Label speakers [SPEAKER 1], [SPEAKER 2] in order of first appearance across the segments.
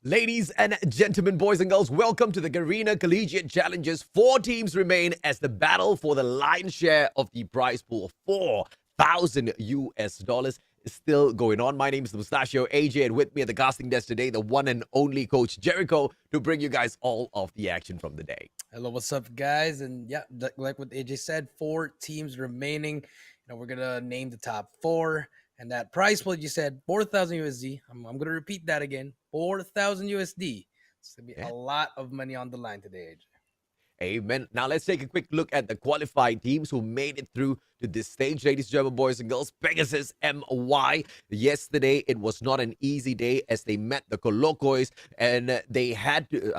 [SPEAKER 1] Ladies and gentlemen, boys and girls, welcome to the Garena Collegiate Challengers. 4 teams remain as the battle for the lion's share of the prize pool of 4,000 US dollars is still going on. My name is the Mustachio AJ, and with me at the casting desk today, the one and only Coach Jericho to bring you guys all of the action from the day.
[SPEAKER 2] Hello, what's up, guys? And yeah, like what AJ said, 4 teams remaining. We're gonna name the top 4, and that prize pool you said 4,000 USD. I'm gonna repeat that again, 4,000 USD. It's gonna be a lot of money on the line today, AJ.
[SPEAKER 1] Amen. Now let's take a quick look at the qualified teams who made it through to this stage, ladies and gentlemen, boys and girls. Pegasus MY. Yesterday, it was not an easy day as they met the Colocois, and they had to,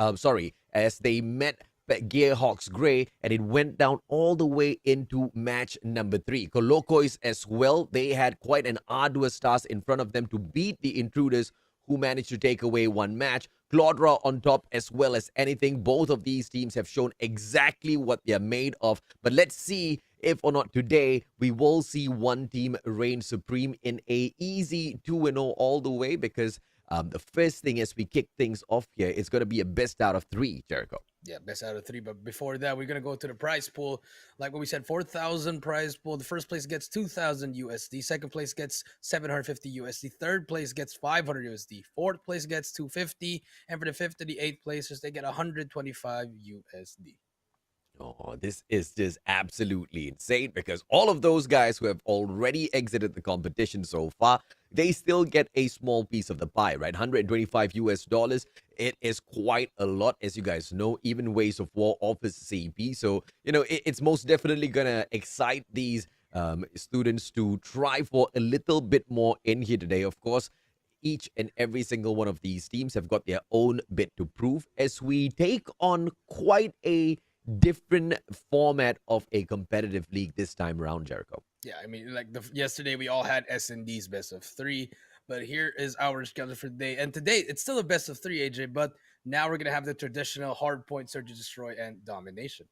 [SPEAKER 1] as they met Gearhawks Grey, and it went down all the way into match number 3. Colocois as well, they had quite an arduous task in front of them to beat the Intruders, who managed to take away one match. Claudra on top as well as anything. Both of these teams have shown exactly what they're made of. But let's see if or not today we will see one team reign supreme in a easy 2-0 all the way, because the first thing as we kick things off here is going to be a best out of 3, Jericho.
[SPEAKER 2] Yeah, best out of 3. But before that, we're going to go to the prize pool. Like what we said, 4,000 prize pool. The first place gets 2,000 USD. Second place gets 750 USD. Third place gets 500 USD. Fourth place gets 250. And for the fifth to the eighth placers, they get 125 USD.
[SPEAKER 1] Oh, this is just absolutely insane, because all of those guys who have already exited the competition so far, they still get a small piece of the pie, right? 125 US dollars. It is quite a lot, as you guys know. Even Ways of War offers CP. So, it's most definitely going to excite these students to try for a little bit more in here today. Of course, each and every single one of these teams have got their own bit to prove as we take on quite a different format of a competitive league this time around, Jericho.
[SPEAKER 2] Yeah, I mean, like yesterday we all had S&D's best of 3, but here is our schedule for today. And today it's still a best of 3, AJ, but now we're gonna have the traditional hard point, search and destroy, and domination.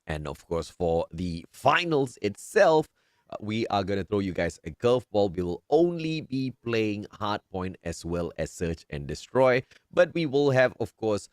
[SPEAKER 1] And of course, for the finals itself, we are going to throw you guys a curveball. We will only be playing hardpoint as well as search and destroy, but we will have, of course,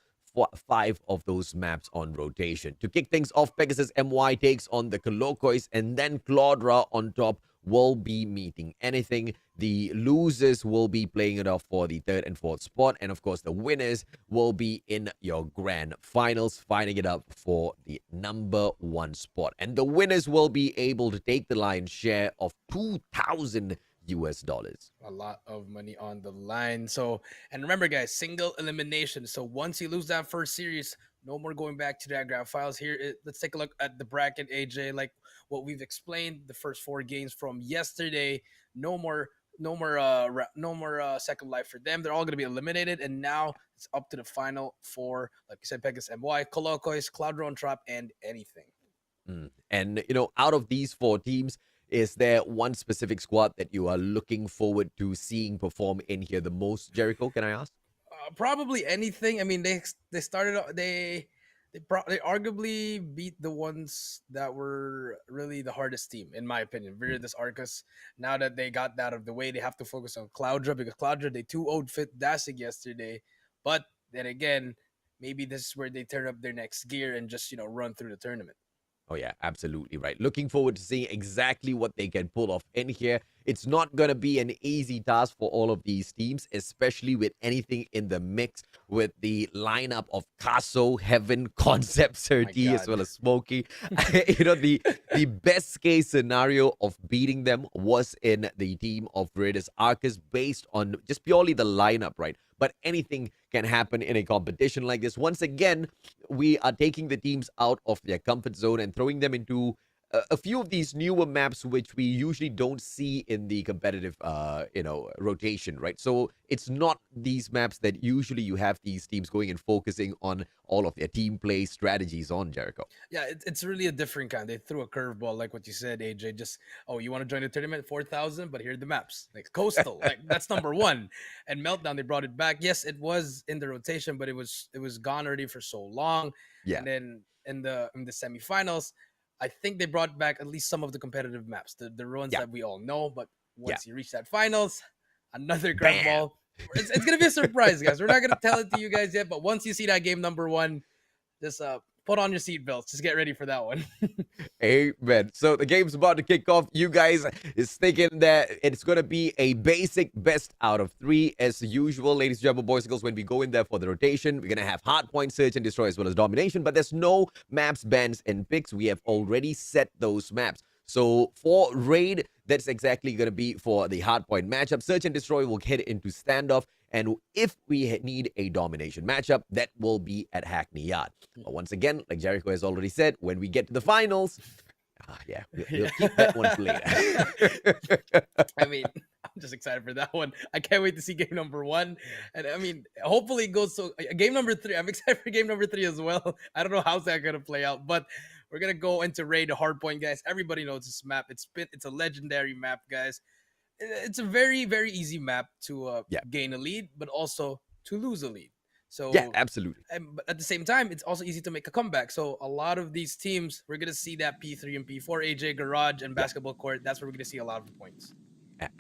[SPEAKER 1] 5 of those maps on rotation. To kick things off, Pegasus MY takes on the Colocois, and then Claudra on top will be meeting anything. The losers will be playing it off for the 3rd and 4th spot, and of course the winners will be in your grand finals, fighting it up for the number 1 spot. And the winners will be able to take the lion's share of 2,000 US dollars.
[SPEAKER 2] A lot of money on the line. So, and remember, guys, single elimination. So once you lose that first series, no more going back to that grand finals. Let's take a look at the bracket, AJ. Like what we've explained, the first 4 games from yesterday. No more second life for them. They're all going to be eliminated, and now it's up to the final 4. Like we said, Pegasus MY, Colocois, Cloudron Trap, and anything.
[SPEAKER 1] And out of these 4 teams, is there one specific squad that you are looking forward to seeing perform in here the most, Jericho? Can I ask?
[SPEAKER 2] Probably anything. I mean, they started they arguably beat the ones that were really the hardest team, in my opinion. Viridis Arcus. Now that they got that out of the way, they have to focus on Cloudra, because Cloudra, they 2-0'd Fit Dasig yesterday. But then again, maybe this is where they turn up their next gear and just run through the tournament.
[SPEAKER 1] Oh, yeah, absolutely right. Looking forward to seeing exactly what they can pull off in here. It's not going to be an easy task for all of these teams, especially with anything in the mix with the lineup of Caso, Heaven, Concept, Surti, as well as Smokey. The best case scenario of beating them was in the team of Viridis Arcus based on just purely the lineup, right? But anything can happen in a competition like this. Once again, we are taking the teams out of their comfort zone and throwing them into a few of these newer maps, which we usually don't see in the competitive, rotation, right? So it's not these maps that usually you have these teams going and focusing on all of their team play strategies on, Jericho.
[SPEAKER 2] Yeah, it's really a different kind. They threw a curveball, like what you said, AJ. Just, oh, you want to join the tournament, 4,000, but here are the maps. Like Coastal, like that's number 1. And Meltdown, they brought it back. Yes, it was in the rotation, but it was gone already for so long.
[SPEAKER 1] Yeah.
[SPEAKER 2] And then in the semifinals, I think they brought back at least some of the competitive maps, the ones that we all know. But once you reach that finals, another curveball. It's gonna be a surprise, guys. We're not gonna tell it to you guys yet, but once you see that game number 1, just put on your seatbelts. Just get ready for that one.
[SPEAKER 1] Amen. So the game's about to kick off. You guys is thinking that it's going to be a basic best out of 3 as usual, ladies and gentlemen, boys and girls. When we go in there for the rotation, we're going to have hard point, search and destroy as well as domination, but there's no maps, bans and picks. We have already set those maps. So for raid, that's exactly going to be for the hard point matchup. Search and destroy will head into standoff. And if we need a domination matchup, that will be at Hackney Yard. But once again, like Jericho has already said, when we get to the finals, we'll keep that one for later.
[SPEAKER 2] I mean, I'm just excited for that one. I can't wait to see game number 1. And I mean, hopefully it goes so game number 3. I'm excited for game number 3 as well. I don't know how's that gonna play out, but we're gonna go into raid the hard point, guys. Everybody knows this map. It's a legendary map, guys. It's a very, very easy map to gain a lead, but also to lose a lead. So
[SPEAKER 1] yeah, absolutely.
[SPEAKER 2] But at the same time, it's also easy to make a comeback. So a lot of these teams, we're gonna see that P3 and P4, AJ Garage and Basketball Court. That's where we're gonna see a lot of the points.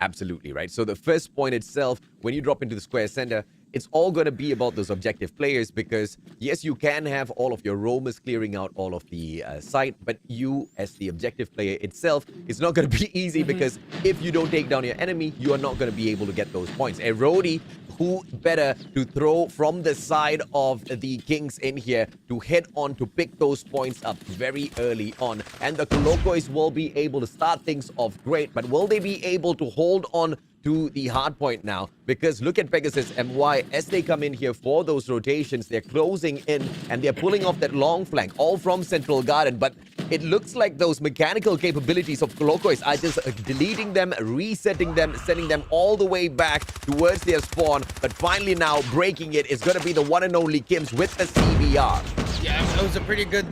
[SPEAKER 1] Absolutely, right? So the first point itself, when you drop into the square center, it's all going to be about those objective players because, yes, you can have all of your roamers clearing out all of the site, but you, as the objective player itself, it's not going to be easy because if you don't take down your enemy, you are not going to be able to get those points. A Rody, who better to throw from the side of the Kings in here to head on to pick those points up very early on. And the Colocois will be able to start things off great, but will they be able to hold on to the hard point now? Because look at Pegasus MY as they come in here for those rotations. They're closing in and they're pulling off that long flank, all from Central Garden. But it looks like those mechanical capabilities of Colocois are just deleting them, resetting them, sending them all the way back towards their spawn. But finally now breaking it is going to be the one and only Kims with the CBR.
[SPEAKER 2] Yeah, it was a pretty good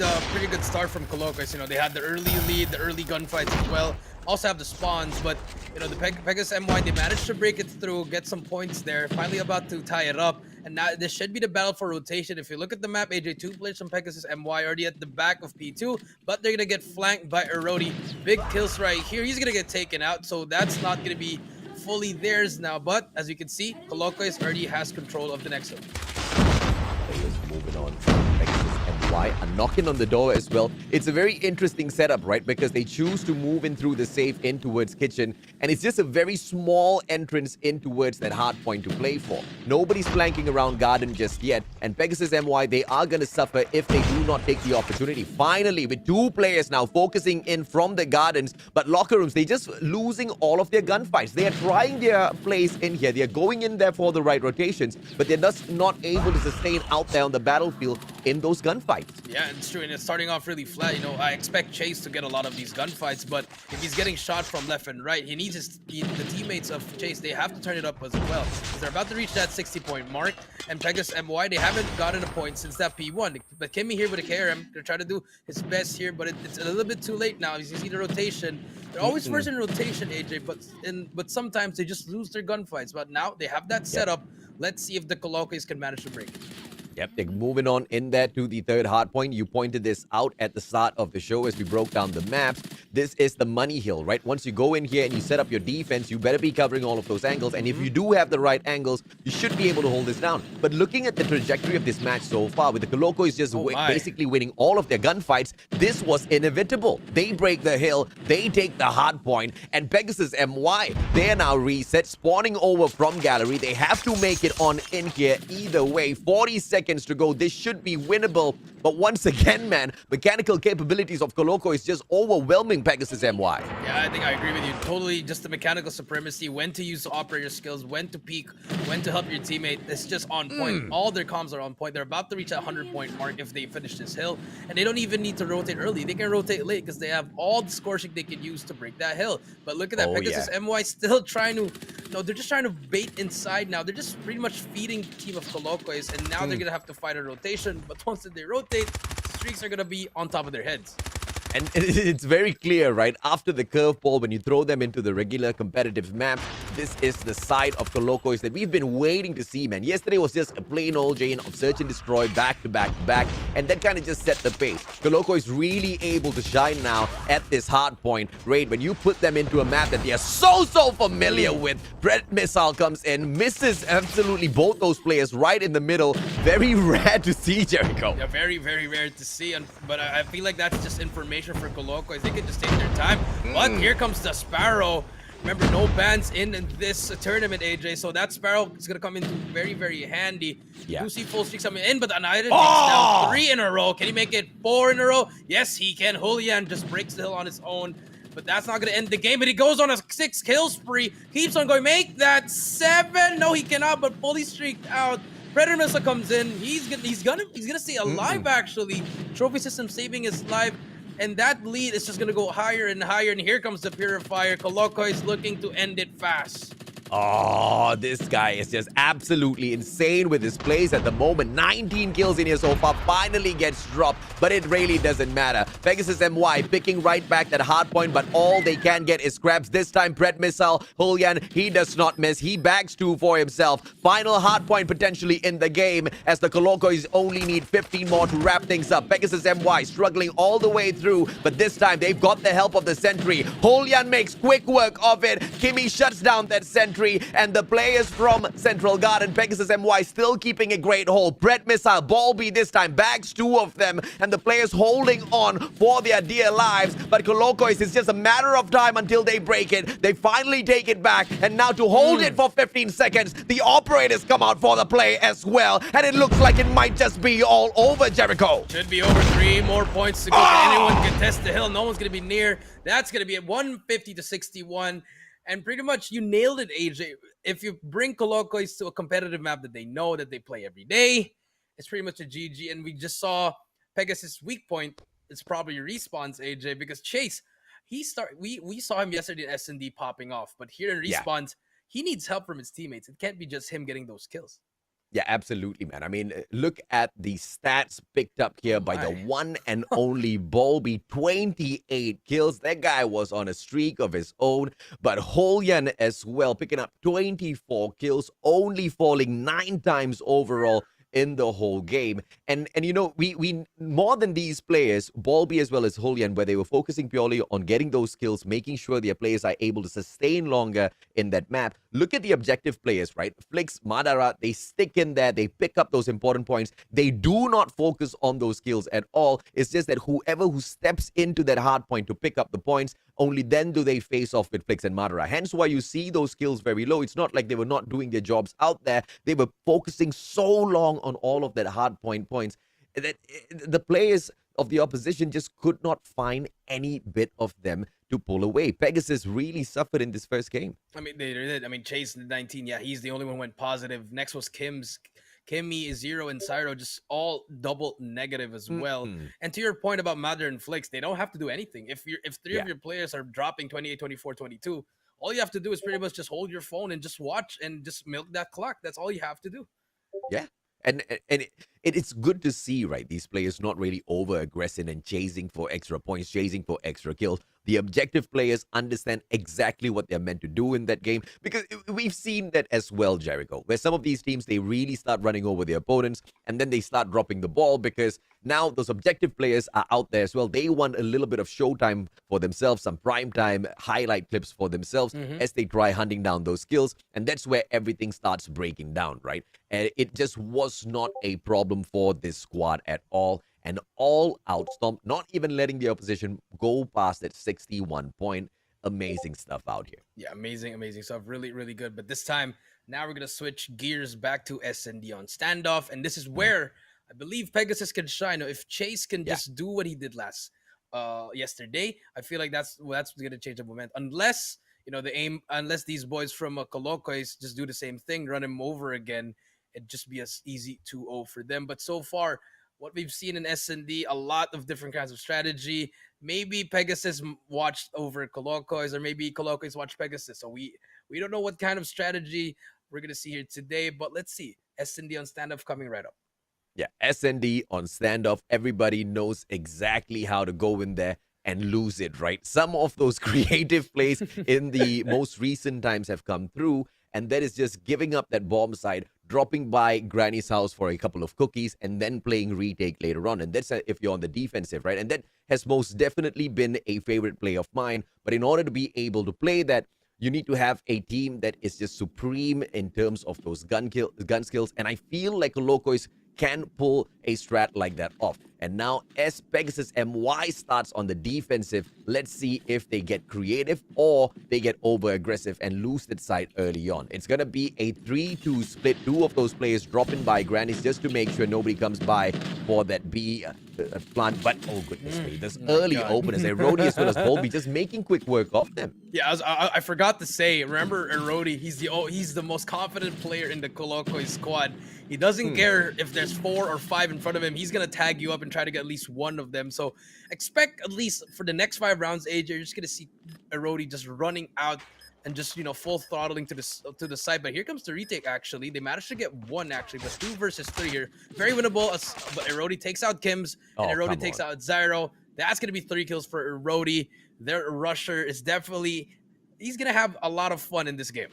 [SPEAKER 2] start from Colocois. You know, they had the early lead, the early gunfights as well. Also have the spawns, but you know, the Pegasus MY, they managed to break it through, get some points there. Finally about to tie it up. And now this should be the battle for rotation. If you look at the map, AJ, 2 players from Pegasus MY already at the back of P2, but they're gonna get flanked by Erodi. Big kills right here. He's gonna get taken out, so that's not gonna be fully theirs now. But as you can see, Colocois already has control of the next one.
[SPEAKER 1] Moving on. MY are knocking on the door as well. It's a very interesting setup, right? Because they choose to move in through the safe in towards kitchen, and it's just a very small entrance in towards that hard point to play for. Nobody's flanking around garden just yet, and Pegasus MY, they are going to suffer if they do not take the opportunity. Finally, with 2 players now focusing in from the gardens, but locker rooms, they just losing all of their gunfights. They are trying their plays in here. They are going in there for the right rotations, but they're just not able to sustain out there on the battlefield in those gunfights.
[SPEAKER 2] Yeah, it's true, and it's starting off really flat. You know, I expect Chase to get a lot of these gunfights, but if he's getting shot from left and right, he needs the teammates of Chase, they have to turn it up as well. They're about to reach that 60-point mark, and Pegasus MY, they haven't gotten a point since that P1. But Kimmy here with a KRM, they're trying to do his best here, but it's a little bit too late now. As you see the rotation, they're always first in rotation, AJ, but sometimes they just lose their gunfights. But now they have that setup. Let's see if the Colocois can manage to break it.
[SPEAKER 1] Yep, they're moving on in there to the third hard point. You pointed this out at the start of the show as we broke down the maps. This is the money hill, right? Once you go in here and you set up your defense, you better be covering all of those angles. And if you do have the right angles, you should be able to hold this down. But looking at the trajectory of this match so far, with the Colocois just basically winning all of their gunfights, this was inevitable. They break the hill, they take the hard point, and Pegasus MY, they're now reset, spawning over from gallery. They have to make it on in here either way. 40 seconds to go. This should be winnable. But once again, man, mechanical capabilities of Colocois is just overwhelming Pegasus MY.
[SPEAKER 2] Yeah, I think I agree with you. Totally just the mechanical supremacy, when to use the operator skills, when to peek, when to help your teammate. It's just on point. All their comms are on point. They're about to reach that 100-point mark if they finish this hill. And they don't even need to rotate early. They can rotate late because they have all the scorching they can use to break that hill. But look at that. Pegasus MY still trying to... No, they're just trying to bait inside now. They're just pretty much feeding the team of Colocois. And now they're going to have to fight a rotation. But once they rotate, streaks are going to be on top of their heads.
[SPEAKER 1] And it's very clear, right? After the curveball, when you throw them into the regular competitive map, this is the side of Colocois that we've been waiting to see, man. Yesterday was just a plain old Jane of search and destroy back to back to back, and that kind of just set the pace. Colocois is really able to shine now at this hard point raid. When you put them into a map that they are so familiar with, Bread Missile comes in, misses absolutely both those players right in the middle. Very rare to see, Jericho.
[SPEAKER 2] Yeah, very, very rare to see. But I feel like that's just information for Colocois. They could just take their time. But here comes the Sparrow. Remember, no bans in this tournament, AJ. So that Sparrow is going to come in very, very handy.
[SPEAKER 1] Yeah.
[SPEAKER 2] You see full streaks coming in, but the United takes down 3 in a row. Can he make it 4 in a row? Yes, he can. Julian just breaks the hill on his own. But that's not going to end the game. But he goes on a 6 kill spree. Keeps on going. Make that 7. No, he cannot, but fully streaked out. Predator Missile comes in. He's gonna stay alive, actually. Trophy system saving his life. And that lead is just going to go higher and higher. And here comes the Purifier. Colocois is looking to end it fast.
[SPEAKER 1] Oh, this guy is just absolutely insane with his plays at the moment. 19 kills in here so far, finally gets dropped, but it really doesn't matter. Pegasus MY picking right back that hard point, but all they can get is scraps. This time, Bread Missile, Julian, he does not miss. He bags 2 for himself. Final hard point potentially in the game, as the Colocois only need 15 more to wrap things up. Pegasus MY struggling all the way through, but this time they've got the help of the sentry. Julian makes quick work of it. Kimmy shuts down that sentry. And the players from Central Garden, Pegasus MY still keeping a great hold. Bread Missile, Ballby this time, bags 2 of them, and the players holding on for their dear lives. But Colocois, it's just a matter of time until they break it. They finally take it back, and now to hold it for 15 seconds, the operators come out for the play as well, and it looks like it might just be all over, Jericho.
[SPEAKER 2] Should be over. 3 more points to go. Anyone can test the hill. No one's going to be near. That's going to be at 150 to 61. And pretty much you nailed it, AJ. If you bring Colocois to a competitive map that they know that they play every day, it's pretty much a GG. And we just saw Pegasus' weak point. It's probably respawns, AJ, because Chase, we saw him yesterday in S&D popping off, but here in respawns, he needs help from his teammates. It can't be just him getting those kills.
[SPEAKER 1] Yeah, absolutely, man. I mean, look at the stats picked up here by the one and only Ballby. 28 kills. That guy was on a streak of his own. But Julian as well, picking up 24 kills, only falling 9 times overall in the whole game. And you know, we more than these players, Ballby as well as Julian, where they were focusing purely on getting those kills, making sure their players are able to sustain longer in that map. Look at the objective players, right? Flix, Madara, they stick in there, they pick up those important points. They do not focus on those kills at all. It's just that whoever who steps into that hard point to pick up the points, only then do they face off with Flix and Madara. Hence why you see those kills very low. It's not like they were not doing their jobs out there. They were focusing so long on all of that hard points that the players of the opposition just could not find any bit of them to pull away. Pegasus really suffered in this first game.
[SPEAKER 2] I mean, they did. I mean, Chase 19, yeah, he's the only one who went positive. Next was Kimmy is 0, and Cyro just all double negative as well. And to your point about Madara and Flix, they don't have to do anything. If 3 of your players are dropping 28, 24, 22, all you have to do is pretty much just hold your phone and just watch and just milk that clock. That's all you have to do.
[SPEAKER 1] Yeah. And it's good to see, right, these players not really over-aggressive and chasing for extra points, chasing for extra kills. The objective players understand exactly what they're meant to do in that game, because we've seen that as well, Jericho, where some of these teams, they really start running over their opponents, and then they start dropping the ball because now those objective players are out there as well. They want a little bit of showtime for themselves, some primetime highlight clips for themselves as they try hunting down those kills, and that's where everything starts breaking down, right? And it just was not a problem for this squad at all. An all-out stomp, not even letting the opposition go past that 61 point. Amazing stuff out here.
[SPEAKER 2] Yeah, amazing stuff. Really, really good. But this time, now we're going to switch gears back to S&D on standoff. And this is where I believe Pegasus can shine. If Chase can just do what he did yesterday, I feel like that's going to change the momentum. Unless, you know, unless these boys from Colocois just do the same thing, run him over again, it'd just be as easy 2-0 for them. But so far, what we've seen in S&D, a lot of different kinds of strategy. Maybe Pegasus watched over Colocois, or maybe Colocois watched Pegasus. So we don't know what kind of strategy we're going to see here today, but let's see. S&D on standoff coming right up.
[SPEAKER 1] Yeah, S&D on standoff. Everybody knows exactly how to go in there, and lose it, right? Some of those creative plays in the most recent times have come through, and that is just giving up that bomb side, dropping by Granny's house for a couple of cookies, and then playing retake later on. And that's if you're on the defensive, right? And that has most definitely been a favorite play of mine. But in order to be able to play that, you need to have a team that is just supreme in terms of those gun skills. And I feel like Colocois can pull a strat like that off. And now as Pegasus MY starts on the defensive, let's see if they get creative or they get over aggressive and lose that side early on. It's going to be a 3-2 split. Two of those players dropping by Grannies just to make sure nobody comes by for that B plant. But oh goodness me, this early openers, Erodi as well as Volby just making quick work of them.
[SPEAKER 2] Yeah, I forgot to say, remember Erodi, he's the most confident player in the Colocois squad. He doesn't care if there's 4 or 5 in front of him. He's going to tag you up and try to get at least one of them. So expect at least for the next 5 rounds, AJ, you're just going to see Erodi just running out and just, full throttling to the side. But here comes the retake, actually. They managed to get 1, actually, but 2 versus 3 here. Very winnable, but Erodi takes out Kims, and Erodi takes out Zyro. That's going to be 3 kills for Erodi. Their rusher is definitely... He's going to have a lot of fun in this game.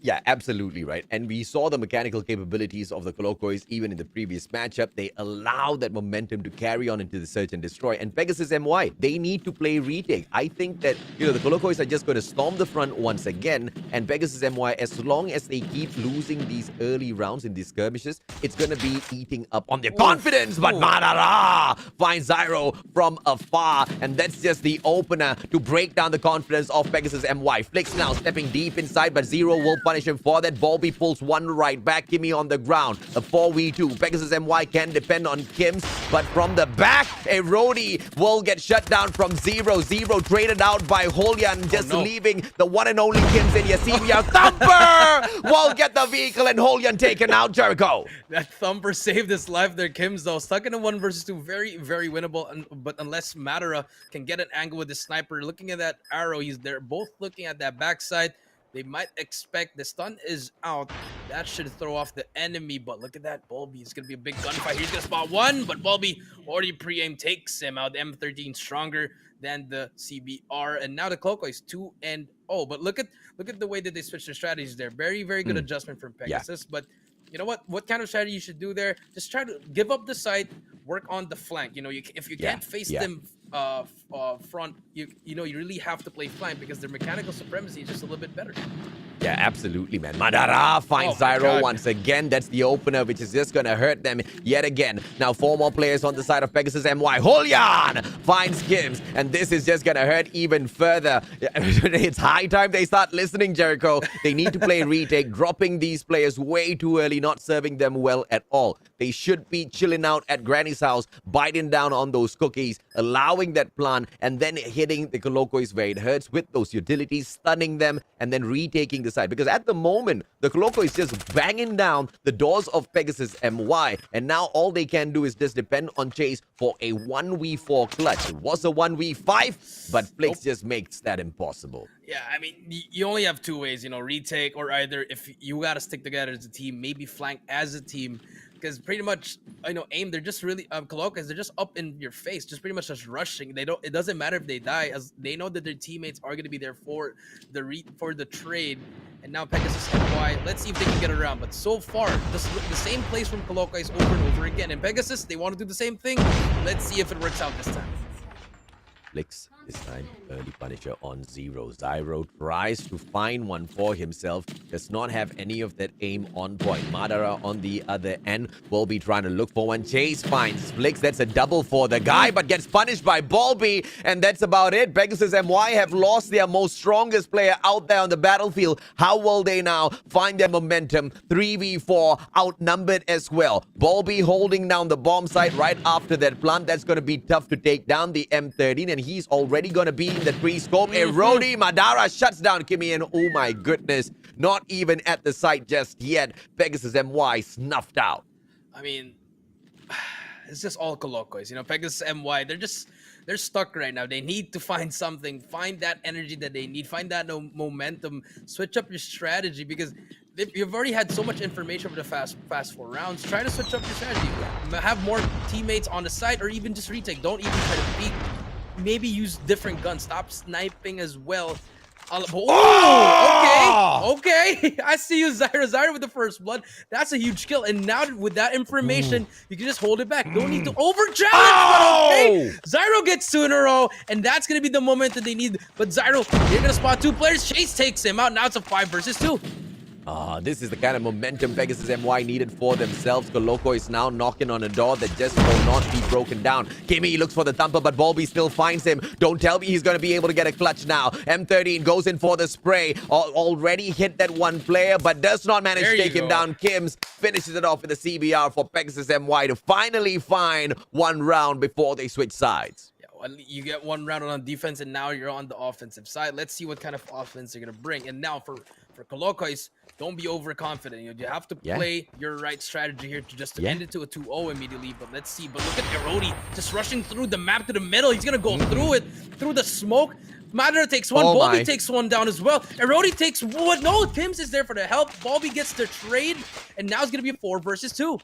[SPEAKER 1] Yeah, absolutely right. And we saw the mechanical capabilities of the Colocois even in the previous matchup. They allow that momentum to carry on into the search and destroy. And Pegasus MY, they need to play retake. I think that, the Colocois are just going to storm the front once again. And Pegasus MY, as long as they keep losing these early rounds in these skirmishes, it's going to be eating up on their confidence. But Madara finds Zyro from afar. And that's just the opener to break down the confidence of Pegasus MY. Flix now stepping deep inside, but Zero will punish him for that. Volby pulls one right back. Kimmy on the ground. A 4v2. Pegasus MY can depend on Kims, but from the back, Erodi will get shut down from Zero. Zero traded out by Holian, just leaving the one and only Kims in Yasivia. Thumper will get the vehicle and Holian taken out, Jericho.
[SPEAKER 2] That Thumper saved his life there. Kims, though, stuck in a 1 versus 2. Very, very winnable. But unless Madara can get an angle with the sniper, looking at that arrow, they're both looking at that backside. They might expect the stun is out. That should throw off the enemy. But look at that. Volby is going to be a big gunfight. He's going to spot 1, but Volby already pre-aim takes him out. The M13 stronger than the CBR. And now the Colocois 2-0. But look at the way that they switched their strategies there. Very, very good adjustment from Pegasus. Yeah. But you know what? What kind of strategy you should do there? Just try to give up the site, work on the flank. If you can't face them front, you really have to play flank because their mechanical supremacy is just a little bit better.
[SPEAKER 1] Yeah, absolutely, man. Madara finds Zyro once again. That's the opener, which is just going to hurt them yet again. Now, 4 more players on the side of Pegasus MY. Holian finds Kims, and this is just going to hurt even further. It's high time they start listening, Jericho. They need to play retake, dropping these players way too early, not serving them well at all. They should be chilling out at Granny's house, biting down on those cookies, allowing that plant, and then hitting the Colocois where it hurts with those utilities, stunning them, and then retaking the side. Because at the moment, the Colocois is just banging down the doors of Pegasus MY, and now all they can do is just depend on Chase for a 1v4 clutch. It was a 1v5, but Flix just makes that impossible.
[SPEAKER 2] Yeah, I mean, you only have 2 ways, retake, or either if you got to stick together as a team, maybe flank as a team. Because pretty much, AIM, they're just really, Colocois, they're just up in your face, just pretty much just rushing. It doesn't matter if they die, as they know that their teammates are going to be there for the trade. And now Pegasus MY, let's see if they can get it around. But so far, the same plays from Colocois over and over again. And Pegasus, they want to do the same thing. Let's see if it works out this time.
[SPEAKER 1] Flix this time, early punisher on Zero. Zyro tries to find one for himself, does not have any of that aim on point. Madara on the other end will be trying to look for one. Chase finds Flix. That's a double for the guy, but gets punished by Volby, and that's about it. Pegasus MY have lost their most strongest player out there on the battlefield. How will they now find their momentum? 3v4, outnumbered as well. Volby holding down the bomb site right after that plant. That's going to be tough to take down the M13, and he's already going to be in the pre-scope. Erodi, Madara shuts down Kimmy, and oh my goodness, not even at the site just yet. Pegasus MY snuffed out.
[SPEAKER 2] I mean, it's just all Colocois. Pegasus MY, they're stuck right now. They need to find something, find that energy that they need, find that momentum, switch up your strategy, because you've already had so much information over the fast 4 rounds. Try to switch up your strategy. Have more teammates on the side, or even just retake. Don't even try to beat maybe use different guns. Stop sniping as well.
[SPEAKER 1] Oh!
[SPEAKER 2] Okay. I see you, Zyro. Zyro with the first blood. That's a huge kill. And now with that information, you can just hold it back. Don't need to over challenge, but okay. Zyro gets 2 in a row, and that's gonna be the moment that they need. But Zyro, you're gonna spot 2 players. Chase takes him out. Now it's a 5 versus 2.
[SPEAKER 1] This is the kind of momentum Pegasus MY needed for themselves. Coloco is now knocking on a door that just will not be broken down. Kimmy looks for the thumper, but Bolby still finds him. Don't tell me he's going to be able to get a clutch now. M13 goes in for the spray. Already hit that one player, but does not manage to take him down. Kims finishes it off with a CBR for Pegasus MY to finally find one round before they switch sides.
[SPEAKER 2] You get 1 round on defense, and now you're on the offensive side. Let's see what kind of offense they're going to bring. And now for Colocois, don't be overconfident. You have to play your right strategy here to end it to a 2-0 immediately. But let's see. But look at Erodi just rushing through the map to the middle. He's going to go through it, through the smoke. Madara takes one. Bolby takes one down as well. Erodi takes one. No, Tims is there for the help. Bolby gets the trade. And now it's going to be a 4 versus 2.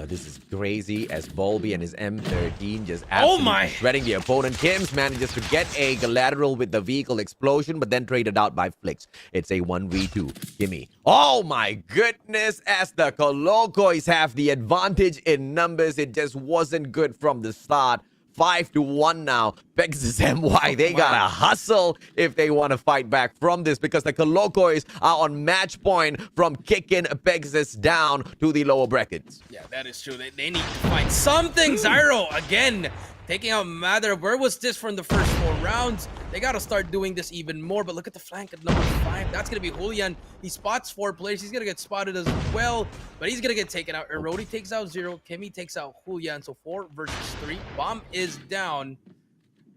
[SPEAKER 1] This is crazy as Bolby and his M13 just absolutely shredding the opponent. Kims manages to get a collateral with the vehicle explosion, but then traded out by Flix. It's a 1v2. Gimme. Oh my goodness, as the Colocois have the advantage in numbers, it just wasn't good from the start. 5-1 now. Pegasus MY, they gotta hustle if they want to fight back from this, because the Colocois are on match point from kicking Pegasus down to the lower brackets.
[SPEAKER 2] Yeah, that is true. They need to find something. Zyro, again, taking out Madara. Where was this from the first 4 rounds? They got to start doing this even more. But look at the flank at number 5. That's going to be Julian. He spots 4 players. He's going to get spotted as well. But he's going to get taken out. Erodi takes out 0. Kimmy takes out Julian. So 4 versus 3. Bomb is down.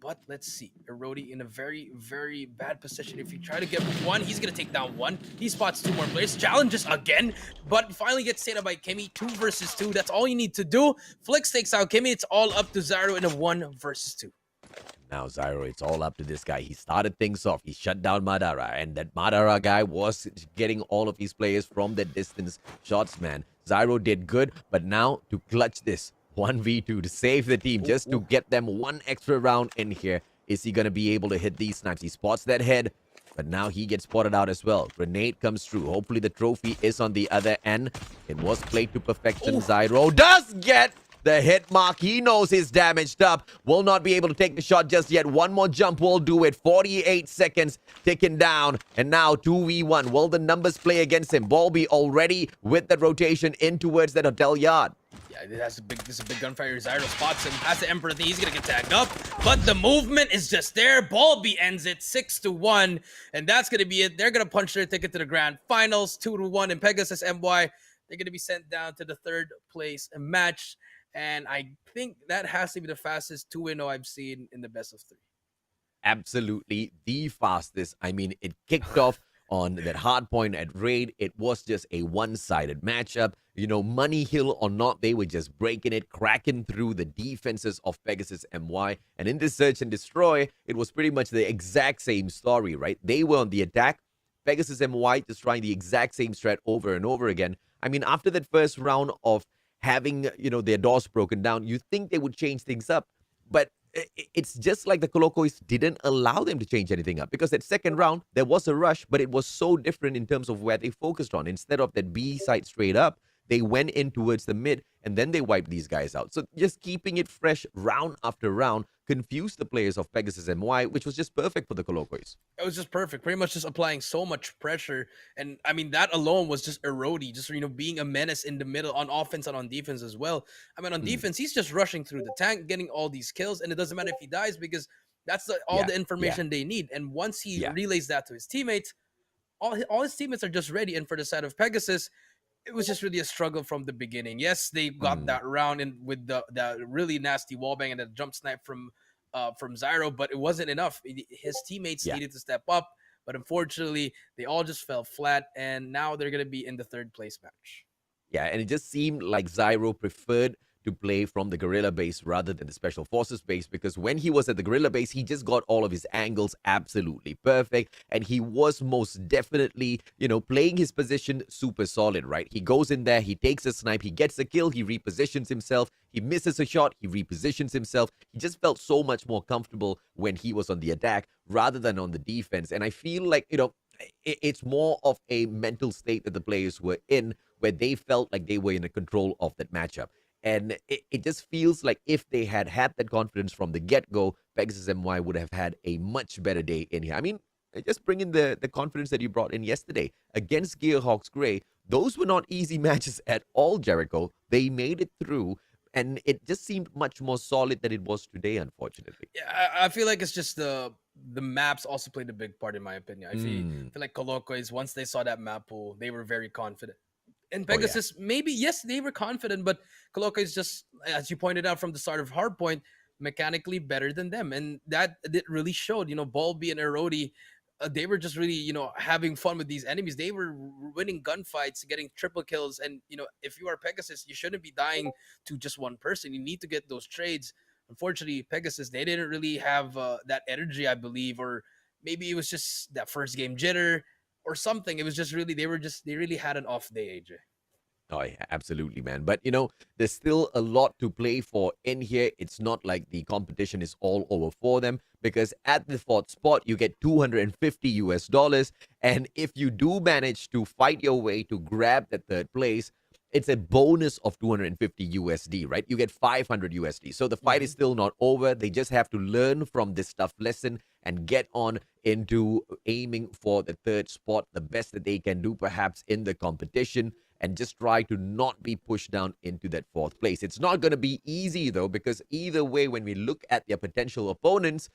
[SPEAKER 2] But let's see. Erodi in a very, very bad position. If you try to get 1, he's going to take down 1. He spots 2 more players. Challenges again. But finally gets taken out by Kimmy. 2 versus 2. That's all you need to do. Flix takes out Kimmy. It's all up to Zyro in a 1 versus 2.
[SPEAKER 1] Now, Zyro, it's all up to this guy. He started things off. He shut down Madara. And that Madara guy was getting all of his players from the distance shots, man. Zyro did good. But now, to clutch this 1v2 to save the team, just to get them 1 extra round in here. Is he going to be able to hit these snipes? He spots that head, but now he gets spotted out as well. Grenade comes through. Hopefully the trophy is on the other end. It was played to perfection. Zyro does get the hit mark. He knows he's damaged up. Will not be able to take the shot just yet. 1 more jump will do it. 48 seconds ticking down. And now 2v1. Will the numbers play against him? Bolby already with the rotation in towards that hotel yard.
[SPEAKER 2] Yeah, this is a big gunfire. Zyro spots him. Has the Emperor thing. He's gonna get tagged up, but the movement is just there. Bolby ends it 6-1, and that's gonna be it. They're gonna punch their ticket to the grand finals 2-1, and Pegasus MY, they're gonna be sent down to the 3rd place match, and I think that has to be the fastest 2-0 I've seen in the best of 3.
[SPEAKER 1] Absolutely the fastest. I mean, it kicked off on that hard point at Raid. It was just a one-sided matchup. You know, Money Hill or not, they were just breaking it, cracking through the defenses of Pegasus MY. And in this search and destroy, it was pretty much the exact same story, right? They were on the attack. Pegasus MY just trying the exact same strat over and over again. I mean, after that first round of having, you know, their doors broken down, you think they would change things up. But it's just like the Colocois didn't allow them to change anything up, because that second round, there was a rush, but it was so different in terms of where they focused on. Instead of that B side straight up, they went in towards the mid, and then they wiped these guys out. So just keeping it fresh round after round confused the players of Pegasus MY, which was just perfect for the Colocois.
[SPEAKER 2] It was just perfect. Pretty much just applying so much pressure. And I mean, that alone was just Erodi, just, you know, being a menace in the middle on offense and on defense as well. I mean, on defense, he's just rushing through the tank, getting all these kills, and it doesn't matter if he dies, because that's all the information they need. And once he relays that to his teammates, all his teammates are just ready. And for the side of Pegasus, it was just really a struggle from the beginning. Yes, they got that round in with the really nasty wallbang and the jump snipe from Zyro, but it wasn't enough. His teammates needed to step up, but unfortunately, they all just fell flat, and now they're going to be in the 3rd place match.
[SPEAKER 1] Yeah, and it just seemed like Zyro preferred to play from the guerrilla base rather than the special forces base, because when he was at the guerrilla base, he just got all of his angles absolutely perfect, and he was most definitely, playing his position super solid, right? He goes in there, he takes a snipe, he gets a kill, he repositions himself, he misses a shot, he repositions himself. He just felt so much more comfortable when he was on the attack rather than on the defense. And I feel like, it's more of a mental state that the players were in, where they felt like they were in the control of that matchup. And it just feels like if they had had that confidence from the get-go, Pegasus MY would have had a much better day in here. I mean, just bring in the confidence that you brought in yesterday against Gearhawks Grey. Those were not easy matches at all, Jericho. They made it through, and it just seemed much more solid than it was today, unfortunately.
[SPEAKER 2] Yeah, I feel like it's just the maps also played a big part in my opinion. I feel like Colocois, once they saw that map pool, they were very confident. And
[SPEAKER 1] Oh, yeah.
[SPEAKER 2] Pegasus, maybe yes, they were confident, but Colocois is just, as you pointed out from the start of Hardpoint, mechanically better than them, and that it really showed. Bulby and Erodi, they were just really having fun with these enemies. They were winning gunfights, getting triple kills, and if you are Pegasus, you shouldn't be dying to just one person. You need to get those trades. Unfortunately, Pegasus, they didn't really have that energy, I believe, or maybe it was just that first game jitter or something. It was just really they really had an off day, AJ.
[SPEAKER 1] Oh, yeah, absolutely, man. But, there's still a lot to play for in here. It's not like the competition is all over for them, because at the fourth spot, you get $250. And if you do manage to fight your way to grab that third place, it's a bonus of 250 USD, right? You get 500 USD. So the fight is still not over. They just have to learn from this tough lesson and get on into aiming for the third spot, the best that they can do perhaps in the competition, and just try to not be pushed down into that fourth place. It's not going to be easy, though, because either way, when we look at their potential opponents,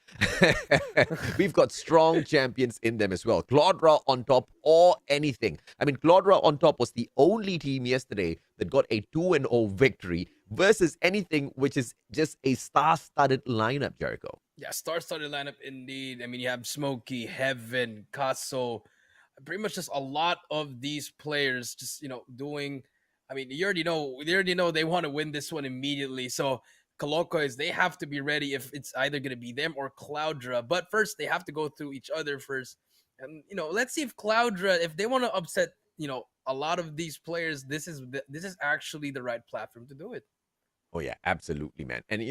[SPEAKER 1] we've got strong champions in them as well. Claudra on top or anything. I mean, Claudra on top was the only team yesterday that got a 2-0 victory versus anything which is just a star-studded lineup, Jericho.
[SPEAKER 2] Yeah, star-studded lineup indeed. I mean, you have Smokey, Heaven, Casso, pretty much just a lot of these players just doing. I mean, you already know they want to win this one immediately. So Colocois, they have to be ready if it's either going to be them or Cloudra. But first, they have to go through each other first. And let's see if Cloudra, if they want to upset a lot of these players, this is actually the right platform to do it.
[SPEAKER 1] Oh, yeah, absolutely, man. And,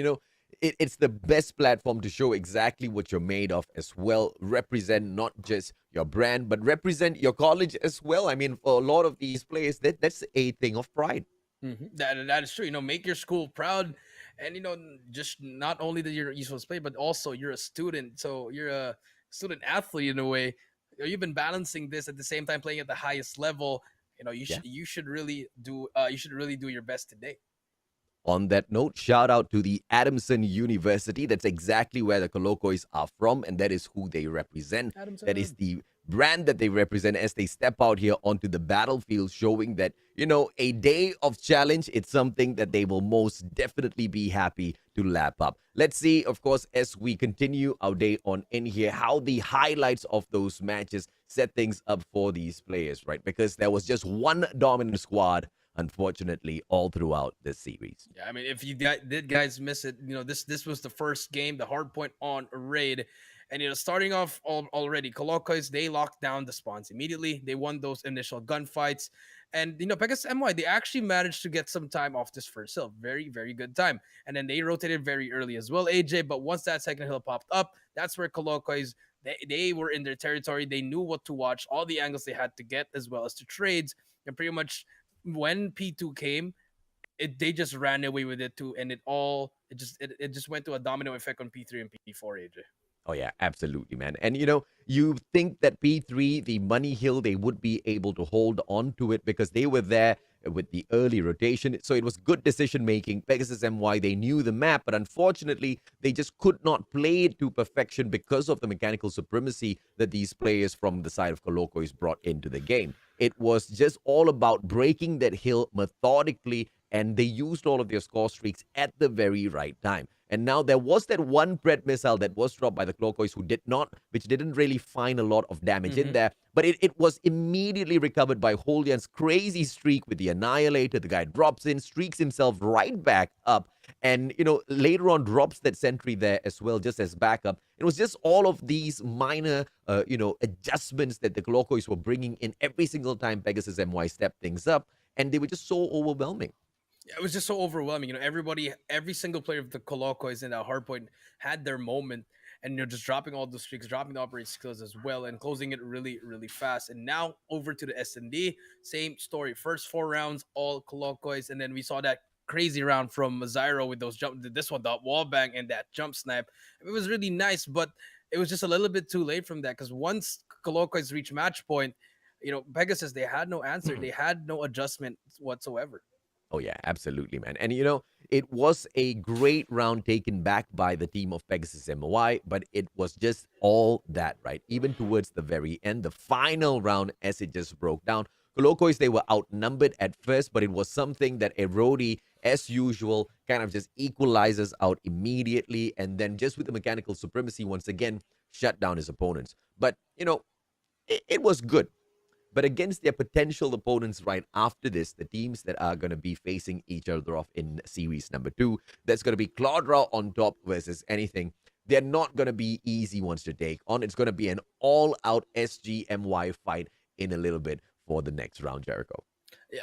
[SPEAKER 1] it's the best platform to show exactly what you're made of as well. Represent not just your brand, but represent your college as well. I mean, for a lot of these players, that's a thing of pride.
[SPEAKER 2] That is true. Make your school proud, and just not only that you're supposed to play, but also you're a student. So you're a student athlete in a way. You've been balancing this at the same time playing at the highest level.
[SPEAKER 1] Yeah.
[SPEAKER 2] You should really do your best today.
[SPEAKER 1] On that note, shout out to the Adamson University. That's exactly where the Colocois are from, and that is who they represent. That is the brand that they represent as they step out here onto the battlefield, showing that, a day of challenge, it's something that they will most definitely be happy to lap up. Let's see, of course, as we continue our day on in here, how the highlights of those matches set things up for these players, right? Because there was just one dominant squad, unfortunately, all throughout this series.
[SPEAKER 2] Yeah, I mean, if you did guys miss it, this was the first game, the hard point on Raid, and starting off already, Colocois, they locked down the spawns immediately. They won those initial gunfights, and Pegasus MY, they actually managed to get some time off this first hill, very very good time, and then they rotated very early as well, AJ. But once that second hill popped up, that's where Colocois, they were in their territory. They knew what to watch, all the angles they had to get, as well as to trades, and pretty much when P2 came, they just ran away with it too, and it just went to a domino effect on P3 and P4, AJ.
[SPEAKER 1] Oh, yeah, absolutely, man. And, you think that P3, the Money Hill, they would be able to hold on to it because they were there with the early rotation. So it was good decision making. Pegasus MY, they knew the map, but unfortunately, they just could not play it to perfection because of the mechanical supremacy that these players from the side of Colocois brought into the game. It was just all about breaking that hill methodically, and they used all of their score streaks at the very right time. And now there was that one Pred missile that was dropped by the Clocois which didn't really find a lot of damage in there, but it was immediately recovered by Holian's crazy streak with the Annihilator. The guy drops in, streaks himself right back up, and, later on drops that sentry there as well, just as backup. It was just all of these minor, adjustments that the Clocois were bringing in every single time Pegasus MY stepped things up, and they were just so overwhelming.
[SPEAKER 2] It was just so overwhelming. Every single player of the Colocois in that hardpoint had their moment, and just dropping all the streaks, dropping the operating skills as well, and closing it really, really fast. And now over to the S&D, same story. First 4 rounds, all Colocois, and then we saw that crazy round from Zyro with those this one, the wall bang and that jump snipe. It was really nice, but it was just a little bit too late from that, because once Colocois reached match point, Pegasus, they had no answer. They had no adjustment whatsoever.
[SPEAKER 1] Oh, yeah, absolutely, man. And, it was a great round taken back by the team of Pegasus MY, but it was just all that, right? Even towards the very end, the final round, as it just broke down, Colocois, they were outnumbered at first, but it was something that Erodi, as usual, kind of just equalizes out immediately, and then just with the mechanical supremacy, once again, shut down his opponents. But, it was good. But against their potential opponents right after this, the teams that are going to be facing each other off in series number 2, that's going to be Claudra on top versus anything. They're not going to be easy ones to take on. It's going to be an all-out SGMY fight in a little bit for the next round, Jericho.
[SPEAKER 2] Yeah,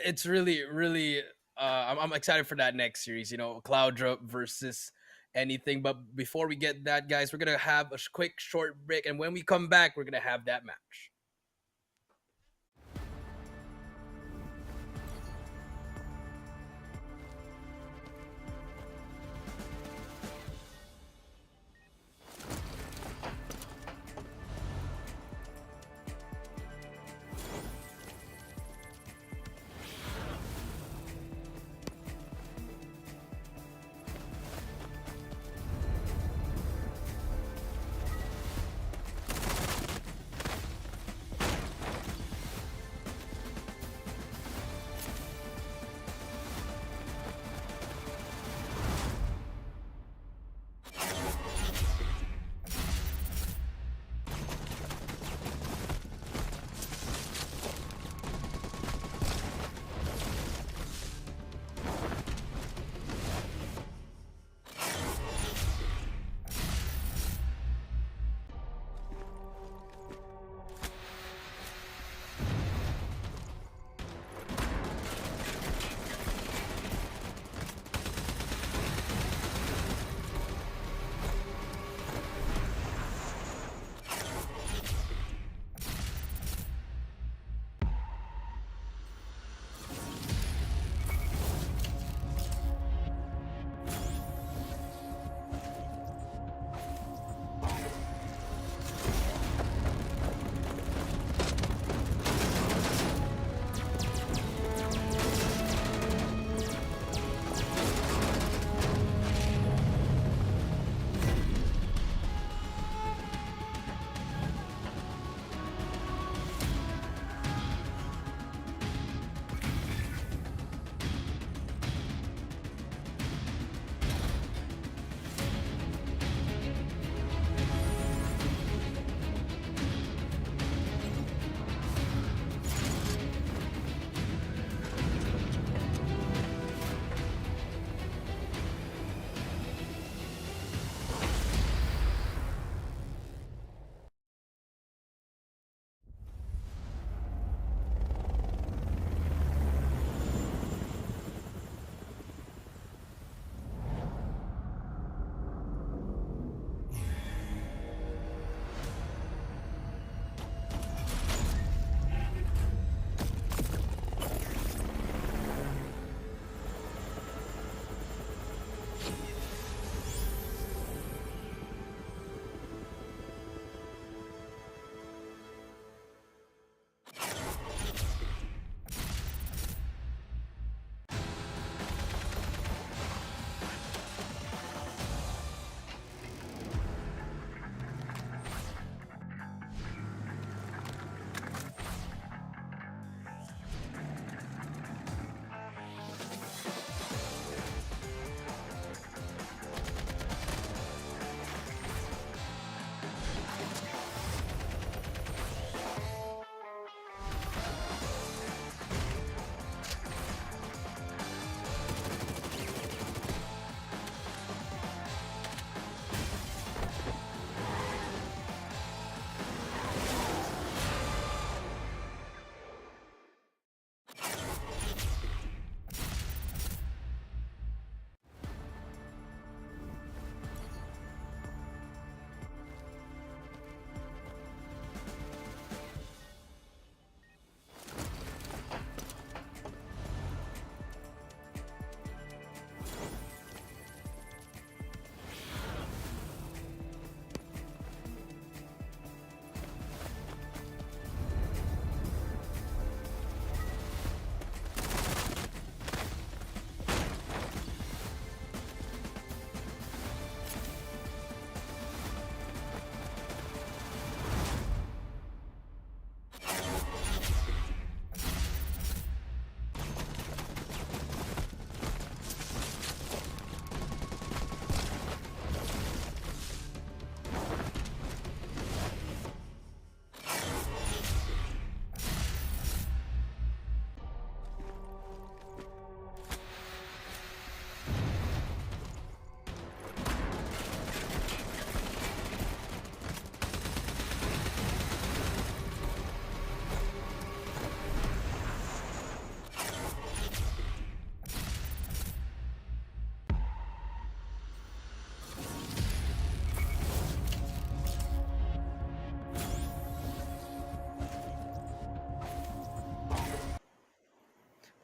[SPEAKER 2] it's really, really... I'm excited for that next series, Claudra versus anything. But before we get that, guys, we're going to have a quick, short break. And when we come back, we're going to have that match.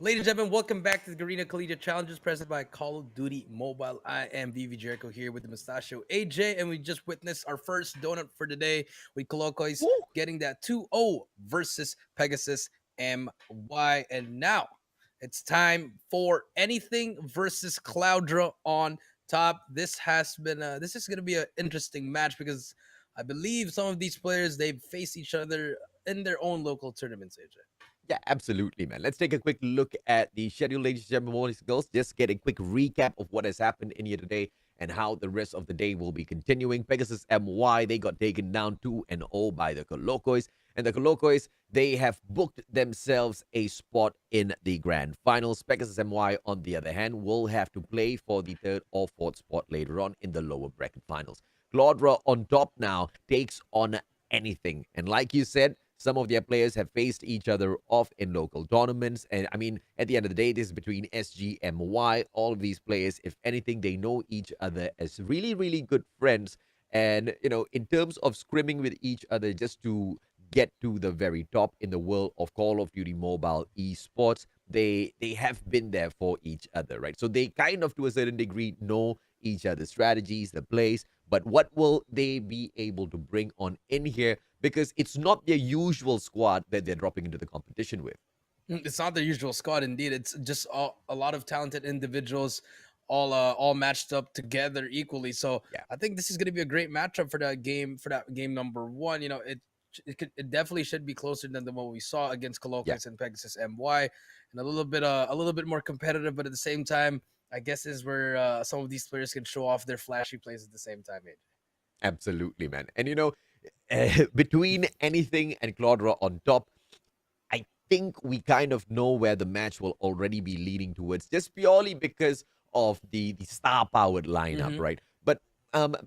[SPEAKER 2] Ladies and gentlemen, welcome back to the Garena Collegiate Challengers presented by Call of Duty Mobile. I am VV Jericho here with the Mustachio AJ, and we just witnessed our first donut for the day with Colocois
[SPEAKER 1] Woo!
[SPEAKER 2] getting that 2-0 versus Pegasus MY. And now it's time for anything versus Cloudra on top. This is going to be an interesting match because I believe some of these players, they've faced each other in their own local tournaments, AJ.
[SPEAKER 1] Yeah, absolutely, man. Let's take a quick look at the schedule, ladies and gentlemen, boys and girls. Just get a quick recap of what has happened in here today and how the rest of the day will be continuing. Pegasus MY, they got taken down 2-0 by the Colocois. And the Colocois, they have booked themselves a spot in the grand finals. Pegasus MY, on the other hand, will have to play for the third or fourth spot later on in the lower bracket finals. Claudra on top now takes on anything. And like you said, some of their players have faced each other off in local tournaments. And I mean, at the end of the day, this is between SGMY. All of these players, if anything, they know each other as really, really good friends. And, you know, in terms of scrimming with each other just to get to the very top in the world of Call of Duty Mobile esports, they have been there for each other, right? So they kind of, to a certain degree, know each other's strategies, the plays. But what will they be able to bring on in here? Because it's not their usual squad that they're dropping into the competition with.
[SPEAKER 2] It's not their usual squad, indeed. It's just a lot of talented individuals, all matched up together equally. So
[SPEAKER 1] Yeah.
[SPEAKER 2] I think this is going to be a great matchup for that game number one. You know, it definitely should be closer than the one we saw against Colocus and Pegasus MY, and a little bit more competitive. But at the same time, I guess this is where some of these players can show off their flashy plays at the same time. AJ.
[SPEAKER 1] Absolutely, man. And you know, between anything and Claudra on top, I think we kind of know where the match will already be leading towards, just purely because of the star-powered lineup, right? But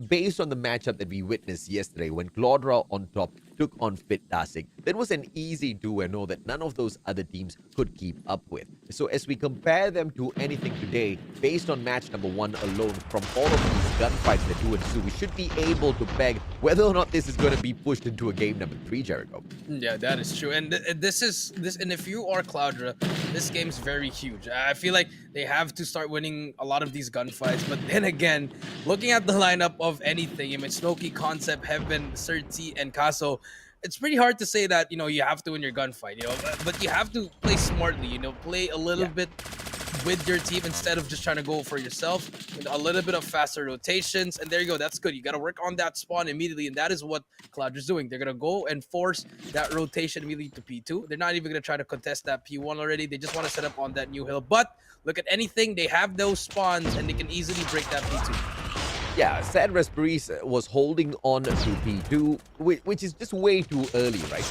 [SPEAKER 1] based on the matchup that we witnessed yesterday, when Claudra on top took on Fit Dasik, that was an easy do-and-know that none of those other teams could keep up with. So as we compare them to anything today, based on match number one alone, from all of these gunfights that do ensue, we should be able to peg whether or not this is going to be pushed into a game number 3, Jericho.
[SPEAKER 2] Yeah, that is true. And and if you are Cloudra, this game's very huge. I feel like they have to start winning a lot of these gunfights. But then again, looking at the lineup of anything, I mean, Snowkey, Concept, Heaven, Surti, and Kaso, it's pretty hard to say that, you know, you have to win your gunfight, you know, but you have to play smartly, you know, play a little bit with your team instead of just trying to go for yourself. You know, a little bit of faster rotations, and there you go. That's good. You got to work on that spawn immediately, and that is what Cloudra's doing. They're going to go and force that rotation immediately to P2. They're not even going to try to contest that P1 already. They just want to set up on that new hill. But look at anything. They have those spawns, and they can easily break that P2.
[SPEAKER 1] Yeah, Sad Resparis was holding on to P2, which is just way too early, right?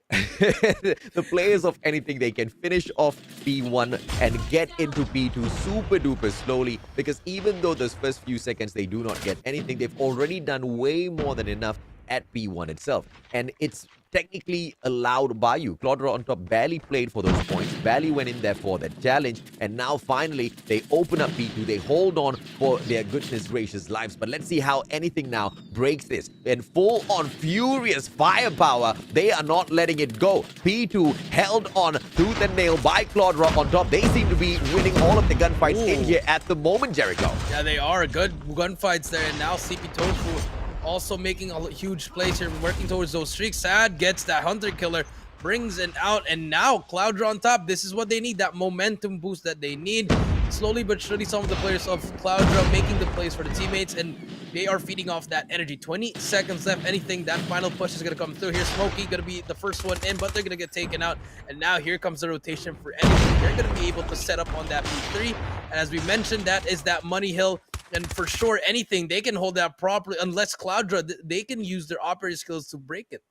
[SPEAKER 1] The players of anything, they can finish off P1 and get into P2 super duper slowly, because even though those first few seconds they do not get anything, they've already done way more than enough at P1 itself. And it's technically allowed by you. Claudra on top barely played for those points, barely went in there for that challenge, and now finally they open up P2, they hold on for their goodness gracious lives. But let's see how anything now breaks this. And full on furious firepower, they are not letting it go. P2 held on tooth and nail by Claudra on top. They seem to be winning all of the gunfights in here at the moment, Jericho.
[SPEAKER 2] Yeah, they are good gunfights there, and now CP Tofu also making a huge plays here, working towards those streaks. Sad gets that hunter killer, brings it out, and now Cloudra on top. This is what they need, that momentum boost that they need. Slowly but surely, some of the players of Cloudra making the plays for the teammates, and they are feeding off that energy. 20 seconds left. Anything, that final push is going to come through here. Smokey going to be the first one in, but they're going to get taken out. And now here comes the rotation for anything. They're going to be able to set up on that P3. And as we mentioned, that is that money hill. And for sure, anything, they can hold that properly. Unless Cloudra, they can use their operator skills to break it.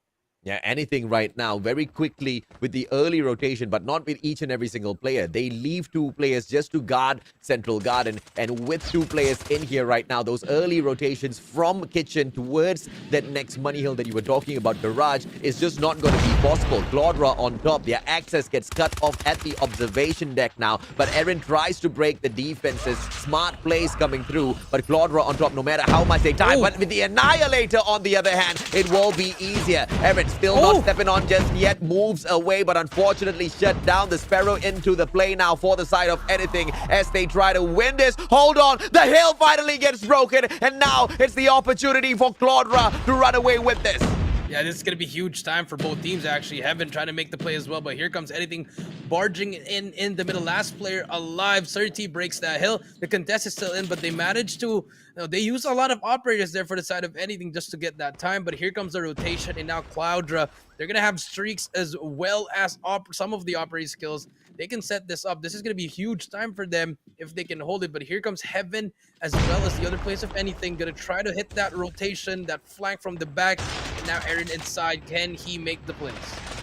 [SPEAKER 1] Yeah, anything right now, very quickly with the early rotation, but not with each and every single player. They leave two players just to guard Central Garden, and with two players in here right now, those early rotations from Kitchen towards that next money hill that you were talking about, Garage, is just not going to be possible. Claudra on top, their access gets cut off at the observation deck now, but Eren tries to break the defenses. Smart plays coming through, but Claudra on top, no matter how much they time, but with the Annihilator on the other hand, it will be easier. Eren still not stepping on just yet. Moves away, but unfortunately shut down. The Sparrow into the play now for the side of anything as they try to win this. Hold on, the hill finally gets broken, and now it's the opportunity for Claudra to run away with this.
[SPEAKER 2] Yeah, this is going to be huge time for both teams, actually. Heaven trying to make the play as well, but here comes anything barging in the middle. Last player alive. Surti breaks that hill. The contest is still in, but they managed to... they use a lot of operators there for the side of anything just to get that time, but here comes the rotation, and now Cloudra, they're going to have streaks as well as some of the operating skills. They can set this up. This is going to be a huge time for them if they can hold it, but here comes Heaven as well as the other place of anything. Going to try to hit that rotation, that flank from the back, and now Aaron inside. Can he make the plays?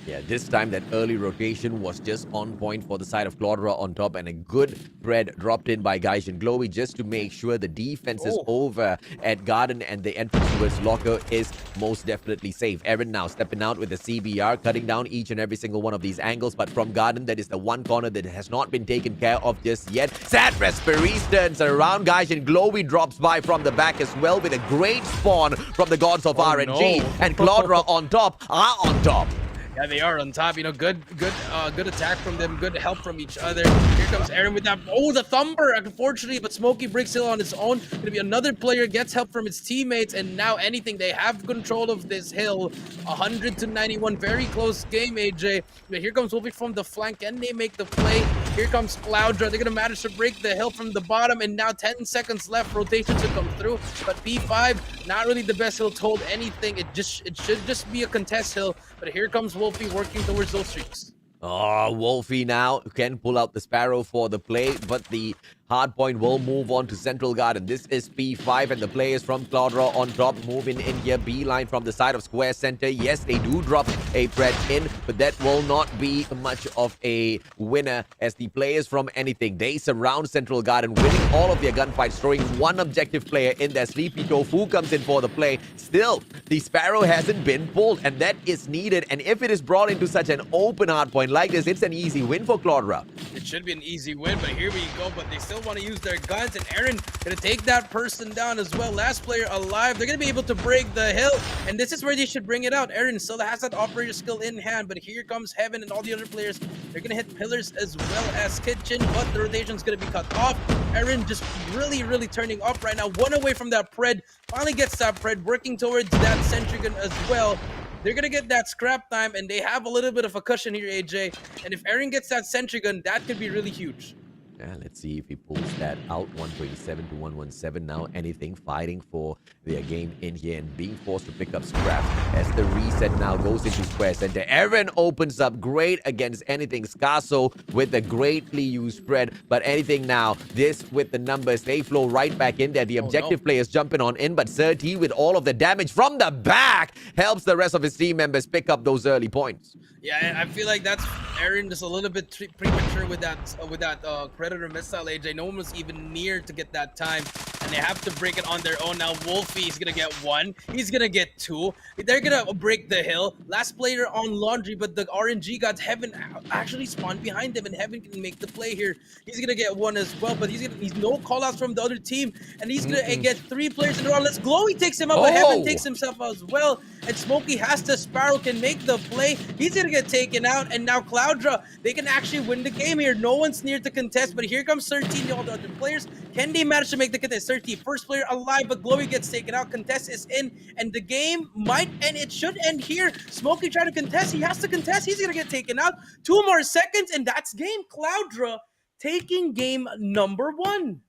[SPEAKER 1] Yeah, this time that early rotation was just on point for the side of Claudra on top, and a good thread dropped in by Gaijin Glowy just to make sure the defense is over at Garden and the entrance towards Locker is most definitely safe. Aaron now stepping out with the CBR, cutting down each and every single one of these angles, but from Garden, that is the one corner that has not been taken care of just yet. Sad Respiris turns around. Gaijin Glowy drops by from the back as well with a great spawn from the gods of RNG, and Claudra on top are on top.
[SPEAKER 2] Yeah, they are on top. You know, good attack from them. Good help from each other. Here comes Aaron with that. Oh, the thumper, unfortunately, but Smokey breaks hill on his own. Gonna be another player, gets help from his teammates, and now anything. They have control of this hill. 100 to 91, very close game, AJ. But here comes Wolfie from the flank, and they make the play. Here comes Cloudra. They're gonna manage to break the hill from the bottom, and now 10 seconds left. Rotation to come through, but P5 not really the best hill to hold anything. It should just be a contest hill. But here comes Wolfie working towards those streaks.
[SPEAKER 1] Oh, Wolfie now can pull out the Sparrow for the play, but the hardpoint will move on to Central Garden. This is P5, and the players from Claudra on top moving in here. Beeline from the side of Square Center. Yes, they do drop a threat in, but that will not be much of a winner as the players from anything, they surround Central Garden, winning all of their gunfights, throwing one objective player in there. Sleepy Tofu comes in for the play. Still, the Sparrow hasn't been pulled, and that is needed. And if it is brought into such an open hardpoint like this, it's an easy win for Claudra.
[SPEAKER 2] It should be an easy win, but here we go. But they still want to use their guns, and Aaron gonna take that person down as well. Last player alive. They're gonna be able to break the hill, and this is where they should bring it out. Aaron still has that operator skill in hand, but here comes Heaven and all the other players. They're gonna hit pillars as well as kitchen, but the rotation's gonna be cut off. Aaron just really turning up right now. One away from that pred. Finally gets that pred, working towards that sentry gun as well. They're going to get that scrap time, and they have a little bit of a cushion here, AJ. And if Aaron gets that sentry gun, that could be really huge.
[SPEAKER 1] Yeah, let's see if he pulls that out. 127 to 117 now. Anything fighting for their game in here and being forced to pick up scraps as the reset now goes into Square Center. Aaron opens up great against anything. Scarso with a greatly used spread, but anything now, this with the numbers, they flow right back in there. The objective players jumping on in, but Surti with all of the damage from the back helps the rest of his team members pick up those early points.
[SPEAKER 2] Yeah, I feel like that's Aaron just a little bit premature with that Predator missile, AJ. No one was even near to get that time, and they have to break it on their own. Now Wolfie is gonna get one. He's gonna get two. They're gonna break the hill. Last player on Laundry, but the RNG got Heaven actually spawned behind him, and Heaven can make the play here. He's gonna get one as well, but he's no callouts from the other team, and he's gonna get three players in a row. Let's Glowy takes him out, but Heaven takes himself out as well, and Smokey has to Sparrow can make the play. He's gonna get taken out, and now Cloudra, they can actually win the game here. No one's near to contest, but here comes 13, all the other players. Can they manage to make the contest? 13, first player alive, but Glowy gets taken out. Contest is in, and the game might end. It should end here. Smokey trying to contest. He has to contest. He's gonna get taken out. 2 more seconds, and that's game. Cloudra taking game number 1.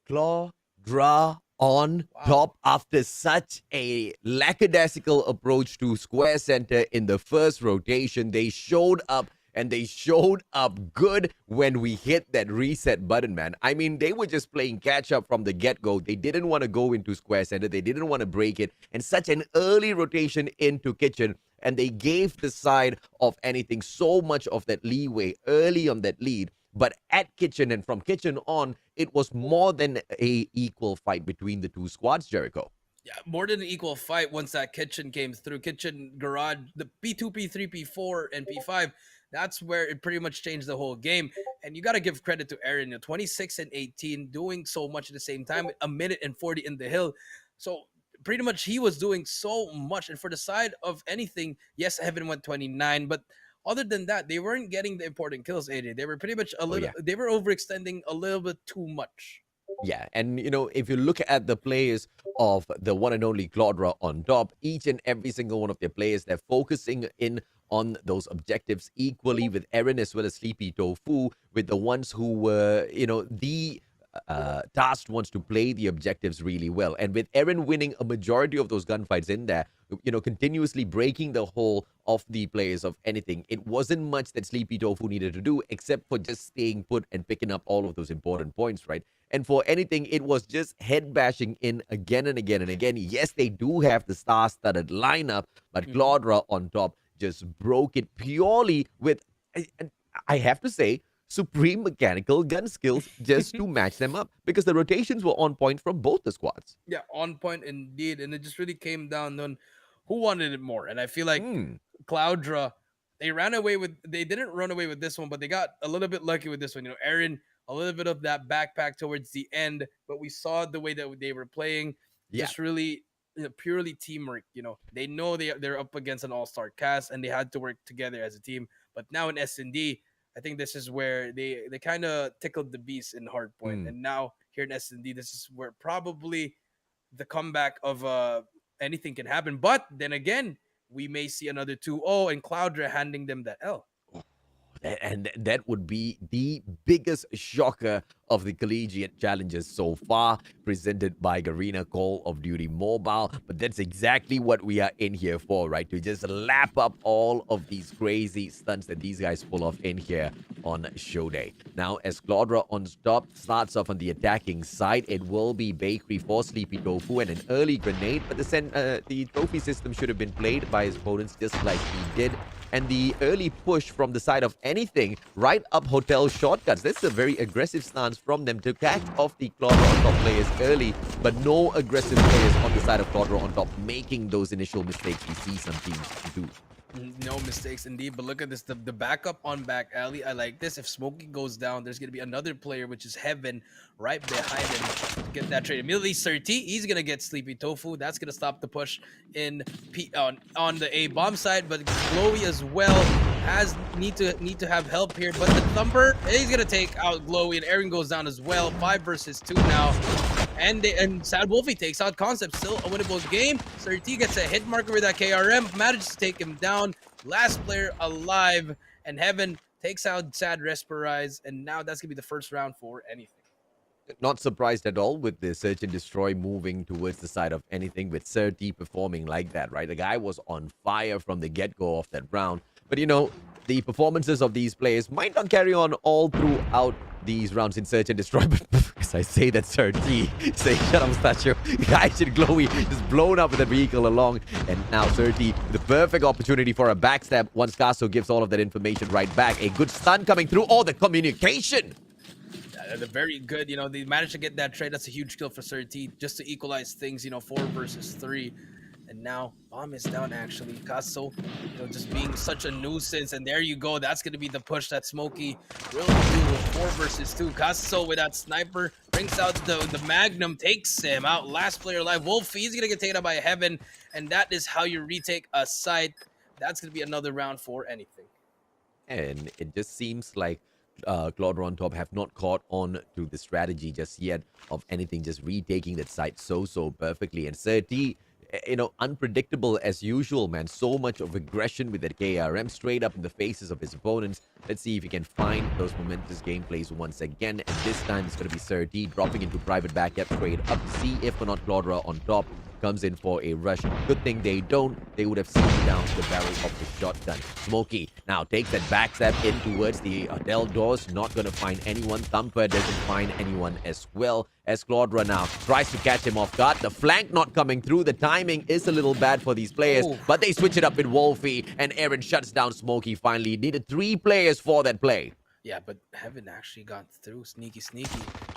[SPEAKER 1] Claudra on top after such a lackadaisical approach to Square Center in the first rotation. They showed up, and they showed up good when we hit that reset button, man. I mean, they were just playing catch-up from the get-go. They didn't want to go into Square Center. They didn't want to break it. And such an early rotation into Kitchen, and they gave the side of anything so much of that leeway early on that lead. But at Kitchen and from Kitchen on, it was more than a equal fight between the two squads, Jericho.
[SPEAKER 2] Yeah, more than an equal fight once that Kitchen came through. Kitchen, Garage, the P2, P3, P4, and P5, that's where it pretty much changed the whole game. And you got to give credit to Aaron, 26 and 18, doing so much at the same time, 1 minute and 40 in the hill. So pretty much he was doing so much. And for the side of anything, yes, Heaven went 29, but other than that, they weren't getting the important kills, AJ. They were pretty much
[SPEAKER 1] Oh yeah.
[SPEAKER 2] they were overextending a little bit too much.
[SPEAKER 1] Yeah, and if you look at the players of the one and only Claudra on top, each and every single one of their players, they're focusing in on those objectives equally with Eren as well as Sleepy Tofu, with the ones who were, the tasked ones to play the objectives really well. And with Eren winning a majority of those gunfights in there, continuously breaking the whole of the players of anything, it wasn't much that Sleepy Tofu needed to do except for just staying put and picking up all of those important points, right? And for anything, it was just head bashing in again and again and again. Yes, they do have the star-studded lineup, but Claudra on top just broke it purely with, I have to say, supreme mechanical gun skills just to match them up, because the rotations were on point from both the squads.
[SPEAKER 2] Yeah, on point indeed. And it just really came down on who wanted it more. And I feel like Cloudra, they didn't run away with this one, but they got a little bit lucky with this one. Eren, a little bit of that backpack towards the end, but we saw the way that they were playing,
[SPEAKER 1] Yeah.
[SPEAKER 2] just really purely teamwork. They know they're up against an all-star cast and they had to work together as a team. But now in S&D, I think this is where they kind of tickled the beast in Hardpoint. And now here in S&D, this is where probably the comeback of anything can happen. But then again, we may see another 2-0 and Cloudra handing them that L.
[SPEAKER 1] And that would be the biggest shocker of the collegiate challenges so far, presented by Garena Call of Duty Mobile. But that's exactly what we are in here for, right? To just lap up all of these crazy stunts that these guys pull off in here on show day. Now, as Claudra on top starts off on the attacking side, it will be Bakery for Sleepy Tofu and an early grenade, but the trophy system should have been played by his opponents just like he did. And the early push from the side of anything right up Hotel shortcuts. That's a very aggressive stance from them to catch off the Claudra on top players early, but no aggressive players on the side of Claudra on top making those initial mistakes we see some teams do.
[SPEAKER 2] No mistakes indeed, but look at this, the backup on back alley. I like this. If Smokey goes down, there's going to be another player, which is Heaven, right behind him to get that trade. Immediately, Surti, he's going to get Sleepy Tofu. That's going to stop the push in on the A-bomb side, but Glowy as well need to have help here. But the Thumper, he's going to take out Glowy, and Eren goes down as well. 5 versus 2 now. And Sad Wolfie takes out Concept. Still a winnable game. Surti gets a hit marker with that KRM. Manages to take him down. Last player alive. And Heaven takes out Sad Respirize. And now that's going to be the first round for anything.
[SPEAKER 1] Not surprised at all with the Search and Destroy moving towards the side of anything, with Surti performing like that, right? The guy was on fire from the get-go of that round. But, the performances of these players might not carry on all throughout these rounds in Search and Destroy, but because I say that Surti, say shut up statue, guys in Glowy just blown up with the vehicle along, and now Surti, the perfect opportunity for a backstab once Casso gives all of that information right back. A good stun coming through, the communication.
[SPEAKER 2] They're very good. They managed to get that trade. That's a huge kill for Surti just to equalize things, 4 versus 3. And now bomb is down actually. Casso, just being such a nuisance. And there you go. That's going to be the push that Smokey will do with 4 versus 2. Casso with that sniper brings out the Magnum, takes him out. Last player alive. Wolfie, he's going to get taken out by Heaven. And that is how you retake a site. That's going to be another round for anything.
[SPEAKER 1] And it just seems like Claudra on top have not caught on to the strategy just yet of anything, just retaking that site so perfectly. And Surti, unpredictable as usual, man. So much of aggression with that KRM straight up in the faces of his opponents. Let's see if he can find those momentous gameplays once again. And this time it's going to be Surti dropping into private backyard straight up to see if or not Claudra on top comes in for a rush. Good thing they don't. They would have seen down the barrel of the shotgun. Smokey now takes that backstab in towards the Adele doors. Not going to find anyone. Thumper doesn't find anyone as well. As Claudra now tries to catch him off guard. The flank not coming through. The timing is a little bad for these players. But they switch it up with Wolfie. And Eren shuts down Smokey finally. Needed 3 players for that play.
[SPEAKER 2] Yeah, but Heaven actually got through. Sneaky.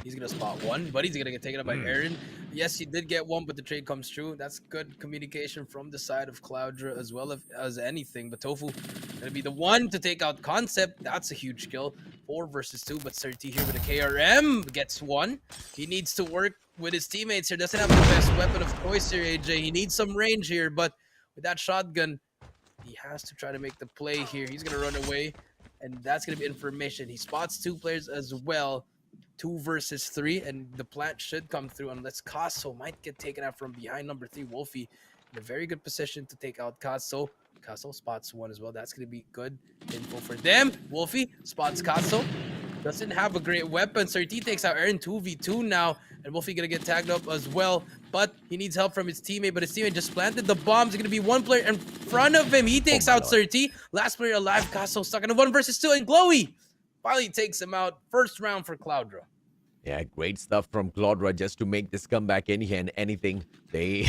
[SPEAKER 2] He's gonna spot one, but he's gonna get taken up by Aaron. Yes, he did get one, but the trade comes true. That's good communication from the side of Cloudra as well as anything. But Tofu gonna be the one to take out Concept. That's a huge kill. 4 versus 2, but Surti here with a KRM gets one. He needs to work with his teammates here. Doesn't have the best weapon of choice here, AJ. He needs some range here, but with that shotgun, he has to try to make the play here. He's gonna run away, and that's gonna be information. He spots 2 players as well. 2 versus 3, and the plant should come through unless Casso might get taken out from behind. Number 3, Wolfie, in a very good position to take out Casso. Casso spots one as well. That's going to be good info for them. Wolfie spots Casso. Doesn't have a great weapon. Surti takes out Aaron 2v2 now, and Wolfie going to get tagged up as well. But he needs help from his teammate, but his teammate just planted the bombs. There's going to be one player in front of him. He takes out Surti. Last player alive, Casso stuck in a 1 versus 2, and Glowy finally takes him out. First round for Cloudra.
[SPEAKER 1] Yeah, great stuff from Cloudra just to make this comeback in here, and anything. They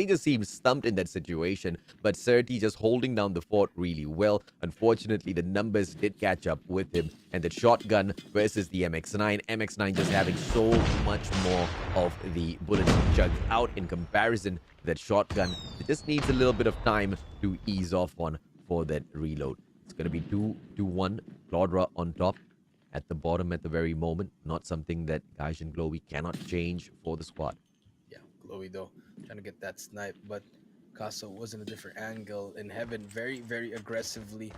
[SPEAKER 1] just seem stumped in that situation. But Surti just holding down the fort really well. Unfortunately, the numbers did catch up with him. And the shotgun versus the MX-9. MX-9 just having so much more of the bullets chugged out in comparison to that shotgun. It just needs a little bit of time to ease off on for that reload. It's going to be 2-1. Cloudra on top. At the bottom at the very moment. Not something that Gaj and Glowy cannot change for the squad.
[SPEAKER 2] Yeah, Glowy though, trying to get that snipe, but Casso was in a different angle in heaven, very, very aggressively,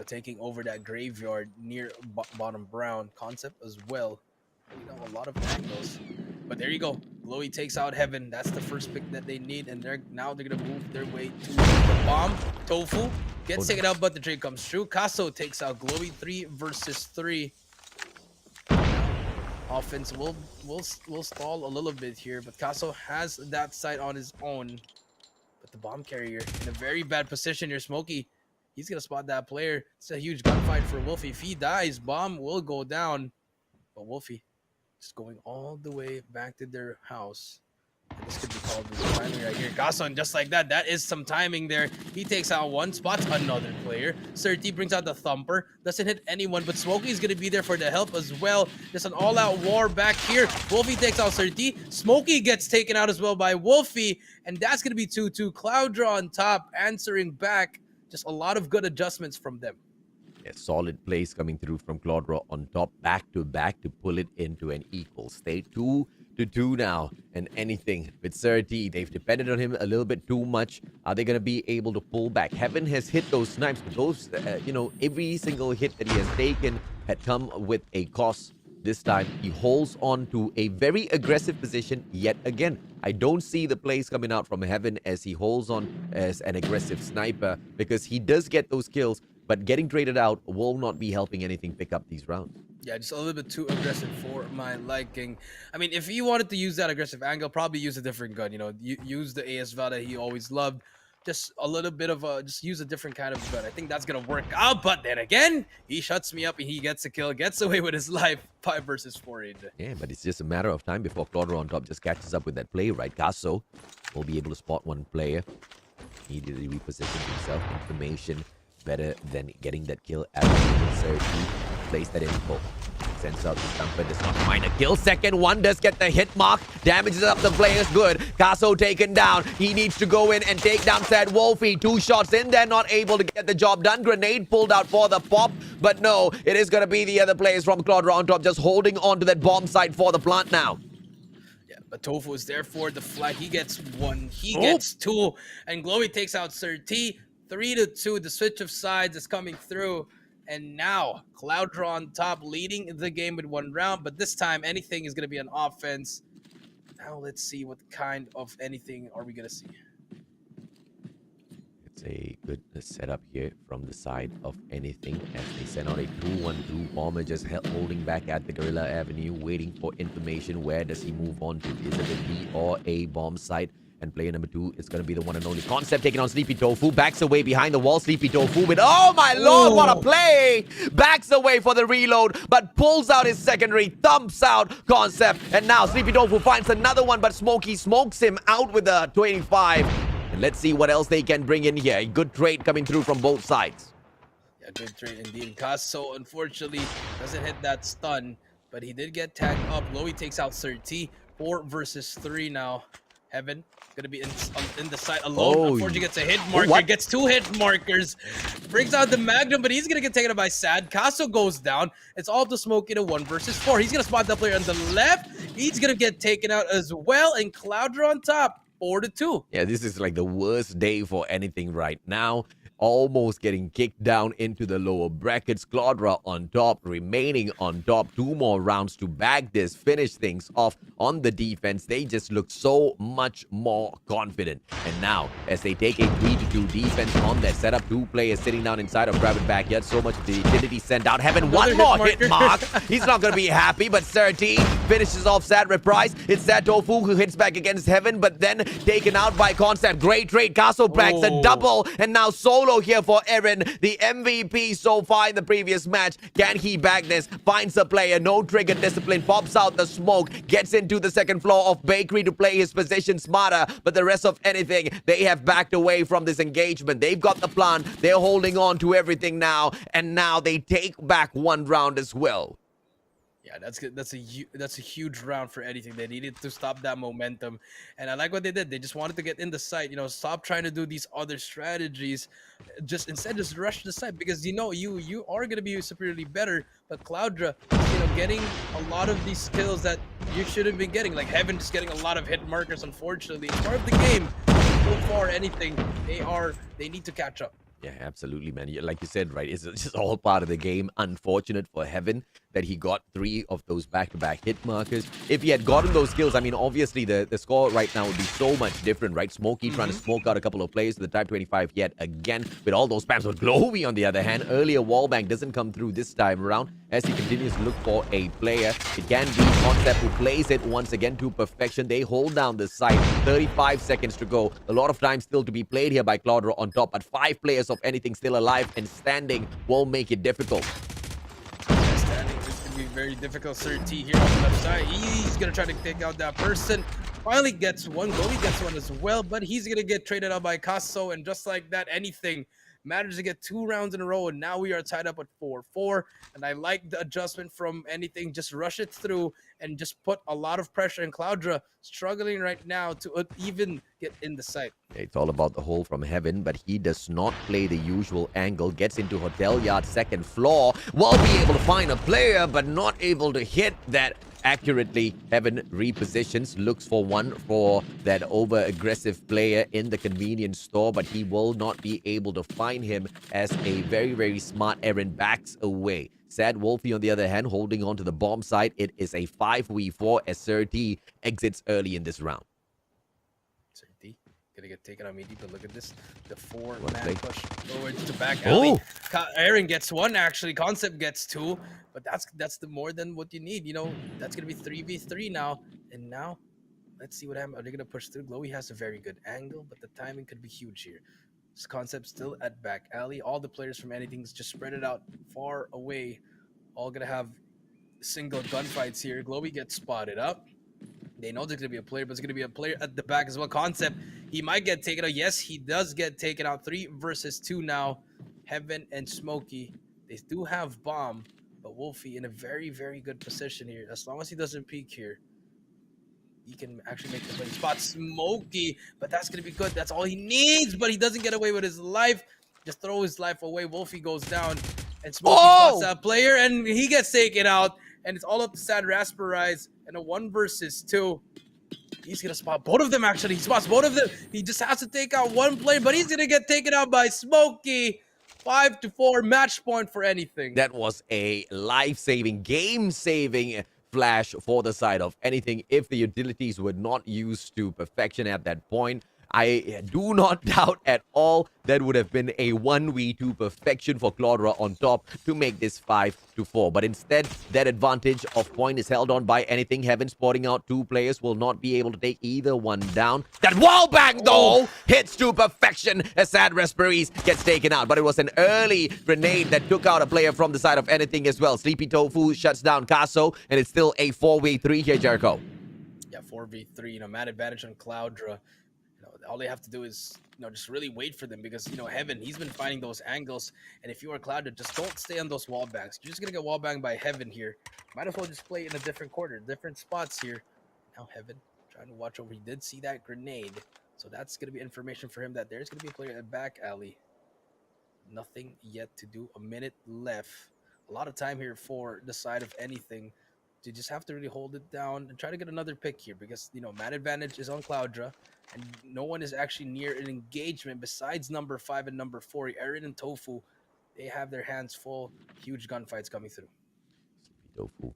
[SPEAKER 2] taking over that graveyard near bottom brown. Concept as well. A lot of angles. But there you go. Glowy takes out heaven. That's the first pick that they need, and they're gonna move their way to the bomb. Tofu gets taken out, but the trade comes true. Casso takes out Glowy 3 versus 3. Offense will stall a little bit here, but Casso has that side on his own. But the bomb carrier in a very bad position here. Smokey, he's gonna spot that player. It's a huge gunfight for Wolfie. If he dies, bomb will go down. But Wolfie just going all the way back to their house. And this could be called the timing right here. Casso, and just like that, that is some timing there. He takes out one, spots another player. Surti brings out the thumper. Doesn't hit anyone, but Smokey's going to be there for the help as well. Just an all-out war back here. Wolfie takes out Surti. Smokey gets taken out as well by Wolfie. And that's going to be 2-2. Cloudra on top, answering back. Just a lot of good adjustments from them.
[SPEAKER 1] A solid plays coming through from Cloudra on top, back to pull it into an equal state. 2-2 now, and anything with Surti, they've depended on him a little bit too much. Are they going to be able to pull back? Heaven has hit those snipes, but those, every single hit that he has taken had come with a cost. This time, he holds on to a very aggressive position yet again. I don't see the plays coming out from Heaven as he holds on as an aggressive sniper, because he does get those kills, but getting traded out will not be helping anything pick up these rounds.
[SPEAKER 2] Yeah, just a little bit too aggressive for my liking. I mean, if he wanted to use that aggressive angle, probably use a different gun. Use the AS Vada he always loved. Just a little bit of just use a different kind of gun. I think that's going to work out. But then again, he shuts me up and he gets a kill, gets away with his life. 5 versus 4, AJ.
[SPEAKER 1] Yeah, but it's just a matter of time before Cloudra on top just catches up with that play, right? Casso will be able to spot one player. Immediately repositions himself. Information better than getting that kill at Surti. Place that info. Sends out the stumper, does not find a kill. Second one does get the hit mark. Damages up the players good. Casso taken down. He needs to go in and take down said Wolfie. 2 shots in there, not able to get the job done. Grenade pulled out for the pop. But no, it is going to be the other players from Cloudra on top just holding on to that bomb site for the plant now.
[SPEAKER 2] Yeah, but Tofu is there for the flag. He gets 1. He gets 2. And Glowy takes out Surti. 3-2. The switch of sides is coming through. And now, Cloudra on top, leading the game with 1 round. But this time, anything is going to be an offense. Now, let's see what kind of anything are we going to see.
[SPEAKER 1] It's a good setup here from the side of anything as they send out a 2-1-2 bomber just holding back at the Guerrilla Avenue, waiting for information. Where does he move on to? Is it a B or A bomb site? And player number 2 is going to be the one and only Concept taking on Sleepy Tofu. Backs away behind the wall. Sleepy Tofu with, oh my lord, what a play! Backs away for the reload, but pulls out his secondary, thumps out Concept. And now Sleepy Tofu finds another one, but Smokey smokes him out with a 25. And let's see what else they can bring in here. A good trade coming through from both sides.
[SPEAKER 2] Yeah, good trade indeed. Casso, unfortunately, doesn't hit that stun. but he did get tagged up. Lowy takes out 30. 4 versus 3 now. Heaven gonna be in the side alone.
[SPEAKER 1] Oh,
[SPEAKER 2] Unfortunately, gets a hit marker.
[SPEAKER 1] what?
[SPEAKER 2] Gets 2 hit markers. Brings out the Magnum, but he's gonna get taken out by Sad. Casso goes down. It's all to Smoke in a 1 versus 4. He's gonna spot the player on the left. He's gonna get taken out as well, and Cloudra on top. 4-2.
[SPEAKER 1] Yeah, this is like the worst day for anything right now. Almost getting kicked down into the lower brackets. Cloudra on top, remaining on top. 2 more rounds to bag this, finish things off on the defense. They just look so much more confident. And now, as they take a 3-2 defense on their setup, 2 players sitting down inside of Rabbit Backyard. So much of the utility sent out. Heaven, one more hit mark. He's not going to be happy, but 13 finishes off Sad Reprise. It's Sad Tofu who hits back against Heaven, but then taken out by Concept. Great trade. Castle backs a double, and now Solo here for Eren, the MVP so far in the previous match. Can he back this? Finds a player, no trigger discipline, pops out the smoke, gets into the second floor of Bakery to play his position smarter, but the rest of anything, they have backed away from this engagement. They've got the plan, they're holding on to everything now, and now they take back 1 round as well.
[SPEAKER 2] Yeah, that's good. That's a huge round for anything. They needed to stop that momentum, and I like what they did. They just wanted to get in the site. You know, stop trying to do these other strategies. Just rush the site, because you know you are gonna be superiorly better. But Cloudra, getting a lot of these skills that you shouldn't be getting. Like Heaven just getting a lot of hit markers. Unfortunately, it's part of the game. So far, anything they need to catch up.
[SPEAKER 1] Yeah, absolutely, man. Like you said, right, it's just all part of the game. Unfortunate for Heaven that he got 3 of those back-to-back hit markers. If he had gotten those kills, I mean, obviously the score right now would be so much different, right? Smokey trying to smoke out a couple of players to the Type 25 yet again with all those spams. But Glowy, on the other hand, earlier wallbang doesn't come through this time around as he continues to look for a player. It can be Concept who plays it once again to perfection. They hold down the site. 35 seconds to go. A lot of time still to be played here by Cloudra on top, but 5 players of anything still alive, and standing will make it difficult.
[SPEAKER 2] Standing is going to be very difficult. Sir T here on the left side. He's going to try to take out that person. Finally gets one. Goalie gets one as well, but he's going to get traded out by Casso, and just like that, anything managed to get 2 rounds in a row, and now we are tied up at 4-4. And I like the adjustment from anything. Just rush it through and just put a lot of pressure. And Cloudra struggling right now to even get in the site.
[SPEAKER 1] It's all about the hole from Heaven, but he does not play the usual angle. Gets into Hotel Yard second floor. Will be able to find a player, but not able to hit that accurately. Heaven repositions, looks for one for that over-aggressive player in the convenience store, but he will not be able to find him as a very, very smart Eren backs away. Sad Wolfie, on the other hand, holding on to the bomb site. It is a 5v4 as Sir T exits early in this round.
[SPEAKER 2] Sir T gonna get taken on immediately, but look at this. The 4-man push forwards to back
[SPEAKER 1] Oh.
[SPEAKER 2] alley. Eren gets 1, actually. Concept gets 2, but that's the more than what you need. That's gonna be 3v3 now. And now, let's see what happens. Are they gonna push through? Glowy has a very good angle, but the timing could be huge here. This Concept still at back alley. All the players from anything's just spread it out far away. All gonna have single gunfights here. Glowy gets spotted up. They know there's gonna be a player, but it's gonna be a player at the back as well. Concept, he might get taken out. Yes, he does get taken out. 3 versus 2 now. Heaven and Smokey, they do have bomb, but Wolfie in a very, very good position here. As long as he doesn't peek here, he can actually make the play. Spot Smokey, but that's gonna be good. That's all he needs, but he doesn't get away with his life. Just throw his life away. Wolfie goes down, and Smokey spots that player, and he gets taken out. And it's all up to Sad Raspberries in a 1 versus 2. He's gonna spot both of them. Actually, he spots both of them. He just has to take out one player, but he's gonna get taken out by Smokey. 5-4, match point for anything.
[SPEAKER 1] That was a life-saving, game-saving flash for the side of anything. If the utilities were not used to perfection at that point, I do not doubt at all that would have been a 1v2 perfection for Cloudra on top to make this 5-4. But instead, that advantage of point is held on by anything. Heaven spotting out 2 players will not be able to take either one down. That wall bang, though, hits to perfection as Sad Raspberries gets taken out. But it was an early grenade that took out a player from the side of anything as well. Sleepy Tofu shuts down Casso, and it's still a 4v3 here, Jericho.
[SPEAKER 2] Yeah, 4v3, man advantage on Cloudra. all they have to do is just really wait for them, because Heaven, he's been finding those angles, and if you are Clouded, just don't stay on those wall bangs. You're just gonna get wall banged by Heaven here. Might as well just play in a different quarter, different spots here. Now Heaven trying to watch over. He did see that grenade, so that's gonna be information for him that there's gonna be a player at back alley. Nothing yet to do. A minute left. A lot of time here for the side of anything. You just have to really hold it down and try to get another pick here, because man advantage is on Cloudra, and no one is actually near an engagement besides number 5 and number 4. Aaron and Tofu, they have their hands full. Huge gunfights coming through.
[SPEAKER 1] Sleepy Tofu.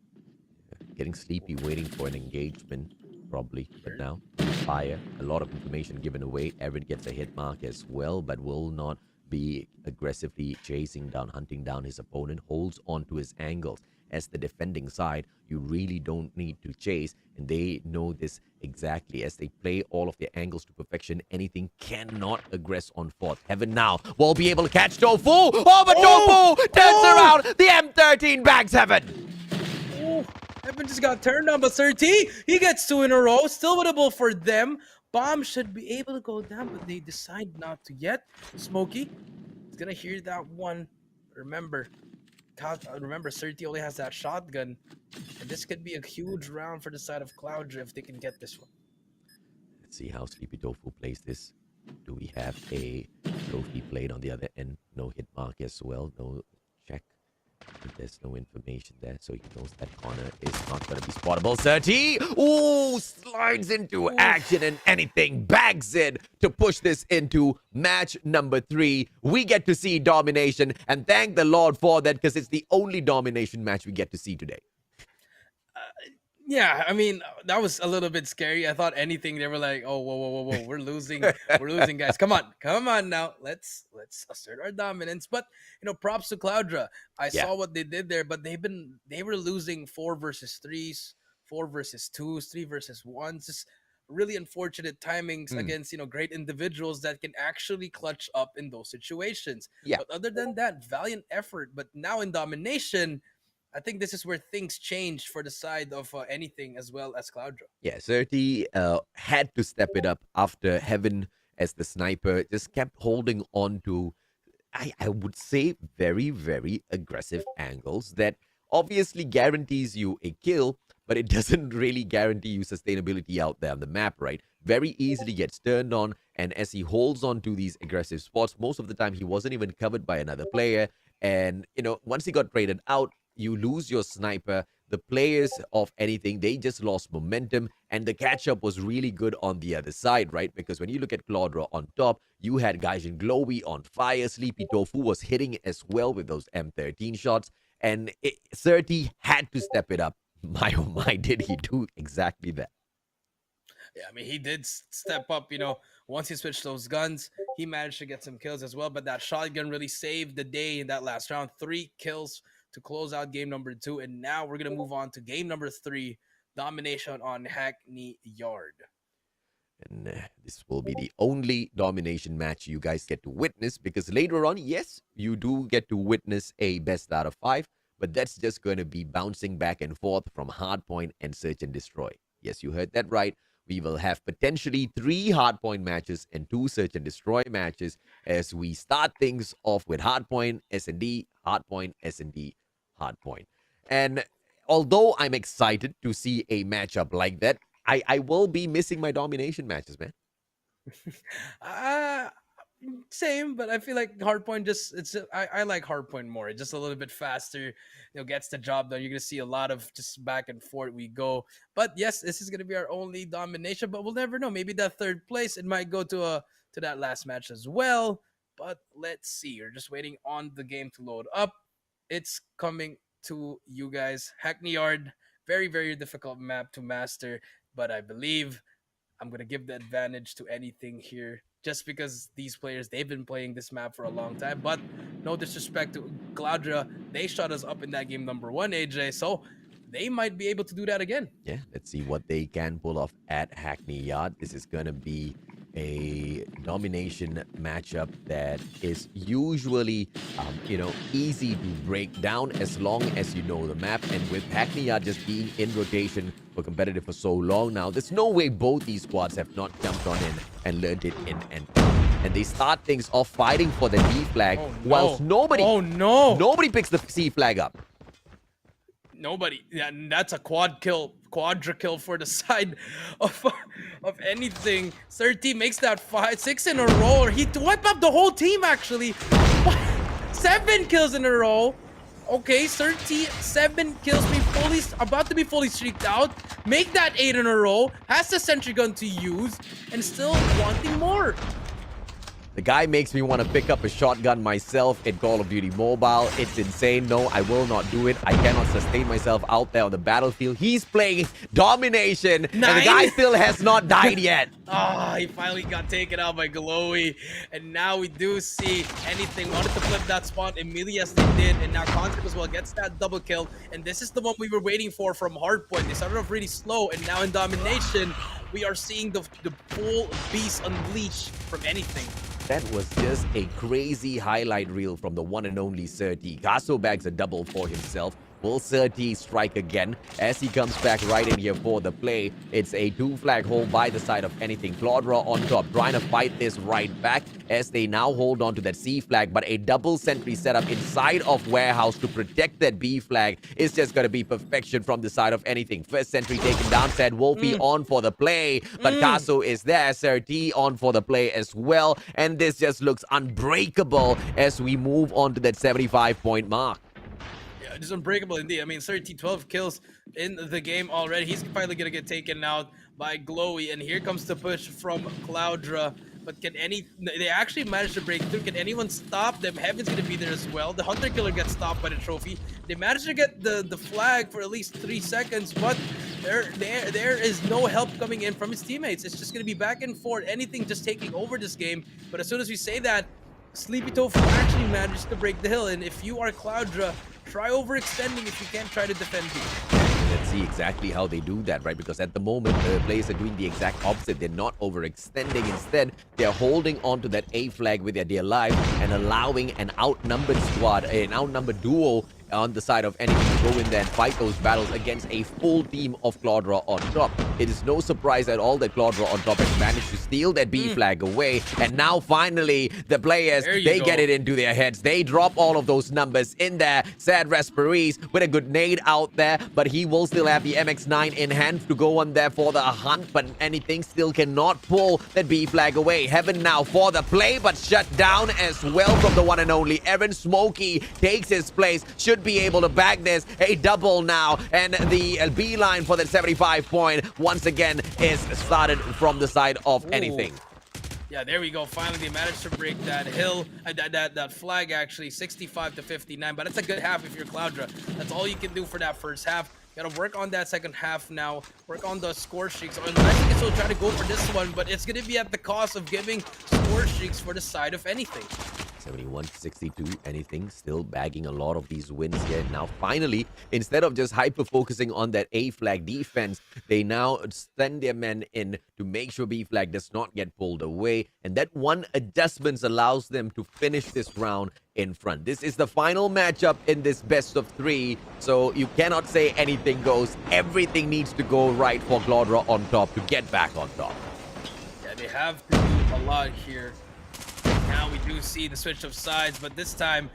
[SPEAKER 1] Getting sleepy, waiting for an engagement, probably. But now, fire. A lot of information given away. Aaron gets a hit mark as well, but will not be aggressively chasing down, hunting down his opponent. Holds on to his angles. As the defending side, you really don't need to chase, and they know this exactly. As they play all of their angles to perfection, anything cannot aggress on fourth. Heaven now will be able to catch Tofu. Oh, but Tofu turns around. The M13 bags Heaven.
[SPEAKER 2] Heaven just got turned on, but 30, he gets 2 in a row. Still winnable for them. Bomb should be able to go down, but they decide not to yet. Smokey is gonna hear that one. Remember, Surti only has that shotgun, and this could be a huge round for the side of Cloudra if they can get this one.
[SPEAKER 1] Let's see how Sleepy Tofu plays this. Do we have a trophy played on the other end? No hit mark as well. No check. There's no information there, so he knows that corner is not going to be spottable. 30. Ooh, slides into action, and anything bags in to push this into match number 3. We get to see domination, and thank the Lord for that, because it's the only domination match we get to see today.
[SPEAKER 2] Yeah, I mean, that was a little bit scary. I thought anything, they were like, oh, whoa, we're losing. We're losing, guys. Come on now. Let's assert our dominance. But, props to Cloudra. I saw what they did there, but they were losing 4 versus 3s, 4 versus 2s, 3 versus 1s. Just really unfortunate timings against, great individuals that can actually clutch up in those situations.
[SPEAKER 1] Yeah.
[SPEAKER 2] But other than that, valiant effort. But now in domination, I think this is where things changed for the side of anything as well as Cloudra.
[SPEAKER 1] Yeah, Surti had to step it up after Heaven, as the sniper, just kept holding on to, I would say, very, very aggressive angles that obviously guarantees you a kill, but it doesn't really guarantee you sustainability out there on the map, right? Very easily gets turned on, and as he holds on to these aggressive spots, most of the time he wasn't even covered by another player, and, once he got traded out, you lose your sniper. The players of anything, they just lost momentum, and the catch-up was really good on the other side, right? Because when you look at Cloudra on top, you had Gaijin Glowy on fire. Sleepy Tofu was hitting as well with those M13 shots, and Surti had to step it up. My oh my, did he do exactly that?
[SPEAKER 2] Yeah, I mean, he did step up, once he switched those guns, he managed to get some kills as well, but that shotgun really saved the day in that last round. 3 kills to close out game number 2, and now we're going to move on to game number 3, domination on Hackney Yard.
[SPEAKER 1] And this will be the only domination match you guys get to witness, because later on, yes, you do get to witness a best out of 5, but that's just going to be bouncing back and forth from Hardpoint and Search and Destroy. Yes, you heard that right. We will have potentially 3 Hardpoint matches and 2 Search and Destroy matches as we start things off with Hardpoint, S&D, Hardpoint, S&D, Hardpoint. And although I'm excited to see a matchup like that, I will be missing my domination matches, man.
[SPEAKER 2] Same, but I feel like Hardpoint I like Hardpoint more. It's just a little bit faster, gets the job done. You're gonna see a lot of just back and forth we go. But yes, this is gonna be our only domination, but we'll never know. Maybe that 3rd place, it might go to that last match as well. But let's see. We're just waiting on the game to load up. It's coming to you guys. Hackney Yard, very, very difficult map to master, but I believe I'm going to give the advantage to anything here, just because these players, they've been playing this map for a long time. But no disrespect to Cloudra, they shut us up in that game number 1, AJ, so they might be able to do that again.
[SPEAKER 1] Yeah, let's see what they can pull off at Hackney Yard. This is going to be a domination matchup that is usually easy to break down as long as you know the map. And with Hackneyard just being in rotation for competitive for so long now, there's no way both these squads have not jumped on in and learned it in and out. And they start things off fighting for the D flag, whilst nobody picks the C flag up.
[SPEAKER 2] Nobody. Yeah, that's a quadra kill for the side of anything. 13 makes that 6 in a row. He wiped up the whole team actually. 7 kills in a row. Okay, 7 kills, about to be fully streaked out. Make that 8 in a row. Has the sentry gun to use and still wanting more.
[SPEAKER 1] The guy makes me want to pick up a shotgun myself in Call of Duty Mobile. It's insane. No, I will not do it. I cannot sustain myself out there on the battlefield. He's playing domination,
[SPEAKER 2] 9?
[SPEAKER 1] and the guy still has not died yet.
[SPEAKER 2] He finally got taken out by Glowy, and now we do see anything. Wanted to flip that spot immediately, yes they did, and now Concept as well gets that double kill, and this is the one we were waiting for from Hardpoint. They started off really slow, and now in domination, we are seeing the full beast unleash from anything.
[SPEAKER 1] That was just a crazy highlight reel from the one and only Surti. Gasso bags a double for himself. Will Surti strike again as he comes back right in here for the play? It's a 2-flag hold by the side of anything. Claudra on top, trying to fight this right back as they now hold on to that C flag, but a double sentry setup inside of Warehouse to protect that B flag is just going to be perfection from the side of anything. First sentry taken down, said Wolfie on for the play, but Gasso is there. Surti on for the play as well, and this just looks unbreakable as we move on to that 75-point mark.
[SPEAKER 2] Just unbreakable indeed. I mean, 12 kills in the game already. He's finally going to get taken out by Glowy, and here comes the push from Cloudra. But they actually managed to break through. Can anyone stop them? Heaven's going to be there as well. The Hunter Killer gets stopped by the trophy. They managed to get the flag for at least 3 seconds, but there is no help coming in from his teammates. It's just going to be back and forth. Anything just taking over this game. But as soon as we say that, Sleepy Tofu actually managed to break the hill. And if you are Cloudra, try overextending if you can't try to defend you.
[SPEAKER 1] Let's see exactly how they do that, right? Because at the moment, the players are doing the exact opposite. They're not overextending. Instead, they're holding on to that A flag with their dear life and allowing an outnumbered squad, an outnumbered duo on the side of enemy to go in there and fight those battles against a full team of Claudra on top. It is no surprise at all that Claudra on top has managed to steal that B flag away. And now finally, the players, they get it into their heads. They drop all of those numbers in there. Sad Rasparies with a good nade out there, but he will still have the MX-9 in hand to go on there for the hunt, but anything still cannot pull that B flag away. Heaven now for the play, but shut down as well from the one and only Aaron. Smokey takes his place, should be able to bag this. A double now, and the B line for the 75 point once again is started from the side of anything.
[SPEAKER 2] Yeah, there we go. Finally, they managed to break that hill, that flag actually, 65 to 59. But that's a good half if you're Cloudra. That's all you can do for that first half. You gotta work on that second half now. Work on the score streaks. Unless you can still try to go for this one, but it's gonna be at the cost of giving score streaks for the side of anything.
[SPEAKER 1] 71-62, anything, still bagging a lot of these wins here. Now, finally, instead of just hyper-focusing on that A-flag defense, they now send their men in to make sure B-flag does not get pulled away. And that one adjustment allows them to finish this round in front. This is the final matchup in this best of 3, so you cannot say anything goes. Everything needs to go right for Claudra on top to get back on top.
[SPEAKER 2] Yeah, they have to do a lot here. Now we do see the switch of sides, but this time,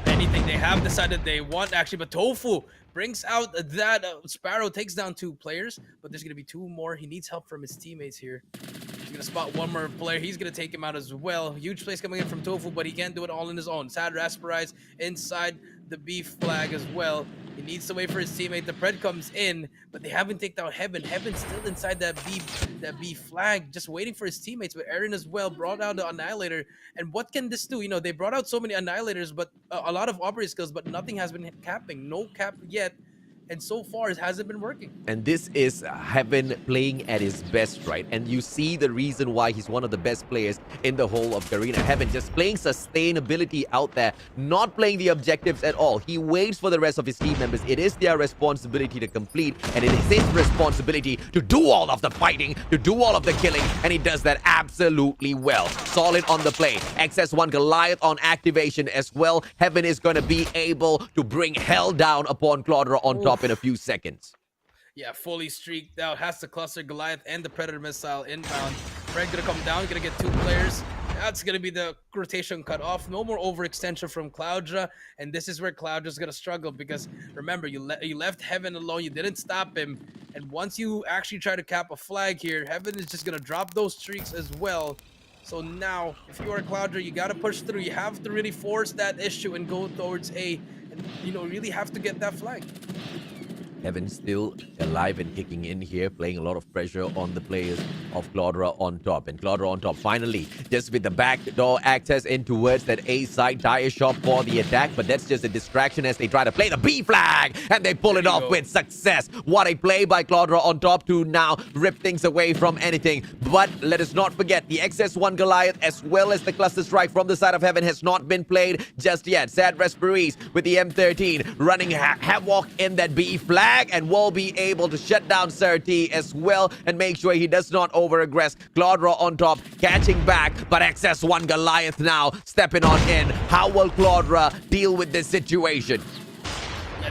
[SPEAKER 2] anything they have decided they want actually. But Tofu brings out that Sparrow takes down 2 players, but there's gonna be 2 more. He needs help from his teammates here. He's gonna spot 1 more player. He's gonna take him out as well. Huge plays coming in from Tofu, but he can't do it all on his own. Sad Rasparize inside the B flag as well. He needs to wait for his teammate. The Pred comes in, but they haven't taken out Heaven. Heaven's still inside that B flag, just waiting for his teammates. But Aaron as well brought out the Annihilator. And what can this do? They brought out so many Annihilators, but a lot of operator skills, but nothing has been capping. No cap yet. and so far it hasn't been working.
[SPEAKER 1] And this is Heaven playing at his best, right? And you see the reason why he's one of the best players in the whole of Garena. Heaven just playing sustainability out there, not playing the objectives at all. He waits for the rest of his team members. It is their responsibility to complete, and it is his responsibility to do all of the fighting, to do all of the killing, and he does that absolutely well. Solid on the play. XS1 Goliath on activation as well. Heaven is going to be able to bring hell down upon Claudra on top in a few seconds.
[SPEAKER 2] Yeah, fully streaked out. Has the cluster Goliath and the Predator missile inbound. Fred gonna come down, gonna get 2 players. That's gonna be the rotation cut off. No more overextension from Cloudra, and this is where Cloudra's gonna struggle because remember, you left Heaven alone. You didn't stop him, and once you actually try to cap a flag here, Heaven is just gonna drop those streaks as well. So now, if you are Cloudra, you gotta push through. You have to really force that issue and go towards A, and really have to get that flag.
[SPEAKER 1] Heaven still alive and kicking in here, playing a lot of pressure on the players of Claudra on top. And Claudra on top, finally, just with the backdoor access in towards that A side, dire shot for the attack. But that's just a distraction as they try to play the B flag. And they pull it off with success. What a play by Claudra on top to now rip things away from anything. But let us not forget, the XS1 Goliath as well as the cluster strike from the side of Heaven has not been played just yet. Sad Respiries with the M13 running havoc in that B flag. And will be able to shut down Sir T as well and make sure he does not over-aggress. Claudra on top, catching back, but XS1 Goliath now stepping on in. How will Claudra deal with this situation?
[SPEAKER 2] Yeah,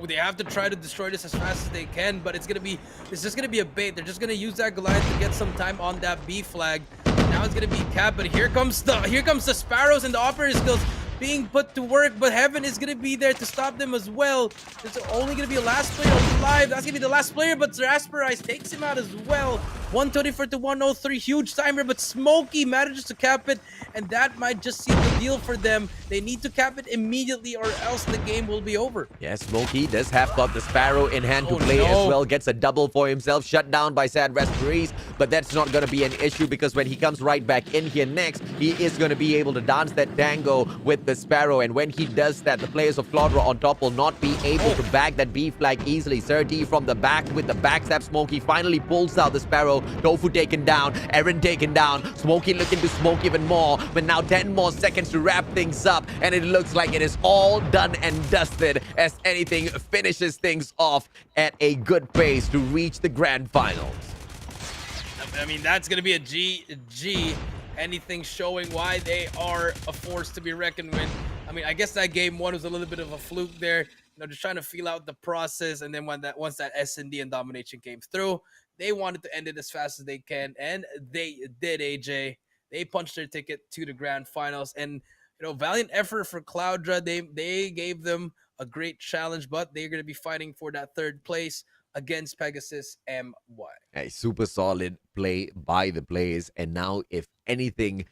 [SPEAKER 2] they have to try to destroy this as fast as they can, but it's just gonna be a bait. They're just gonna use that Goliath to get some time on that B flag. Now it's gonna be capped, but here comes the Sparrows and the operator skills being put to work, but Heaven is gonna be there to stop them as well. There's only gonna be a last player alive. That's gonna be the last player, but Rasperize takes him out as well. 124 to 103, huge timer, but Smokey manages to cap it, and that might just seal the deal for them. They need to cap it immediately, or else the game will be over.
[SPEAKER 1] Yeah, Smokey does have got the Sparrow in hand to play as well. Gets a double for himself, shut down by Sad Respiries, but that's not gonna be an issue because when he comes right back in here next, he is gonna be able to dance that tango with the Sparrow, and when he does that, the players of Claudra on top will not be able to bag that B flag easily. Sir D from the back with the backstab. Smokey finally pulls out the Sparrow. Tofu taken down, Aaron taken down. Smokey looking to smoke even more, but now 10 more seconds to wrap things up, and it looks like it is all done and dusted as anything finishes things off at a good pace to reach the grand finals.
[SPEAKER 2] I mean, that's gonna be a GG. Anything showing why they are a force to be reckoned with. I mean, I guess that game 1 was a little bit of a fluke there. Just trying to feel out the process, and then once that S&D and domination came through, they wanted to end it as fast as they can, and they did. AJ, they punched their ticket to the grand finals, and valiant effort for Cloudra. They gave them a great challenge, but they're going to be fighting for that 3rd place against Pegasus MY.
[SPEAKER 1] A super solid play by the players, and now if anything,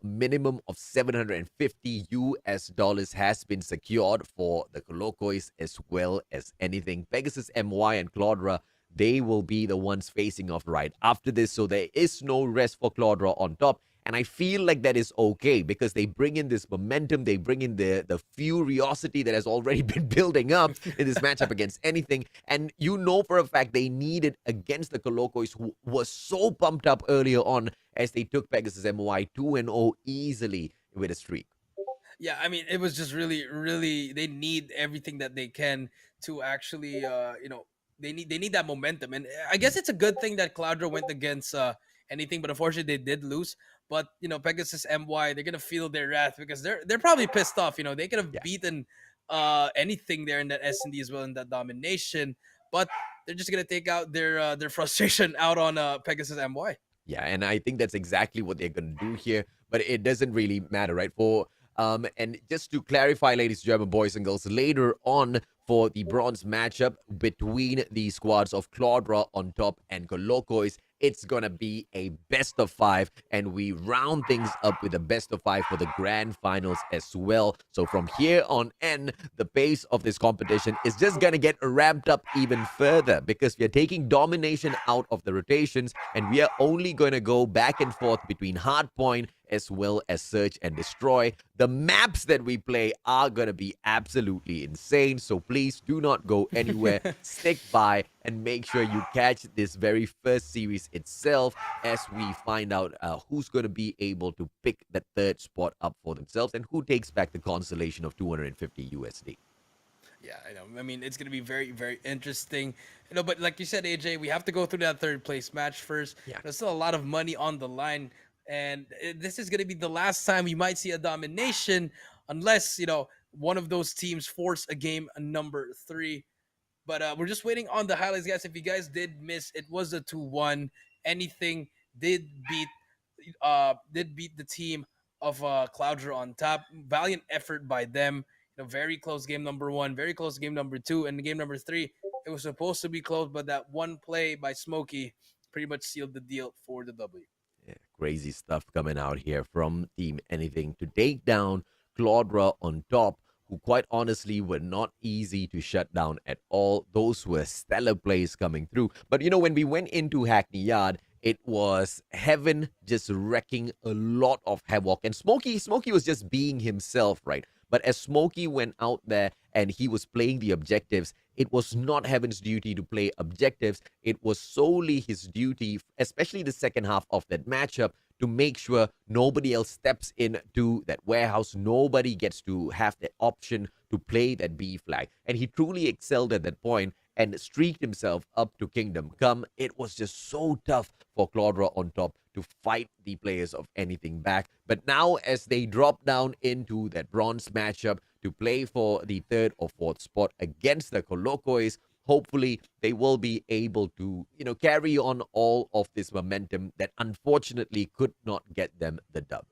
[SPEAKER 1] minimum of $750 has been secured for the Colocois as well as anything. Pegasus MY and Claudra, they will be the ones facing off right after this, so there is no rest for Claudra on top. And I feel like that is okay because they bring in this momentum, they bring in the furiosity that has already been building up in this matchup against anything. And for a fact they need it against the Colocois, who was so pumped up earlier on as they took Pegasus MY 2-0 easily with a streak.
[SPEAKER 2] Yeah, I mean, it was just really, really, they need everything that they can to actually, they need that momentum. And I guess it's a good thing that Cloudra went against anything, but unfortunately they did lose. But Pegasus MY, they're gonna feel their wrath because they're probably pissed off. They could have beaten anything there in that S&D as well, in that domination, but they're just gonna take out their frustration out on Pegasus MY.
[SPEAKER 1] Yeah, and I think that's exactly what they're gonna do here. But it doesn't really matter, right? And just to clarify, ladies and gentlemen, boys and girls, later on for the bronze matchup between the squads of Claudra on top and Colocois, it's gonna be a best of 5, and we round things up with a best of 5 for the grand finals as well. So from here on in, the pace of this competition is just gonna get ramped up even further because we are taking domination out of the rotations, and we are only gonna go back and forth between Hardpoint as well as search and destroy. The maps that we play are going to be absolutely insane. So please do not go anywhere. Stick by and make sure you catch this very first series itself as we find out who's going to be able to pick the third spot up for themselves and who takes back the consolation of 250 USD.
[SPEAKER 2] Yeah, I know. I mean, it's gonna be very, very interesting. But like you said, AJ, we have to go through that third place match first.
[SPEAKER 1] Yeah.
[SPEAKER 2] There's still a lot of money on the line, and this is gonna be the last time we might see a domination, unless one of those teams force a game number three. But we're just waiting on the highlights, guys. If you guys did miss, it was a 2-1. Anything did beat the team of Cloudra on top. Valiant effort by them. Very close game number one, very close game number two, and game number three. It was supposed to be close, but that one play by Smokey pretty much sealed the deal for the W.
[SPEAKER 1] Yeah, crazy stuff coming out here from Team Anything to take down Claudra on top, who quite honestly were not easy to shut down at all. Those were stellar plays coming through. But when we went into Hackney Yard, it was Heaven just wrecking a lot of havoc. And Smokey was just being himself, right? But as Smokey went out there and he was playing the objectives, it was not Heaven's duty to play objectives. It was solely his duty, especially the second half of that matchup, to make sure nobody else steps into that warehouse. Nobody gets to have the option to play that B flag. And he truly excelled at that point and streaked himself up to Kingdom Come. It was just so tough for Claudra on top to fight the players of Anything back. But now as they drop down into that bronze matchup to play for the third or fourth spot against the Colocois, hopefully they will be able to, carry on all of this momentum that unfortunately could not get them the dub.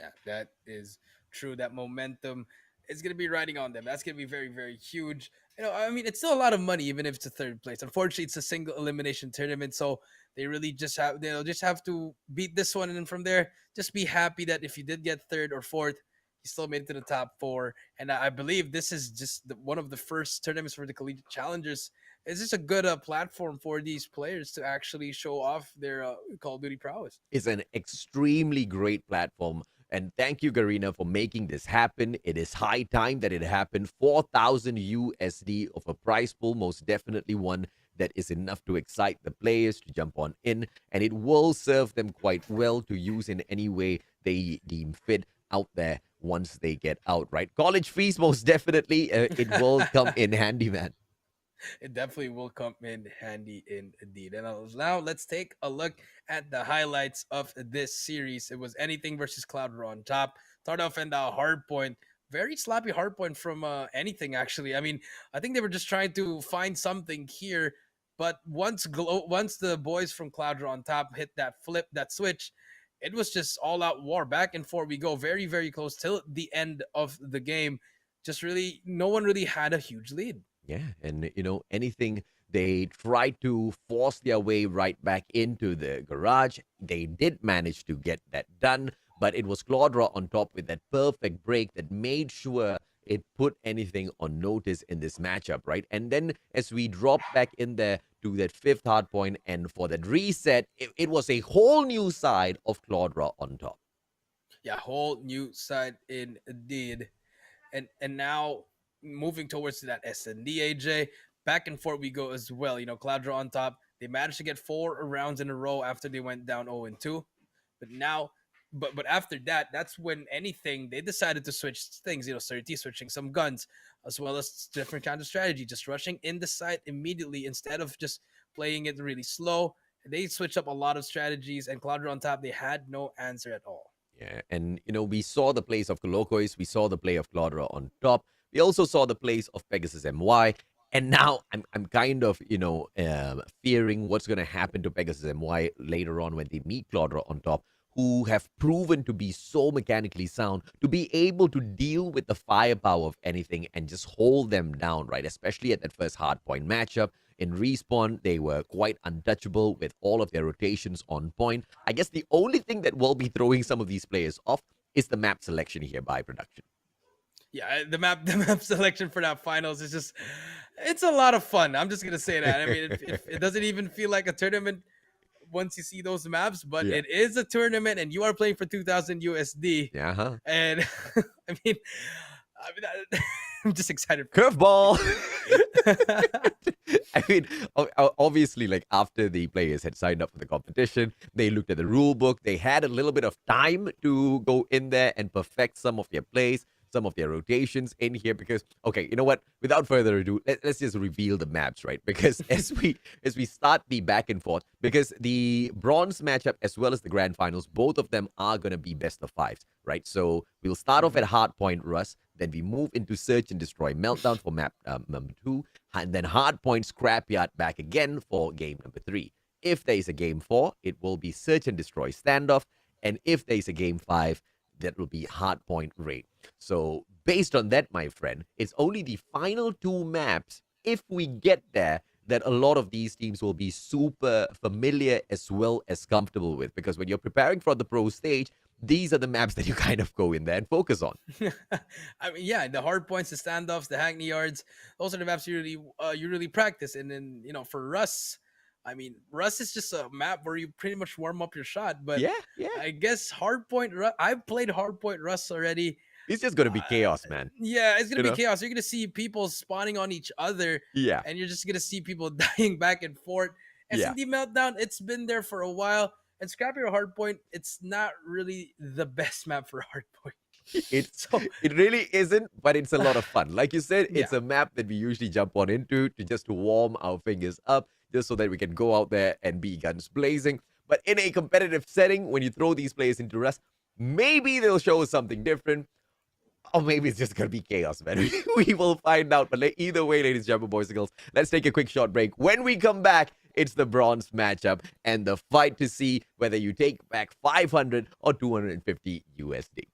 [SPEAKER 2] Yeah, that is true. That momentum is going to be riding on them. That's going to be very, very huge. I mean, it's still a lot of money, even if it's a third place. Unfortunately, it's a single elimination tournament, so they'll just have to beat this one, and then from there, just be happy that if you did get third or fourth, you still made it to the top four. And I believe this is just one of the first tournaments for the Collegiate Challengers. It's just a good platform for these players to actually show off their Call of Duty prowess.
[SPEAKER 1] It's an extremely great platform. And thank you, Garena, for making this happen. It is high time that it happened. 4,000 USD of a prize pool, most definitely one that is enough to excite the players to jump on in. And it will serve them quite well to use in any way they deem fit out there once they get out, right? College fees, most definitely, it will come in handy, man.
[SPEAKER 2] It definitely will come in handy indeed. And now let's take a look at the highlights of this series. It was Anything versus Cloudra on top. Start off in the hard point. Very sloppy hard point from Anything, actually. I mean, I think they were just trying to find something here. But once the boys from Cloudra on top hit that flip, that switch, it was just all out war. Back and forth we go. Very, very close till the end of the game. Just really, no one really had a huge lead.
[SPEAKER 1] Yeah, and Anything, they tried to force their way right back into the garage. They did manage to get that done, but it was Claudra on top with that perfect break that made sure it put Anything on notice in this matchup, right? And then as we drop back in there to that fifth hard point and for that reset, it was a whole new side of Claudra on top.
[SPEAKER 2] Yeah, whole new side indeed. And now moving towards that SND, AJ, back and forth we go as well. Cloudra on top. They managed to get 4 rounds in a row after they went down 0-2. But now, but after that, that's when Anything, they decided to switch things. Certy switching some guns as well as different kind of strategy, just rushing in the site immediately instead of just playing it really slow. They switched up a lot of strategies, and Cloudra on top, they had no answer at all.
[SPEAKER 1] Yeah, and we saw the plays of Colocois, we saw the play of Claudra on top. We also saw the plays of Pegasus MY, and now I'm kind of fearing what's going to happen to Pegasus MY later on when they meet Claudra on top, who have proven to be so mechanically sound to be able to deal with the firepower of Anything and just hold them down, right? Especially at that first hardpoint matchup. In Respawn, they were quite untouchable with all of their rotations on point. I guess the only thing that will be throwing some of these players off is the map selection here by production.
[SPEAKER 2] Yeah, the map selection for that finals is it's a lot of fun. I'm just gonna say that. I mean, it doesn't even feel like a tournament once you see those maps, but
[SPEAKER 1] Yeah.
[SPEAKER 2] it is a tournament and you are playing for 2000 USD.
[SPEAKER 1] Yeah. Huh?
[SPEAKER 2] And I'm just excited.
[SPEAKER 1] Curveball. I mean, obviously, like after the players had signed up for the competition, they looked at the rule book. They had a little bit of time to go in there and perfect some of their plays, some of their rotations in here. Because, okay, you know what? Without further ado, let's just reveal the maps, right? Because as we start the back and forth, because the bronze matchup as well as the grand finals, both of them are going to be best of fives, right? So we'll start off at Hardpoint Russ. Then we move into Search and Destroy Meltdown for map number 2. And then Hardpoint Scrapyard back again for game number 3. If there is a game 4, it will be Search and Destroy Standoff. And if there is a game 5, that will be Hardpoint Raid. So based on that, my friend, it's only the final 2 maps, if we get there, that a lot of these teams will be super familiar as well as comfortable with. Because when you're preparing for the pro stage, these are the maps that you kind of go in there and focus on.
[SPEAKER 2] I mean, yeah, the hard points, the standoffs, the Hackney yards, those are the maps you really practice. And then, for Russ, I mean, Russ is just a map where you pretty much warm up your shot. But
[SPEAKER 1] Yeah.
[SPEAKER 2] I guess Hardpoint Russ, I've played Hardpoint Russ already.
[SPEAKER 1] It's just going to be chaos, man.
[SPEAKER 2] Yeah, it's going to be chaos. You're going to see people spawning on each other.
[SPEAKER 1] Yeah.
[SPEAKER 2] And you're just going to see people dying back and forth. SMD Meltdown, it's been there for a while. And Scrappy or Hardpoint, it's not really the best map for Hardpoint.
[SPEAKER 1] It really isn't, but it's a lot of fun. Like you said, it's a map that we usually jump on into to warm our fingers up, just so that we can go out there and be guns blazing. But in a competitive setting, when you throw these players into Rust, maybe they'll show us something different. Or maybe it's just going to be chaos, man. We will find out. But either way, ladies and gentlemen, boys and girls, let's take a quick short break. When we come back, it's the bronze matchup and the fight to see whether you take back 500 or 250 USD.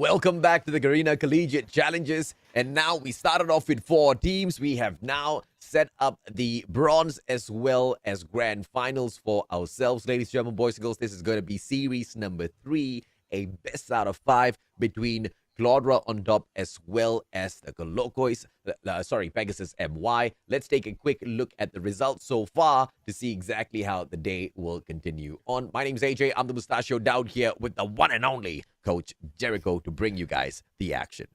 [SPEAKER 1] Welcome back to the Garena Collegiate Challengers. And now we started off with 4 teams. We have now set up the bronze as well as grand finals for ourselves. Ladies and gentlemen, boys and girls, this is going to be series number 3, a best out of 5 between Claudra on top as well as the Colocois, Pegasus MY. Let's take a quick look at the results so far to see exactly how the day will continue on. My name's AJ. I'm the Mustachio down here with the one and only Coach Jericho to bring you guys the action.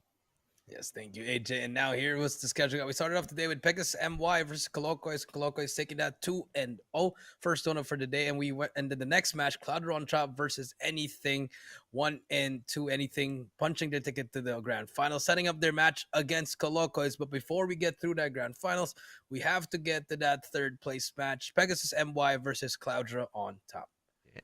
[SPEAKER 2] Yes, thank you, AJ. And now here was the schedule. We started off today with Pegasus MY versus Colocois. Colocois taking that 2-0, first owner for the day. And we went, and then the next match, Cloudra on top versus Anything, 1-2 Anything, punching their ticket to the grand final, setting up their match against Colocois. But before we get through that grand finals, we have to get to that third place match, Pegasus MY versus Cloudra on top.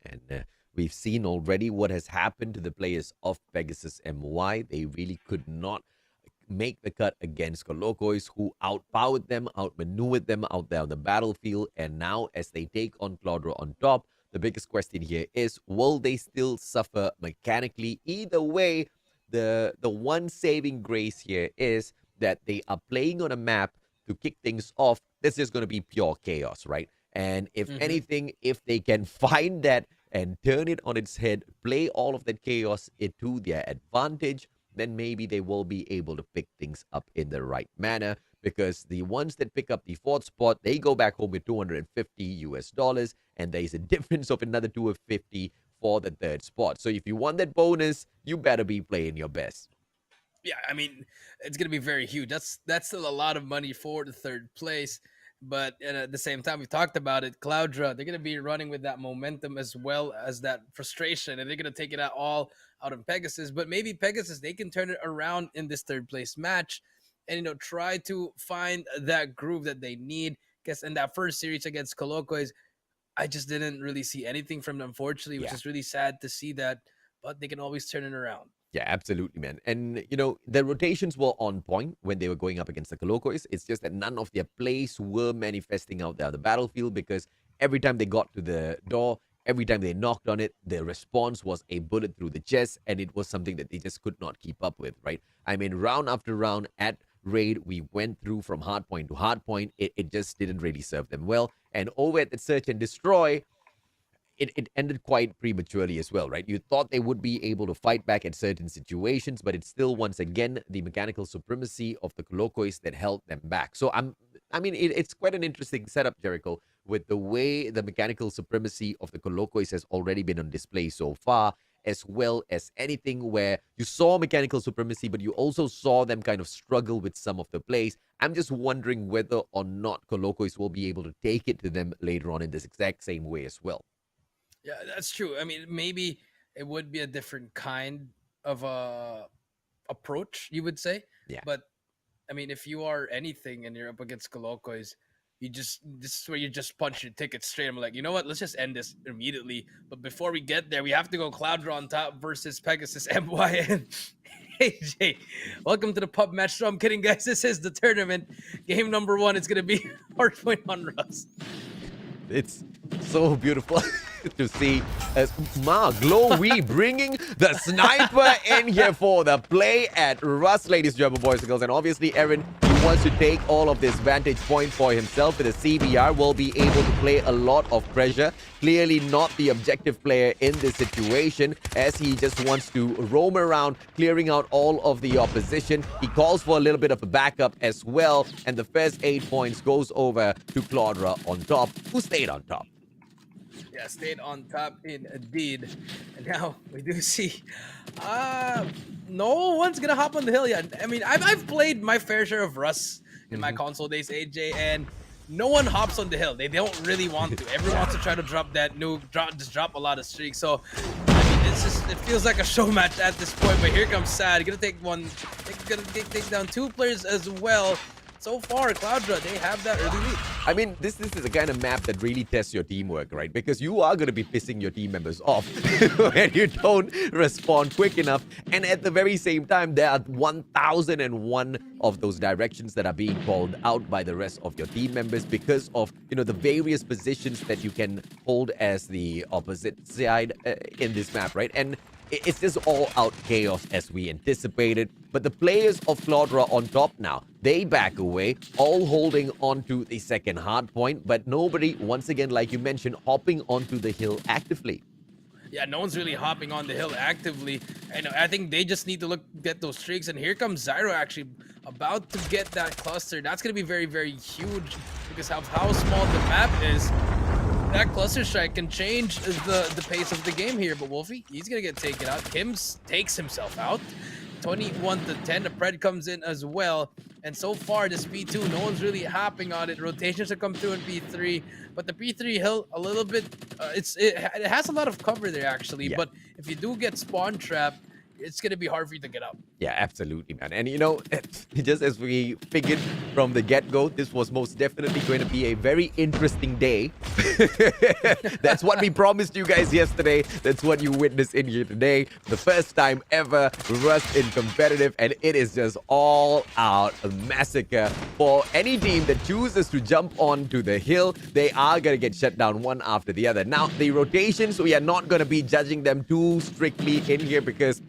[SPEAKER 1] And we've seen already what has happened to the players of Pegasus MY. They really could not make the cut against Colocois, who outpowered them, outmaneuvered them out there on the battlefield. And now as they take on Claudra on top, the biggest question here is, will they still suffer mechanically? Either way, the one saving grace here is that they are playing on a map to kick things off. This is going to be pure chaos, right? And if anything, if they can find that and turn it on its head, play all of that chaos into their advantage, then maybe they will be able to pick things up in the right manner, because the ones that pick up the 4th spot, they go back home with $250, and there is a difference of another $250 for the 3rd spot. So if you want that bonus, you better be playing your best.
[SPEAKER 2] Yeah, I mean, it's going to be very huge. That's still a lot of money for the 3rd place. But at the same time, we talked about it, Cloudra, they're going to be running with that momentum as well as that frustration, and they're going to take it all out on Pegasus. But maybe Pegasus, they can turn it around in this 3rd place match and, try to find that groove that they need. Because in that first series against Colocois, I just didn't really see anything from them, unfortunately, which is really sad to see that. But they can always turn it around.
[SPEAKER 1] Yeah, absolutely, man. And, the rotations were on point when they were going up against the Colocois. It's just that none of their plays were manifesting out there on the battlefield, because every time they got to the door, every time they knocked on it, the response was a bullet through the chest, and it was something that they just could not keep up with, right? I mean, round after round at Raid, we went through from hardpoint to hardpoint. It just didn't really serve them well. And over at the Search and Destroy, it ended quite prematurely as well, right? You thought they would be able to fight back at certain situations, but it's still, once again, the mechanical supremacy of the Colocois that held them back. So, it's quite an interesting setup, Jericho, with the way the mechanical supremacy of the Colocois has already been on display so far, as well as Anything, where you saw mechanical supremacy, but you also saw them kind of struggle with some of the plays. I'm just wondering whether or not Colocois will be able to take it to them later on in this exact same way as well.
[SPEAKER 2] Yeah, that's true. I mean, maybe it would be a different kind of approach, you would say.
[SPEAKER 1] Yeah.
[SPEAKER 2] But I mean, if you are Anything and you're up against Colocois, this is where you just punch your ticket straight. I'm like, you know what? Let's just end this immediately. But before we get there, we have to go Cloudra on top versus Pegasus MY and AJ. Welcome to the pub match. So I'm kidding, guys. This is the tournament. Game number 1. It's gonna be hardpoint on Rust.
[SPEAKER 1] It's so beautiful to see as Glowy bringing the sniper in here for the play at Rust, ladies and gentlemen, boys and girls. And obviously, Aaron, he wants to take all of this vantage point for himself. With the CBR, will be able to play a lot of pressure. Clearly not the objective player in this situation, as he just wants to roam around, clearing out all of the opposition. He calls for a little bit of a backup as well. And the first 8 points goes over to Claudra on top, who stayed on top.
[SPEAKER 2] Yeah, stayed on top indeed. And now we do see no one's gonna hop on the hill yet. I mean, I've played my fair share of Rust in my console days, AJ, and no one hops on the hill. They don't really want to. Everyone wants to try to drop that nuke, drop a lot of streaks. So I mean, it feels like a show match at this point. But here comes Sad. Gonna take down 2 players as well. So far, Cloudra, they have that early lead.
[SPEAKER 1] I mean, this is the kind of map that really tests your teamwork, right? Because you are going to be pissing your team members off when you don't respond quick enough. And at the very same time, there are 1,001 of those directions that are being called out by the rest of your team members because of, the various positions that you can hold as the opposite side in this map, right? And it's just all out chaos as we anticipated. But the players of Claudra on top now, they back away, all holding onto the second hard point, but nobody, once again, like you mentioned, hopping onto the hill actively.
[SPEAKER 2] Yeah, no one's really hopping on the hill actively, and I think they just need to get those streaks. And here comes Zyro actually about to get that cluster. That's gonna be very, very huge because of how small the map is. That cluster strike can change the pace of the game here. But Wolfie, he's gonna get taken out. Kims takes himself out. 21-10. The Pred comes in as well. And so far, this P2, no one's really hopping on it. Rotations have come through in P3, but the P3 hill a little bit. It has a lot of cover there actually.
[SPEAKER 1] Yeah.
[SPEAKER 2] But if you do get spawn trapped, it's gonna be hard for you to get up.
[SPEAKER 1] Yeah, absolutely, man. And you know, just as we figured from the get-go, this was most definitely going to be a very interesting day. That's what we promised you guys yesterday. That's what you witnessed in here today. The first time ever Rust in competitive, and it is just all out a massacre. For any team that chooses to jump onto the hill, they are going to get shut down one after the other. Now, the rotations, we are not going to be judging them too strictly in here because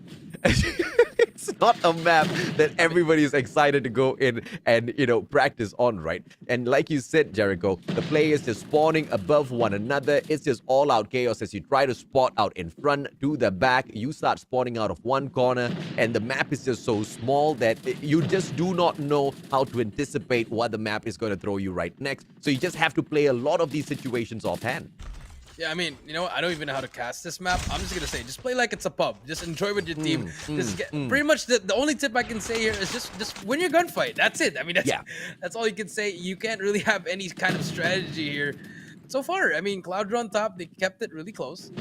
[SPEAKER 1] it's not a map that everybody is excited to go in and, you know, practice on, right? And like you said, Jericho, the players just spawning above one another. It's just all out chaos as you try to spot out in front to the back. You start spawning out of one corner, and the map is just so small that you just do not know how to anticipate what the map is going to throw you right next. So you just have to play a lot of these situations offhand.
[SPEAKER 2] Yeah, I mean, you know, I don't even know how to cast this map. I'm just gonna say, just play like it's a pub. Just enjoy with your team. Pretty much the only tip I can say here is just win your gunfight. That's it. I mean, that's all you can say. You can't really have any kind of strategy here. So far, I mean, Cloudra on top, they kept it really close.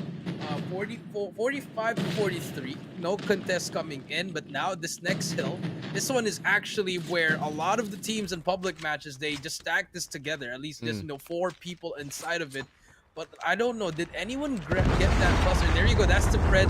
[SPEAKER 2] 45 to 43. No contest coming in, but now this next hill, this one is actually where a lot of the teams in public matches, they just stack this together. At least there's 4 people inside of it. But I don't know, did anyone get that cluster? There you go, that's the Pred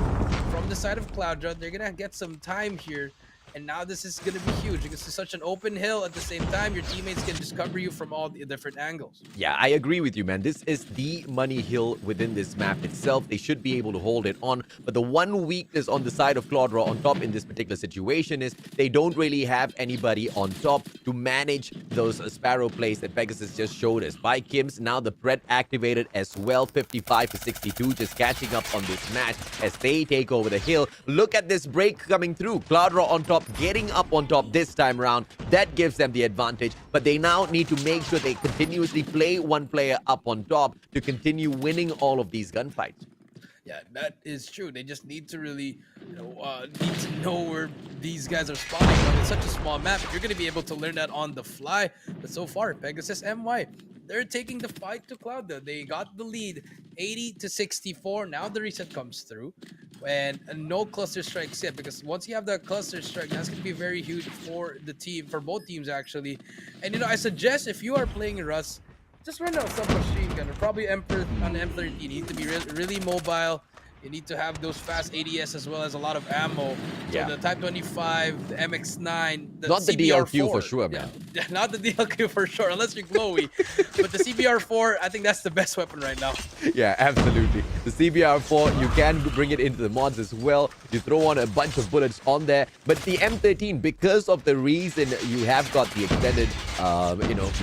[SPEAKER 2] from the side of Cloudra. They're gonna get some time here. And now this is going to be huge because it's such an open hill. At the same time, your teammates can just cover you from all the different angles.
[SPEAKER 1] Yeah, I agree with you, man. This is the money hill within this map itself. They should be able to hold it on. But the one weakness on the side of Claudra on top in this particular situation is they don't really have anybody on top to manage those Sparrow plays that Pegasus just showed us. By Kims, now the Pred activated as well. 55 to 62, just catching up on this match as they take over the hill. Look at this break coming through. Claudra on top, getting up on top this time around. That gives them the advantage, but they now need to make sure they continuously play one player up on top to continue winning all of these gunfights.
[SPEAKER 2] Yeah, that is true. They just need to really, need to know where these guys are spawning. But it's such a small map. You're going to be able to learn that on the fly. But so far, Pegasus MY, they're taking the fight to Cloudra. They got the lead, 80 to 64. Now the reset comes through, and no cluster strikes yet. Because once you have that cluster strike, that's going to be very huge for the team, for both teams actually. And I suggest if you are playing Rust, just run out some machine gunner, probably Emperor on M13. You need to be really mobile. You need to have those fast ADS as well as a lot of ammo.
[SPEAKER 1] Yeah.
[SPEAKER 2] So the Type 25, the MX9, the
[SPEAKER 1] not the
[SPEAKER 2] CBR4,
[SPEAKER 1] DLQ for sure, man.
[SPEAKER 2] Yeah, not the DLQ for sure, unless you're glowy. But the CBR4, I think that's the best weapon right now.
[SPEAKER 1] Yeah, absolutely. The CBR4, you can bring it into the mods as well. You throw on a bunch of bullets on there. But the M13, because of the reason you have got the extended,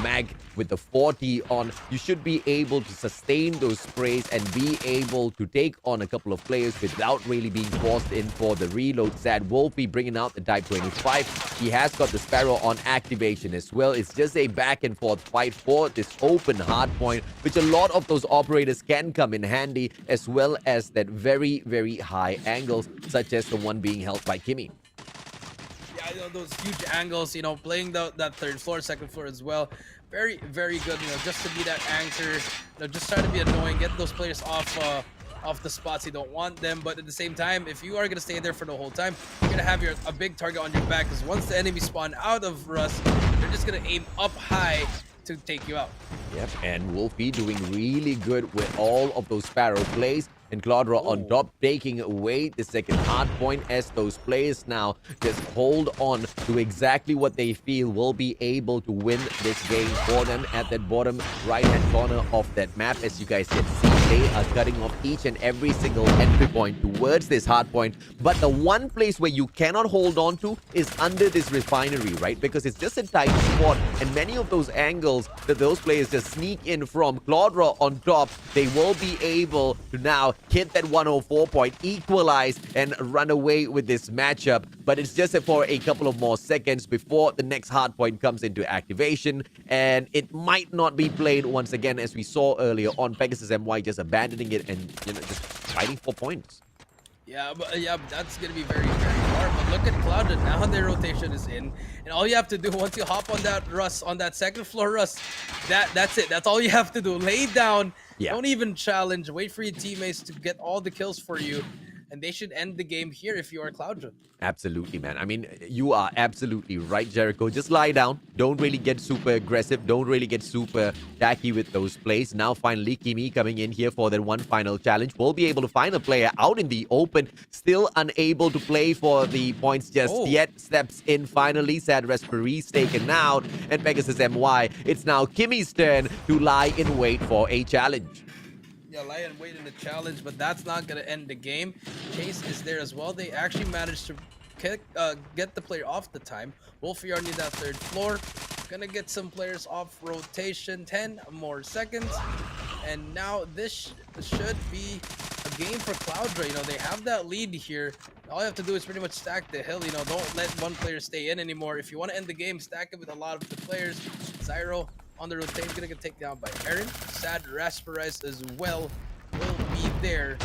[SPEAKER 1] mag with the 40 on, you should be able to sustain those sprays and be able to take on a couple of players without really being forced in for the reload. Sad Wolfie bringing out the Type 25. He has got the Sparrow on activation as well. It's just a back and forth fight for this open hard point, which a lot of those operators can come in handy, as well as that very, very high angles, such as the one being held by Kimmy.
[SPEAKER 2] Yeah, those huge angles, playing that third floor, second floor as well. Very, very good, just to be that anchor, just try to be annoying, get those players off the spots you don't want them. But at the same time, if you are going to stay there for the whole time, you're going to have a big target on your back, because once the enemy spawn out of Rust, they're just going to aim up high to take you out.
[SPEAKER 1] Yep, and Wolfie doing really good with all of those Sparrow plays. And Claudra on
[SPEAKER 2] Oh.
[SPEAKER 1] top, taking away the second hard point as those players now just hold on to exactly what they feel will be able to win this game for them at that bottom right-hand corner of that map. As you guys can see, they are cutting off each and every single entry point towards this hard point. But the one place where you cannot hold on to is under this refinery, right? Because it's just a tight spot, and many of those angles that those players just sneak in from, Claudra on top, they will be able to now hit that 104 point, equalize, and run away with this matchup. But it's just for a couple of more seconds before the next hard point comes into activation, and it might not be played once again, as we saw earlier on. Pegasus MY just abandoning it and just fighting for points.
[SPEAKER 2] Yeah, but that's gonna be very, very hard. But look at Cloud, now their rotation is in, and all you have to do once you hop on that Russ, on that second floor Russ, that's it. That's all you have to do. Lay down.
[SPEAKER 1] Yeah.
[SPEAKER 2] Don't even challenge. Wait for your teammates to get all the kills for you, and they should end the game here if you are Cloudra.
[SPEAKER 1] Absolutely, man. I mean, you are absolutely right, Jericho. Just lie down. Don't really get super aggressive. Don't really get super tacky with those plays. Now, finally, Kimi coming in here for that one final challenge. We'll be able to find a player out in the open. Still unable to play for the points just yet. Steps in finally. Sad Respiree's taken out. And Pegasus MY, it's now Kimi's turn to lie in wait for a challenge.
[SPEAKER 2] Yeah, lie and wait in the challenge, but that's not gonna end the game. Chase is there as well. They actually managed to get the player off the time. Wolfyard need that third floor. Gonna get some players off rotation. 10 more seconds, and now this should be a game for Cloudra. You know, they have that lead here. All you have to do is pretty much stack the hill. You know, don't let one player stay in anymore. If you want to end the game, stack it with a lot of the players. Zyro on the rotation, gonna get taken down by Aaron. Sad Rasperize as well will be there.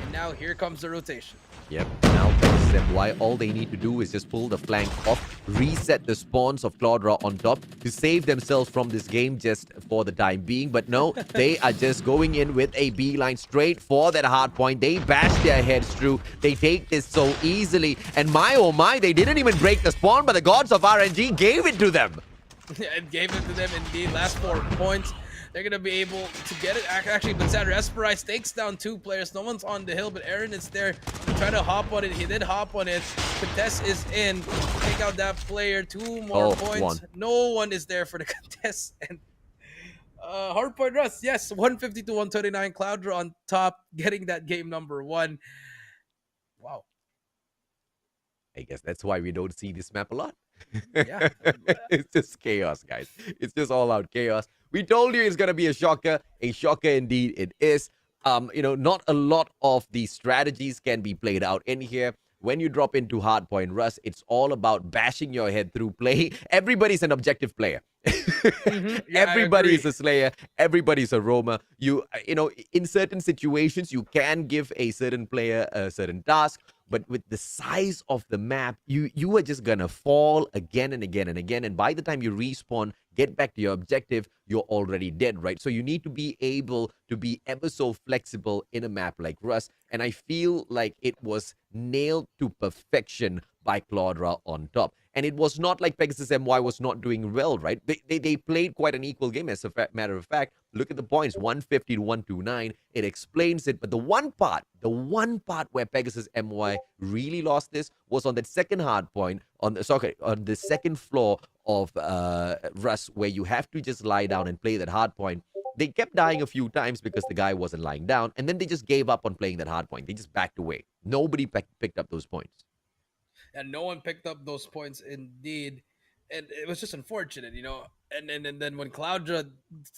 [SPEAKER 2] And now here comes the rotation.
[SPEAKER 1] Yep, now Pegasus MY, all they need to do is just pull the flank off, reset the spawns of Claudra on top to save themselves from this game just for the time being. But no, they are just going in with a beeline straight for that hard point. They bash their heads through. They take this so easily. And my oh my, they didn't even break the spawn, but the gods of RNG gave it to them.
[SPEAKER 2] Yeah, it gave it to them indeed. Last 4 points. They're going to be able to get it. Actually, but Sad Respirise takes down 2 players. No one's on the hill, but Aaron is there to try to hop on it. He did hop on it. Contest is in. Take out that player. 2 more points. No one is there for the contest. And hardpoint Russ. Yes, 150 to 129. Cloudra on top, getting that game number 1. Wow.
[SPEAKER 1] I guess that's why we don't see this map a lot.
[SPEAKER 2] Yeah.
[SPEAKER 1] It's just chaos, guys. It's just all out chaos. We told you it's going to be a shocker. A shocker indeed it is. Not a lot of the strategies can be played out in here. When you drop into hardpoint Russ, it's all about bashing your head through play. Everybody's an objective player.
[SPEAKER 2] Yeah,
[SPEAKER 1] everybody is a slayer. Everybody's a roamer. In certain situations, you can give a certain player a certain task. But with the size of the map, you are just going to fall again and again and again. And by the time you respawn, get back to your objective, you're already dead, right? So you need to be able to be ever so flexible in a map like Rust. And I feel like it was nailed to perfection by Claudra on top. And it was not like Pegasus MY was not doing well, right? They played quite an equal game, as a matter of fact. Look at the points, 150 to 129. It explains it. But the one part where Pegasus MY really lost this was on that second hard point, on the second floor of Rust, where you have to just lie down and play that hard point. They kept dying a few times because the guy wasn't lying down, and then they just gave up on playing that hard point. They just backed away. Nobody picked up those points.
[SPEAKER 2] And no one picked up those points indeed. And it was just unfortunate, you know. And then when Cloudra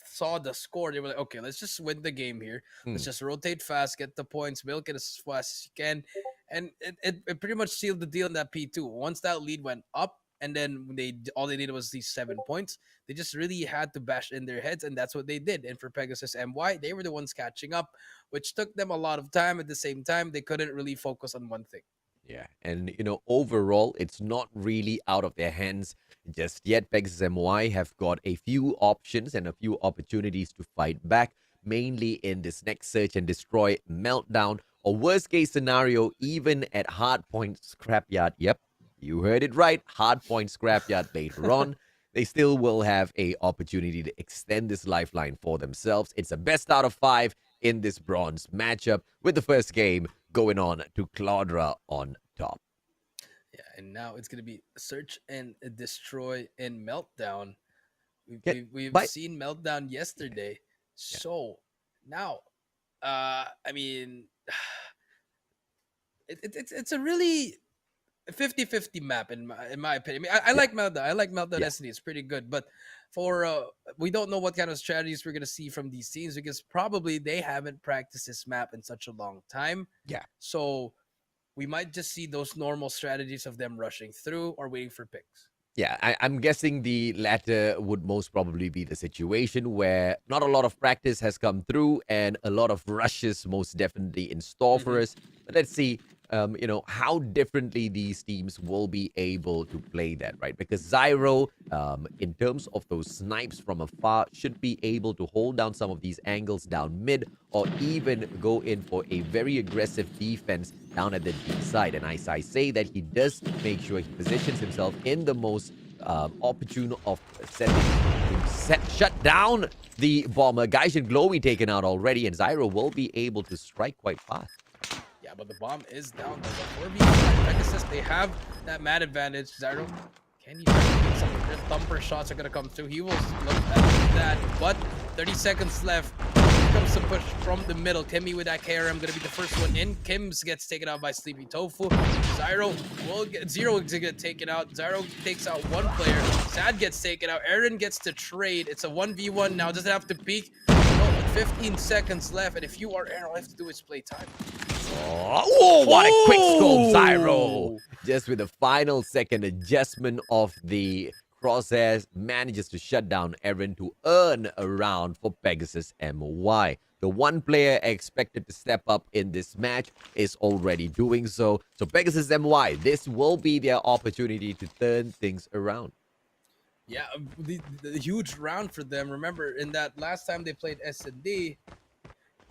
[SPEAKER 2] saw the score, they were like, okay, let's just win the game here. Let's just rotate fast, get the points, milk it as fast as you can. And it pretty much sealed the deal in that P2. Once that lead went up, and then all they needed was these 7 points. They just really had to bash in their heads, and that's what they did. And for Pegasus MY, they were the ones catching up, which took them a lot of time. At the same time, they couldn't really focus on one thing.
[SPEAKER 1] Yeah, and overall, it's not really out of their hands just yet. Pegasus MY have got a few options and a few opportunities to fight back, mainly in this next search and destroy meltdown, or worst case scenario, even at hardpoint scrapyard. Yep, you heard it right, hardpoint scrapyard later on. They still will have a opportunity to extend this lifeline for themselves. It's a best out of 5. in this bronze matchup with the first game going on to Claudra on top.
[SPEAKER 2] Yeah, and now it's gonna be search and destroy and meltdown.
[SPEAKER 1] Okay,
[SPEAKER 2] We've
[SPEAKER 1] but
[SPEAKER 2] seen meltdown yesterday,
[SPEAKER 1] yeah,
[SPEAKER 2] so now, I mean, it's a really 50-50 map in my opinion. I mean, I
[SPEAKER 1] yeah,
[SPEAKER 2] like Meltdown. I like Meltdown
[SPEAKER 1] yeah,
[SPEAKER 2] SD. It's pretty good, but for we don't know what kind of strategies we're gonna see from these teams because probably they haven't practiced this map in such a long time.
[SPEAKER 1] yeah.
[SPEAKER 2] So we might just see those normal strategies of them rushing through or waiting for picks.
[SPEAKER 1] Yeah, I'm guessing the latter would most probably be the situation where not a lot of practice has come through and a lot of rushes most definitely in store for
[SPEAKER 2] Hmm.
[SPEAKER 1] us. But let's see, how differently these teams will be able to play that, right? Because Zyro, in terms of those snipes from afar, should be able to hold down some of these angles down mid or even go in for a very aggressive defense down at the D side. And as I say that, he does make sure he positions himself in the most opportune of settings to shut down the bomber. Gaijin Glowy taken out already, and Zyro will be able to strike quite fast.
[SPEAKER 2] Yeah, but the bomb is down. There's a 4v5 Pegasus. They have that mad advantage. Zyro, can he try to get some thumper shots are gonna come through? He will look at that, but 30 seconds left. Here comes the push from the middle. Kimmy with that KRM gonna be the first one in. Kims gets taken out by Sleepy Tofu. Zyro will get Zero is gonna get taken out. Zyro takes out one player. Sad gets taken out. Aaron gets to trade. It's a 1v1 now. Doesn't have to peek. No, 15 seconds left, and if you are Aaron, all you have to do is play time.
[SPEAKER 1] Oh, what a quick scope, Zyro! Just with the final second adjustment of the crosshairs, manages to shut down Aaron to earn a round for Pegasus MY. The one player expected to step up in this match is already doing so. So Pegasus MY, this will be their opportunity to turn things around.
[SPEAKER 2] Yeah, the huge round for them. Remember, in that last time they played S&D,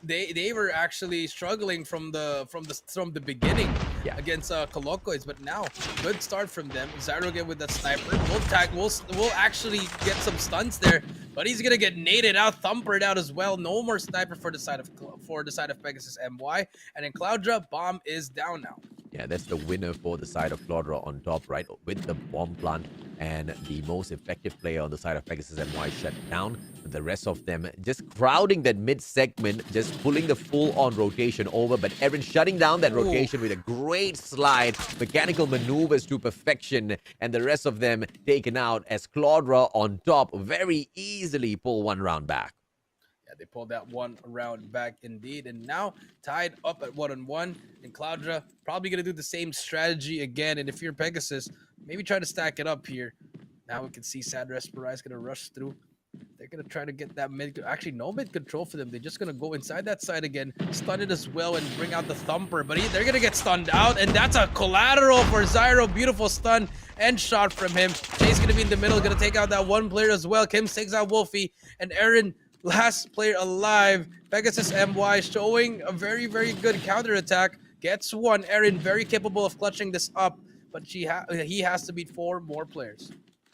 [SPEAKER 2] they were actually struggling from the beginning
[SPEAKER 1] Yeah.
[SPEAKER 2] against Colocoids, but now good start from them. Zyro again with that sniper. We'll actually get some stunts there, but he's gonna get naded out, thumpered out as well. No more sniper for the side of Pegasus MY, and in Cloudra, bomb is down now.
[SPEAKER 1] Yeah, that's the winner for the side of Claudra on top, right? With the bomb plant and the most effective player on the side of Pegasus MY shut down. The rest of them just crowding that mid segment, just pulling the full-on rotation over. But Aaron shutting down that rotation with a great slide, mechanical maneuvers to perfection. And the rest of them taken out as Claudra on top very easily pull one round back.
[SPEAKER 2] Yeah, they pulled that one round back indeed, and now tied up at 1-1. And Cloudra probably gonna do the same strategy again. And if you're Pegasus, maybe try to stack it up here. Now we can see Sad Respirai is gonna rush through. They're gonna try to get that mid. Actually, no mid control for them. They're just gonna go inside that side again, stun it as well, and bring out the thumper. But they're gonna get stunned out, and that's a collateral for Zyro. Beautiful stun and shot from him. Jay's gonna be in the middle, gonna take out that one player as well. Kim takes out Wolfie, and Aaron, last player alive. Pegasus MY showing a very, very good counterattack. Gets one. Aaron very capable of clutching this up, but he has to beat 4 more players.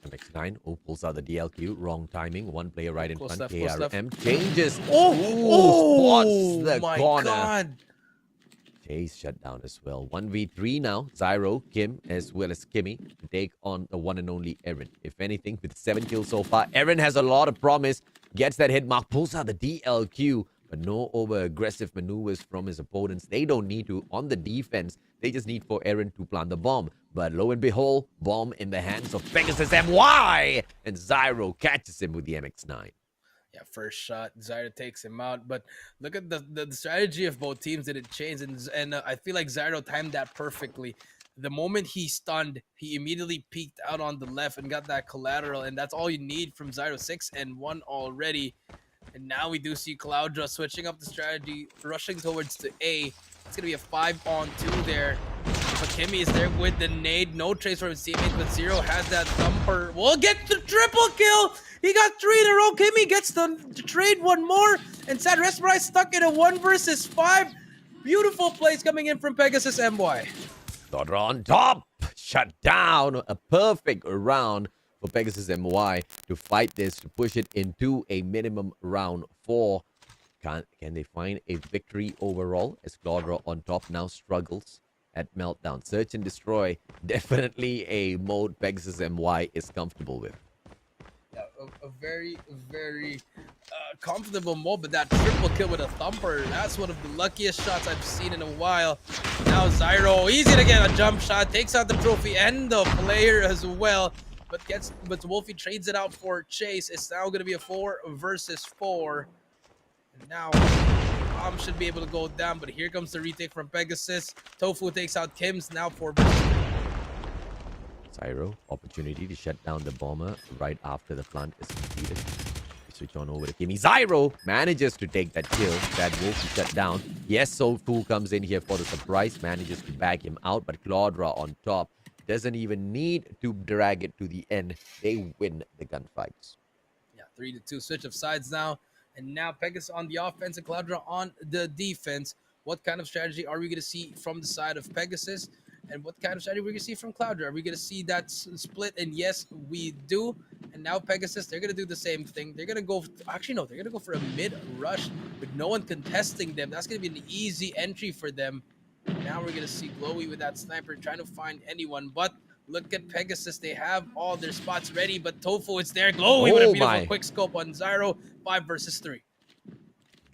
[SPEAKER 1] MX9 pulls out the DLQ, wrong timing. One player right in
[SPEAKER 2] Close
[SPEAKER 1] front.
[SPEAKER 2] stuff.
[SPEAKER 1] KRM changes.
[SPEAKER 2] Oh,
[SPEAKER 1] Spots the
[SPEAKER 2] my
[SPEAKER 1] corner.
[SPEAKER 2] God.
[SPEAKER 1] Chase shut down as well. 1v3 now. Zyro, Kim, as well as Kimmy to take on the one and only Aaron. If anything, with 7 kills so far, Aaron has a lot of promise. Gets that hit mark, pulls out the DLQ, but no over-aggressive maneuvers from his opponents. They don't need to on the defense. They just need for Aaron to plant the bomb. But lo and behold, bomb in the hands of Pegasus MY, and Zyro catches him with the MX9.
[SPEAKER 2] Yeah, first shot, Zyro takes him out. But look at the strategy of both teams didn't change, and I feel like Zyro timed that perfectly. The moment he stunned, he immediately peeked out on the left and got that collateral, and that's all you need from Zyro. 6-1 already. And now we do see Cloudra switching up the strategy, rushing towards the A. It's gonna be a 5-on-2 there. But Kimmy is there with the nade. No trace from his teammates, but Zero has that thumper. We'll get the triple kill! He got 3 in a row. Kimmy gets the trade one more. And Sad Respirai stuck in a 1 versus 5. Beautiful plays coming in from Pegasus MY.
[SPEAKER 1] Claudra on top. Shut down. A perfect round for Pegasus MY to fight this, to push it into a minimum round 4. Can they find a victory overall as Claudra on top now struggles at Meltdown? Search and Destroy, definitely a mode Pegasus MY is comfortable with.
[SPEAKER 2] Yeah, a very, very comfortable mode, but that triple kill with a thumper, that's one of the luckiest shots I've seen in a while. Now Zyro, easy to get a jump shot, takes out the trophy and the player as well, but Wolfie trades it out for Chase. It's now going to be a 4 versus 4. And now Bomb should be able to go down, but here comes the retake from Pegasus. Tofu takes out Kim's, now 4 versus 3.
[SPEAKER 1] Zyro, opportunity to shut down the bomber right after the plant is completed. Switch on over to Kimmy. Zyro manages to take that kill. That Wolfie shut down. Yes, Soulfu comes in here for the surprise, manages to back him out, but Claudra on top doesn't even need to drag it to the end. They win the gunfights.
[SPEAKER 2] Yeah, 3-2 switch of sides now. And now Pegasus on the offense and Claudra on the defense. What kind of strategy are we going to see from the side of Pegasus? And what kind of strategy are we going to see from Claudra? Are we going to see that split? And yes, we do. And now Pegasus, they're going to do the same thing. They're going to go, actually no, they're going to go for a mid rush with no one contesting them. That's going to be an easy entry for them. Now we're going to see Glowy with that sniper trying to find anyone. But look at Pegasus. They have all their spots ready. But Tofu is there. Glowy with a beautiful quick scope on Zyro. 5 versus 3.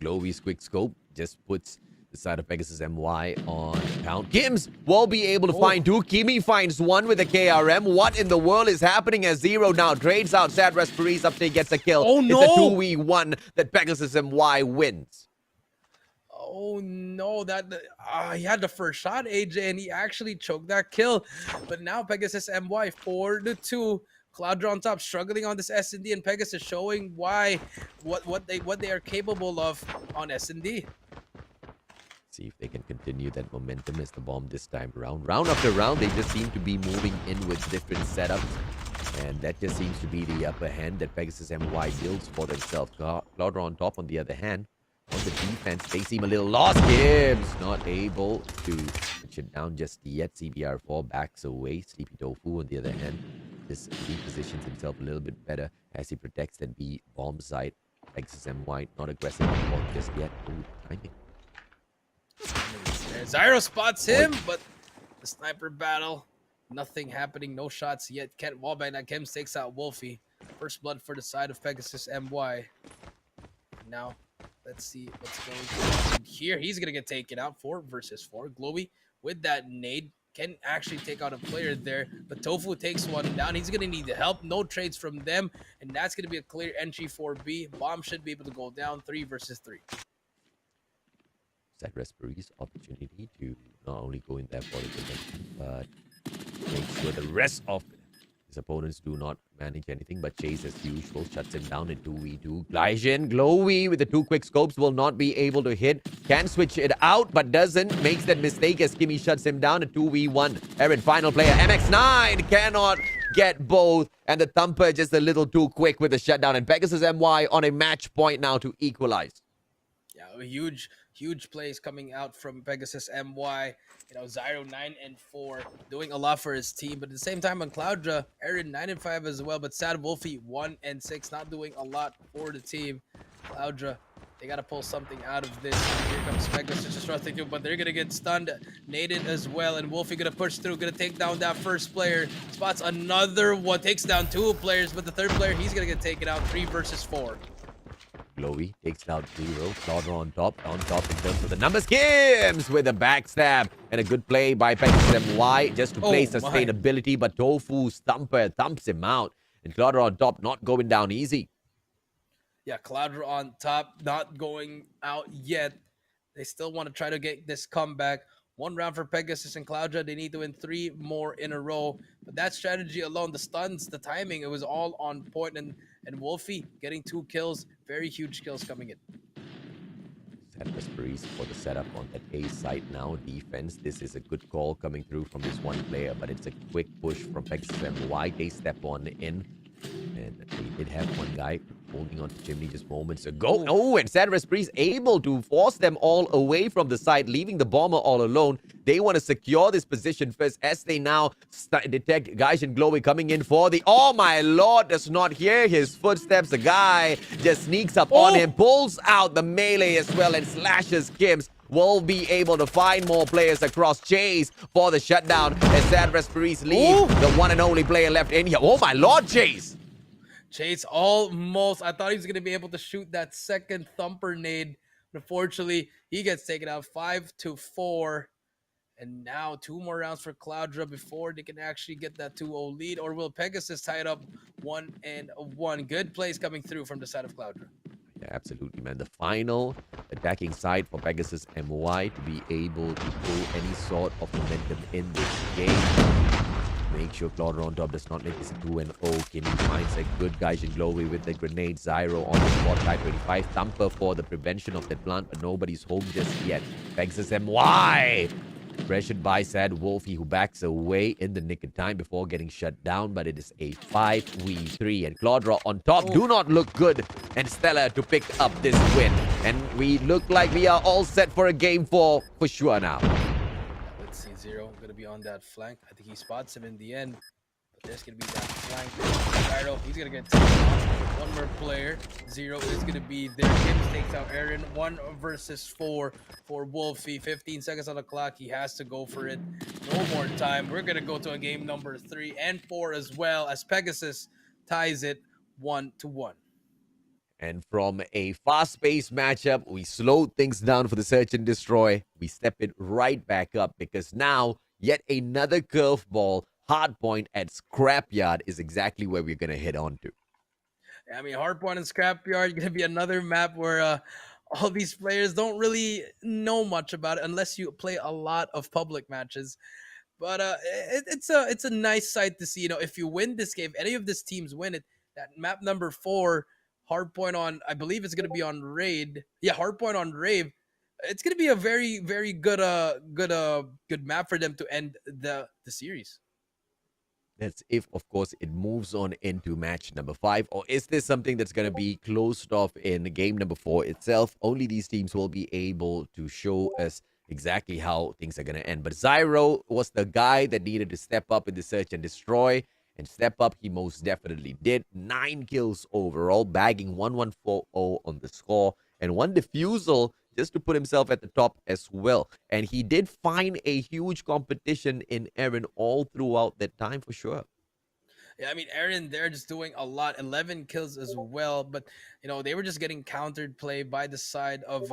[SPEAKER 1] Glowy's quick scope just puts the side of Pegasus MY on count. Kims will be able to find 2. Kimmy finds 1 with a KRM. What in the world is happening as Zero now trades out Sad Raspberries up there, gets a kill.
[SPEAKER 2] Oh no!
[SPEAKER 1] It's a 2v1 that Pegasus MY wins.
[SPEAKER 2] Oh no, he had the first shot, AJ, and he actually choked that kill. But now Pegasus MY 4-2. Claudra on top, struggling on this S&D, and Pegasus showing why what they are capable of on S&D.
[SPEAKER 1] See if they can continue that momentum as the bomb this time around. Round after round, they just seem to be moving in with different setups. And that just seems to be the upper hand that Pegasus MY builds for themselves. Claudra on top, on the other hand, on the defense, they seem a little lost. Gibbs not able to switch it down just yet. CBR4 backs away. Sleepy Tofu, on the other hand, just repositions himself a little bit better as he protects that B bomb site. Pegasus MY not aggressive on just yet. Ooh, timing.
[SPEAKER 2] Zyro spots him, but the sniper battle, nothing happening, no shots yet. Can't wallbang that. Kems takes out Wolfie. First blood for the side of Pegasus MY. Now, let's see what's going on here. He's going to get taken out. 4 versus 4. Glowy with that nade can actually take out a player there, but Tofu takes one down. He's going to need the help. No trades from them, and that's going to be a clear entry for B. Bomb should be able to go down. 3 versus 3.
[SPEAKER 1] Sad Raspberries opportunity to not only go in there for the connection, but make sure the rest of his opponents do not manage anything. But Chase, as usual, shuts him down in 2v2. Glycian, Glowy with the 2 quick scopes will not be able to hit. Can switch it out, but doesn't. Makes that mistake as Kimmy shuts him down at 2v1. Aaron, final player, MX9 cannot get both. And the Thumper just a little too quick with the shutdown. And Pegasus MY on a match point now to equalize.
[SPEAKER 2] Yeah, a huge plays coming out from Pegasus MY. You know, Zyro 9-4, doing a lot for his team. But at the same time on Claudra, Aaron 9-5 as well. But Sad Wolfie 1-6, not doing a lot for the team. Claudra, they got to pull something out of this. Here comes Pegasus just rusting through, but they're going to get stunned, naded as well. And Wolfie going to push through, going to take down that first player. Spots another one, takes down 2 players. But the third player, he's going to get taken out. 3 versus 4.
[SPEAKER 1] Glowy takes out Zero. Claudra on top in terms of the numbers. Gibbs with a backstab. And a good play by Pegasus MY just to play sustainability. But Tofu's Thumper thumps him out. And Claudra on top not going down easy.
[SPEAKER 2] Yeah, Claudra on top, not going out yet. They still want to try to get this comeback. 1 round for Pegasus and Claudra. They need to win 3 more in a row. But that strategy alone, the stuns, the timing, it was all on point. And Wolfie getting 2 kills. Very huge kills coming in.
[SPEAKER 1] Sad Raspberries for the setup on that A site now. Defense. This is a good call coming through from this one player. But it's a quick push from Pegasus MY. They step on in. And they did have one guy holding on to Chimney just moments ago. Oh, and Sad Raspberries able to force them all away from the side, leaving the bomber all alone. They want to secure this position first as they now detect Gaijin Glowy coming in for the... Oh, my lord, does not hear his footsteps. The guy just sneaks up on him, pulls out the melee as well, and slashes Kims. Will be able to find more players across. Chase for the shutdown as Sad Respiries leave. The one and only player left in here. Oh, my lord, Chase.
[SPEAKER 2] Chase almost. I thought he was going to be able to shoot that second thumper nade. Unfortunately, he gets taken out 5-4. And now 2 more rounds for Cloudra before they can actually get that 2-0 lead. Or will Pegasus tie it up 1-1? Good plays coming through from the side of Cloudra.
[SPEAKER 1] Yeah, absolutely, man. The final attacking side for Pegasus MY to be able to pull any sort of momentum in this game. Make sure Cloudra on top does not make this a 2-0. Kenny finds a good Gaijin Glowy with the grenade. Zyro on the spot, Type 25. Thumper for the prevention of that plant, but nobody's home just yet. Pegasus MY pressured by Sad Wolfie, who backs away in the nick of time before getting shut down, but it is a 5v3, and Cloudra on top do not look good, and Stella to pick up this win, and we look like we are all set for a game 4 for sure now.
[SPEAKER 2] Let's see, Zero gonna be on that flank. I think he spots him in the end, but there's gonna be that flank. Gyro, he's gonna get taken off. One more player. Zero is gonna be there. Kims takes out Aaron. 1 versus 4 for Wolfie. 15 seconds on the clock. He has to go for it. No more time. We're gonna go to a game number 3 and 4 as well, as Pegasus ties it 1-1.
[SPEAKER 1] And from a fast-paced matchup, we slowed things down for the Search and Destroy. We step it right back up because now yet another curveball hardpoint at Scrapyard is exactly where we're gonna head on to.
[SPEAKER 2] I mean, Hardpoint and Scrapyard going to be another map where all these players don't really know much about it unless you play a lot of public matches. But it's a nice sight to see. You know, if you win this game, any of these teams win it, that map number 4, Hardpoint on, I believe it's going to be on Raid. Yeah, Hardpoint on Rave. It's going to be a very, very good map for them to end the series.
[SPEAKER 1] That's if, of course, it moves on into match number 5. Or is this something that's going to be closed off in game number 4 itself? Only these teams will be able to show us exactly how things are going to end. But Zyro was the guy that needed to step up in the Search and Destroy. And step up, he most definitely did. 9 kills overall, bagging 1140 on the score. And 1 defusal just to put himself at the top as well. And he did find a huge competition in Aaron all throughout that time for sure.
[SPEAKER 2] Yeah, I mean, Aaron, they're just doing a lot. 11 kills as well. But, you know, they were just getting countered play by the side of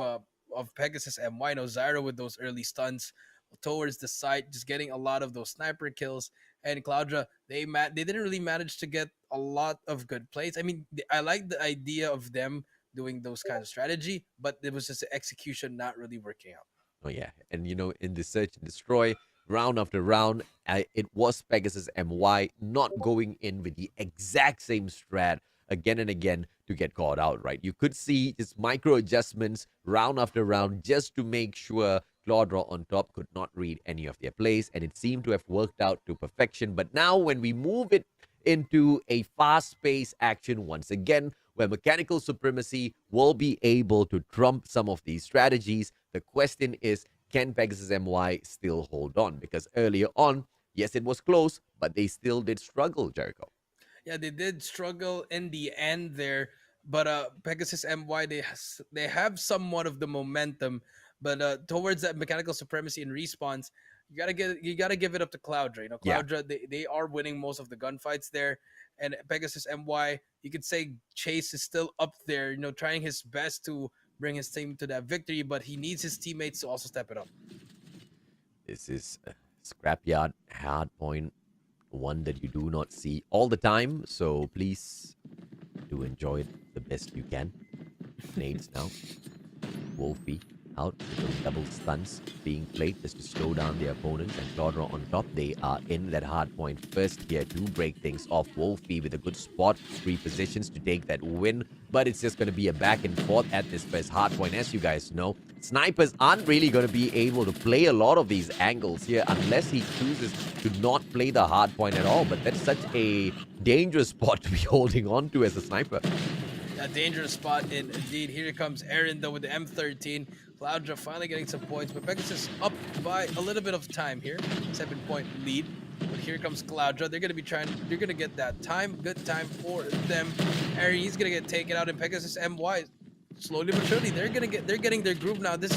[SPEAKER 2] Pegasus and Wino. Zyro with those early stuns towards the side, just getting a lot of those sniper kills. And Cloudra, they didn't really manage to get a lot of good plays. I mean, I like the idea of them doing those kind of strategy, but it was just the execution not really working out.
[SPEAKER 1] Oh, yeah. And, you know, in the Search and Destroy, round after round, it was Pegasus MY not going in with the exact same strat again and again to get caught out, right? You could see just micro adjustments round after round just to make sure Cloudra on top could not read any of their plays, and it seemed to have worked out to perfection. But now when we move it into a fast-paced action once again, where mechanical supremacy will be able to trump some of these strategies, the question is, can Pegasus MY still hold on? Because earlier on, yes, it was close, but they still did struggle, Jericho.
[SPEAKER 2] Yeah, they did struggle in the end there, but Pegasus MY, they have somewhat of the momentum, but towards that mechanical supremacy and respawns, you gotta give it up to Cloudra. You know, Cloudra, they are winning most of the gunfights there, and Pegasus MY, you could say Chase is still up there, you know, trying his best to bring his team to that victory, but he needs his teammates to also step it up.
[SPEAKER 1] This is a Scrapyard hardpoint, one that you do not see all the time, so please do enjoy it the best you can. Nades now. Wolfie out with those double stuns being played just to slow down the opponents, and Cloudra on top. They are in that hard point first here to break things off. Wolfie with a good spot, repositions to take that win, but it's just going to be a back and forth at this first hard point. As you guys know, snipers aren't really going to be able to play a lot of these angles here unless he chooses to not play the hard point at all, but that's such a dangerous spot to be holding on to as a sniper.
[SPEAKER 2] A dangerous spot indeed. Here comes Aaron though with the M13. Cloudra finally getting some points, but Pegasus up by a little bit of time here. 7-point lead. But here comes Cloudra. They're gonna get that time. Good time for them. Harry, he's gonna get taken out in Pegasus MY. Slowly but surely, they're getting their groove now. This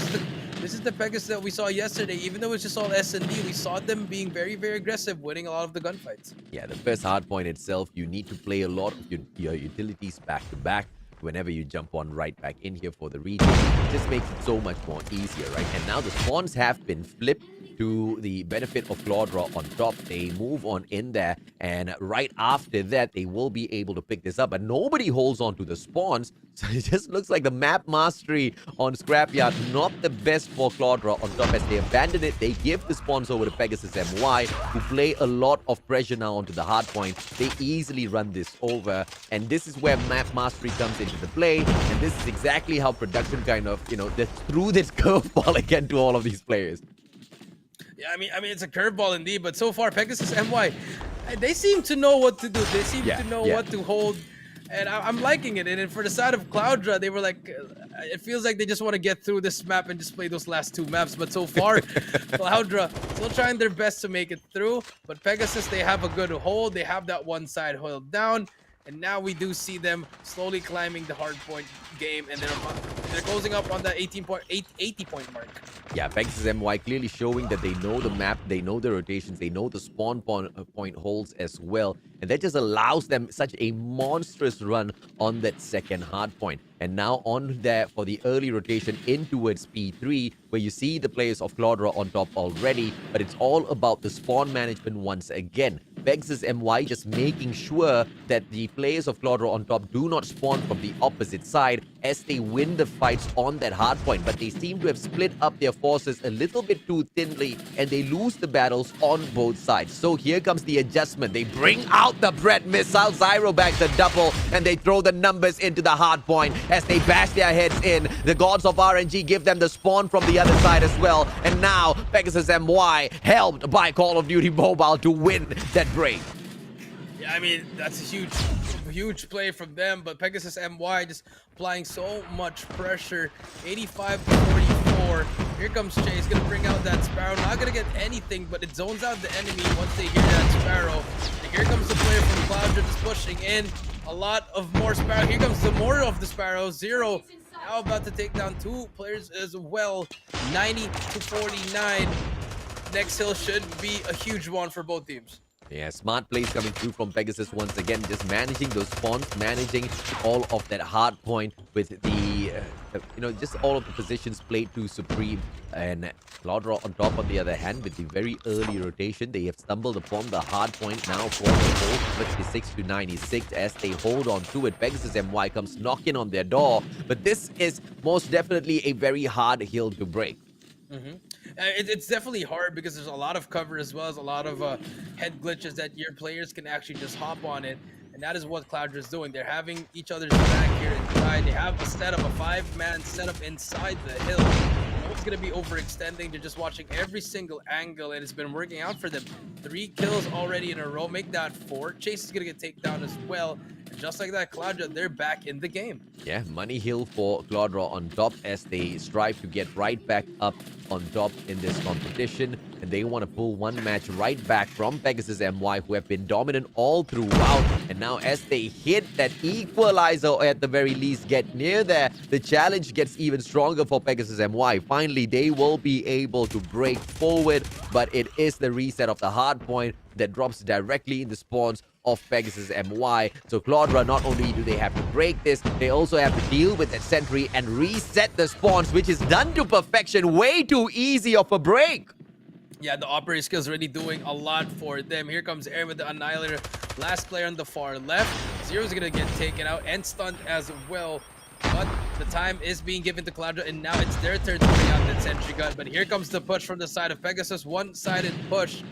[SPEAKER 2] is the Pegasus that we saw yesterday. Even though it's just all S&D, we saw them being very, very aggressive, winning a lot of the gunfights.
[SPEAKER 1] Yeah, the first hard point itself, you need to play a lot of your utilities back to back. Whenever you jump on right back in here for the retake, it just makes it so much more easier, right? And now the spawns have been flipped to the benefit of Claudra on top. They move on in there, and right after that, they will be able to pick this up. But nobody holds on to the spawns, so it just looks like the map mastery on Scrapyard, not the best for Claudra on top. As they abandon it, they give the spawns over to Pegasus MY, who play a lot of pressure now onto the hard point. They easily run this over, and this is where map mastery comes into the play, and this is exactly how production kind of, they threw this curveball again to all of these players.
[SPEAKER 2] Yeah, I mean, it's a curveball indeed, but so far, Pegasus MY, they seem to know what to do. They seem to know what to hold, and I'm liking it. And for the side of Cloudra, they were like, it feels like they just want to get through this map and just play those last two maps. But so far, Cloudra still trying their best to make it through. But Pegasus, they have a good hold. They have that one side held down. And now we do see them slowly climbing the hard point game, and they're closing up on that 80 point mark.
[SPEAKER 1] Yeah, Pegasus MY clearly showing that they know the map, they know the rotations, they know the spawn point holds as well. And that just allows them such a monstrous run on that second hard point. And now on there for the early rotation in towards P3, where you see the players of Claudra on top already, but it's all about the spawn management once again. Pegasus MY just making sure that the players of Claudra on top do not spawn from the opposite side as they win the fights on that hard point. But they seem to have split up their forces a little bit too thinly, and they lose the battles on both sides. So here comes the adjustment. They bring out the Bread Missile, Zyro bags the double, and they throw the numbers into the hard point as they bash their heads in. The gods of RNG give them the spawn from the other side as well. And now Pegasus MY, helped by Call of Duty Mobile, to win that break.
[SPEAKER 2] Yeah, I mean, that's a huge play from them, but Pegasus MY just applying so much pressure. 85 to 44. Here comes Chase, gonna bring out that Sparrow. Not gonna get anything, but it zones out the enemy once they hear that Sparrow. And here comes the player from Cloudra just pushing in. A lot of more Sparrow. Here comes the more of the Sparrow. Zero now about to take down two players as well. 90 to 49. Next hill should be a huge one for both teams.
[SPEAKER 1] Yeah, smart plays coming through from Pegasus once again, just managing those spawns, managing all of that hard point with the, just all of the positions played to supreme. And Claudra on top, on the other hand, with the very early rotation, they have stumbled upon the hard point now for the hold, 56 to 96 as they hold on to it. Pegasus MY comes knocking on their door, but this is most definitely a very hard hill to break.
[SPEAKER 2] It's definitely hard because there's a lot of cover as well as a lot of head glitches that your players can actually just hop on it. And that is what Cloudra is doing. They're having each other's back here inside. They have a setup, a 5-man setup inside the hill. No one's going to be overextending. They're just watching every single angle, and it's been working out for them. 3 kills already in a row. Make that 4. Chase is going to get taken down as well. And just like that, Cloudra, they're back in the game.
[SPEAKER 1] Yeah, money hill for Claudra on top as they strive to get right back up on top in this competition. And they want to pull one match right back from Pegasus MY, who have been dominant all throughout. And now as they hit that equalizer, or at the very least get near there, the challenge gets even stronger for Pegasus MY. Finally, they will be able to break forward, but it is the reset of the hard point that drops directly in the spawns of Pegasus MY. So Claudra, not only do they have to break this, they also have to deal with that sentry and reset the spawns, which is done to perfection. Way too easy of a break.
[SPEAKER 2] Yeah, the operator skill is really doing a lot for them. Here comes Aaron with the Annihilator. Last player on the far left. Zero's gonna get taken out and stunned as well. But the time is being given to Cloudra, and now it's their turn to bring out that sentry gun. But here comes the push from the side of Pegasus. One-sided push.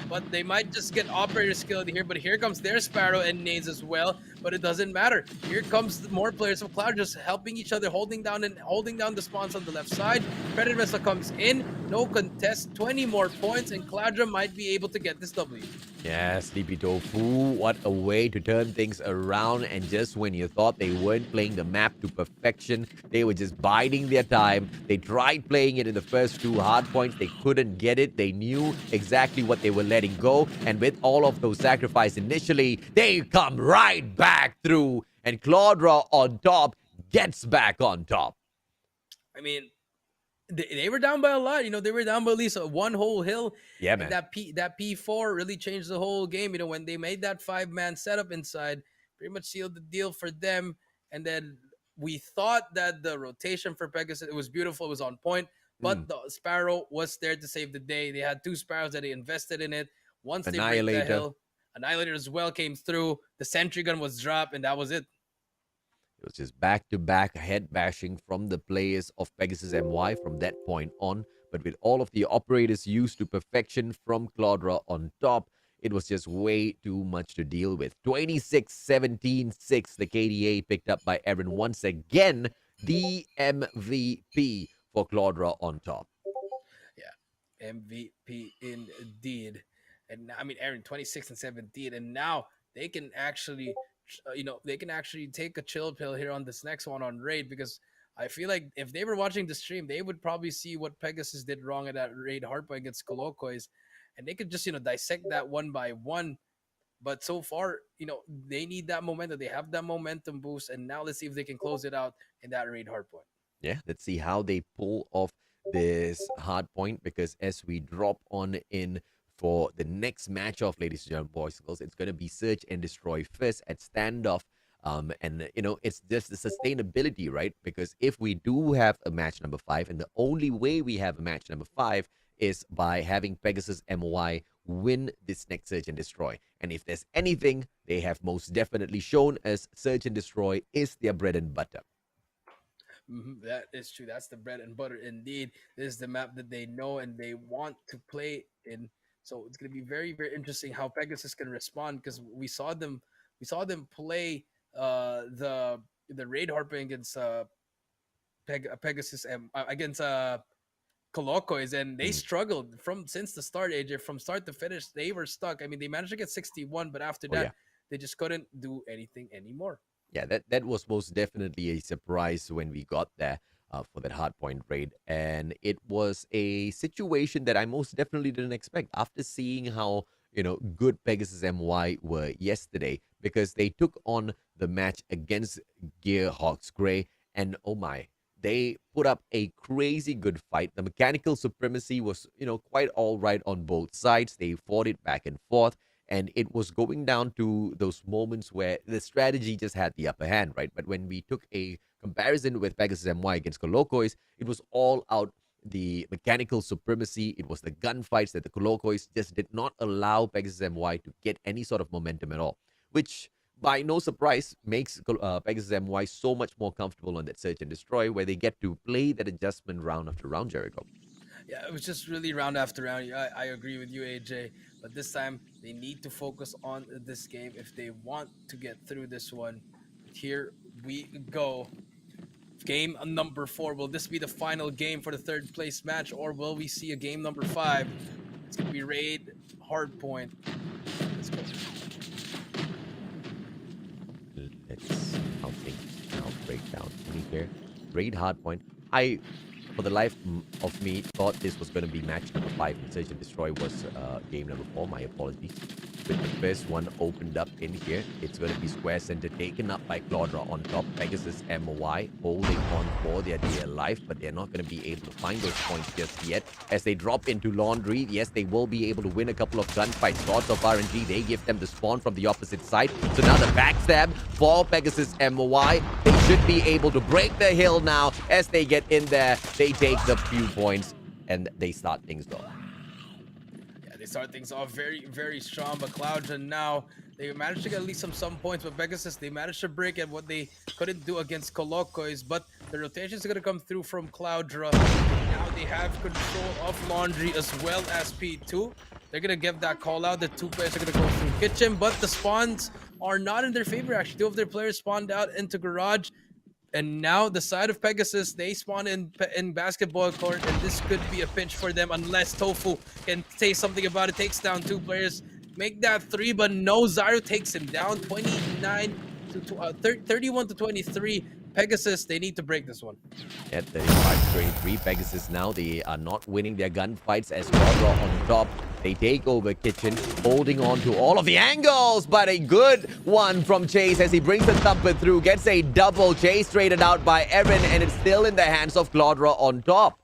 [SPEAKER 2] but they might just get operator skill here. But here comes their Sparrow and nades as well. But it doesn't matter. Here comes more players of Cloud just helping each other, holding down the spawns on the left side. Predator Vessel comes in, no contest, 20 more points, and Cloudra might be able to get this W.
[SPEAKER 1] Yeah, Sleepy Tofu, what a way to turn things around. And just when you thought they weren't playing the map to perfection, they were just biding their time. They tried playing it in the first two hard points. They couldn't get it. They knew exactly what they were letting go. And with all of those sacrifices initially, they come right back through. And Claudra on top gets back on top.
[SPEAKER 2] I mean, they were down by a lot. They were down by at least one whole hill.
[SPEAKER 1] Yeah, man.
[SPEAKER 2] And that P4 really changed the whole game. When they made that 5-man setup inside, pretty much sealed the deal for them. And then we thought that the rotation for Pegasus, it was beautiful, it was on point. But the Sparrow was there to save the day. They had 2 Sparrows that they invested in it. Once they break the hill, Annihilator as well came through. The sentry gun was dropped, and that was it.
[SPEAKER 1] It was just back-to-back head bashing from the players of Pegasus MY from that point on. But with all of the operators used to perfection from Claudra on top, it was just way too much to deal with. 26-17-6, the KDA picked up by Aaron once again, the MVP for Claudra on top.
[SPEAKER 2] Yeah, MVP indeed. And I mean, Aaron, 26-17, and now they can actually take a chill pill here on this next one on Raid, because I feel like if they were watching the stream, they would probably see what Pegasus did wrong at that Raid hardpoint against Colocois, and they could just dissect that one by one. But so far, they need that momentum. They have that momentum boost, and now let's see if they can close it out in that Raid hardpoint.
[SPEAKER 1] Yeah, let's see how they pull off this hardpoint, because as we drop on in for the next match-off, ladies and gentlemen, boys and girls, it's going to be Search and Destroy first at standoff. And, it's just the sustainability, right? Because if we do have a match number 5, and the only way we have a match number 5 is by having Pegasus MY win this next Search and Destroy. And if there's anything they have most definitely shown us, Search and Destroy is their bread and butter.
[SPEAKER 2] That is true. That's the bread and butter indeed. This is the map that they know and they want to play in. So it's going to be very, very interesting how Pegasus can respond, because we saw them play the Raid Harping against Pegasus and against Colocois, and they struggled since the start, AJ. From start to finish, they were stuck. I mean, they managed to get 61, but after that, they just couldn't do anything anymore.
[SPEAKER 1] Yeah, that was most definitely a surprise when we got there for that hardpoint raid. And it was a situation that I most definitely didn't expect after seeing how, good Pegasus MY were yesterday, because they took on the match against Gearhawks Grey. And oh my, they put up a crazy good fight. The mechanical supremacy was, quite all right on both sides. They fought it back and forth. And it was going down to those moments where the strategy just had the upper hand, right? But when we took a comparison with Pegasus MY against Colocois, it was all out the mechanical supremacy. It was the gunfights that the Colocois just did not allow Pegasus MY to get any sort of momentum at all, which, by no surprise, makes Pegasus MY so much more comfortable on that Search and Destroy, where they get to play that adjustment round after round, Jericho.
[SPEAKER 2] Yeah, it was just really round after round. I agree with you, AJ. But this time, they need to focus on this game if they want to get through this one. Here we go. Game number 4. Will this be the final game for the third place match, or will we see a game number 5? It's going to be Raid Hardpoint. Let's go.
[SPEAKER 1] Let's how things now break down here. Raid Hardpoint. For the life of me, thought this was going to be match number 5, and Search and Destroy was game number 4. My apologies. With the first one opened up in here, it's going to be square center taken up by Claudra on top. Pegasus MY holding on for their dear life, but they're not going to be able to find those points just yet. As they drop into Laundry, yes, they will be able to win a couple of gunfights. Lots of RNG, they give them the spawn from the opposite side. So now the backstab for Pegasus MY. They should be able to break the hill now. As they get in there, they take the few points and they start things off.
[SPEAKER 2] They start things off very, very strong, but Cloudra now, they managed to get at least some points, but Pegasus, they managed to break at what they couldn't do against Colocois, but the rotations are going to come through from Cloudra. Now they have control of Laundry as well as P2. They're going to give that call out. The two players are going to go through kitchen, but the spawns are not in their favor, actually. Two of their players spawned out into garage. And now the side of Pegasus, they spawn in basketball court, and this could be a pinch for them unless Tofu can say something about it. Takes down two players, make that three, but no, Zyro takes him down 31 to 23. Pegasus, they need to break this one.
[SPEAKER 1] At 35-23, Pegasus now, they are not winning their gunfights as Quadra on top. They take over kitchen, holding on to all of the angles, but a good one from Chase as he brings the thumper through, gets a double. Chase traded out by Erin, and it's still in the hands of Quadra on top.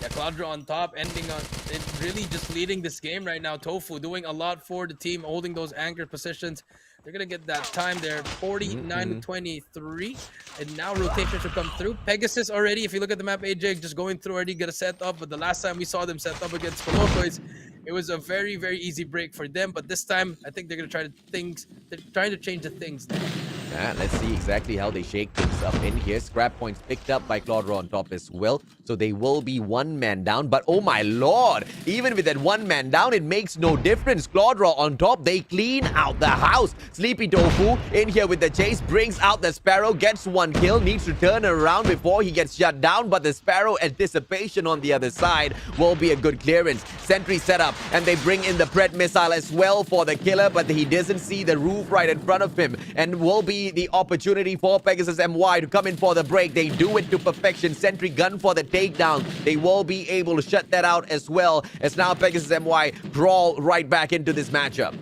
[SPEAKER 2] Yeah, Quadra on top, ending on it, really just leading this game right now. Tofu doing a lot for the team, holding those anchor positions. They're going to get that time there, 49-23. And now rotation should come through. Pegasus already, if you look at the map, AJ just going through already, get a set up. But the last time we saw them set up against Colocois, it was a very, very easy break for them. But this time, I think they're going to they're trying to change the things there.
[SPEAKER 1] Yeah, let's see exactly how they shake things up in here. Scrap points picked up by Quadra on top as well. So they will be one man down. But oh my lord, even with that one man down, it makes no difference. Quadra on top, they clean out the house. Sleepy Tofu in here with the chase, brings out the Sparrow, gets one kill, needs to turn around before he gets shut down. But the Sparrow anticipation on the other side will be a good clearance. Sentry set up, and they bring in the Pred missile as well for the killer, but he doesn't see the roof right in front of him, and will be the opportunity for Pegasus MY to come in for the break. They do it to perfection. Sentry gun for the takedown. They will be able to shut that out as well, as now Pegasus MY crawl right back into this matchup.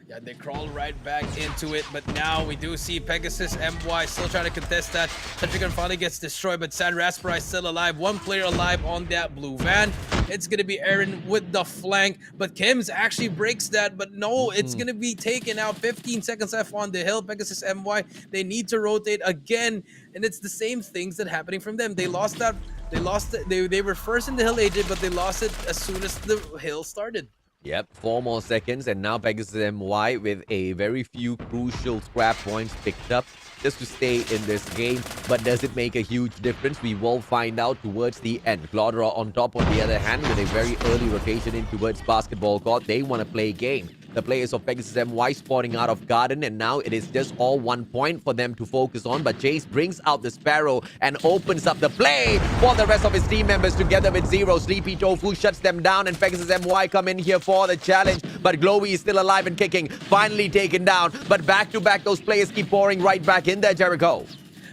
[SPEAKER 2] Yeah, they crawl right back into it, but now we do see Pegasus MY still trying to contest that. Sentry gun finally gets destroyed, but Sad Raspberry is still alive. One player alive on that blue van. It's going to be Aaron with the flank, but Kims actually breaks that, but no, it's going to be taken out. 15 seconds left on the hill. Pegasus MY, they need to rotate again, and it's the same things that happening from them. They lost that. They were first in the hill, AJ, but they lost it as soon as the hill started.
[SPEAKER 1] Yep, 4 more seconds, and now Pegasus MY with a very few crucial scrap points picked up just to stay in this game. But does it make a huge difference? We will find out towards the end. Quadra on top, on the other hand, with a very early rotation in towards basketball court. They want to play game. The players of Pegasus MY spawning out of garden, and now it is just all 1 point for them to focus on. But Chase brings out the Sparrow and opens up the play for the rest of his team members together with Zero. Sleepy Tofu shuts them down, and Pegasus MY come in here for the challenge. But Glowy is still alive and kicking, finally taken down. But back-to-back, those players keep pouring right back in there, Jericho.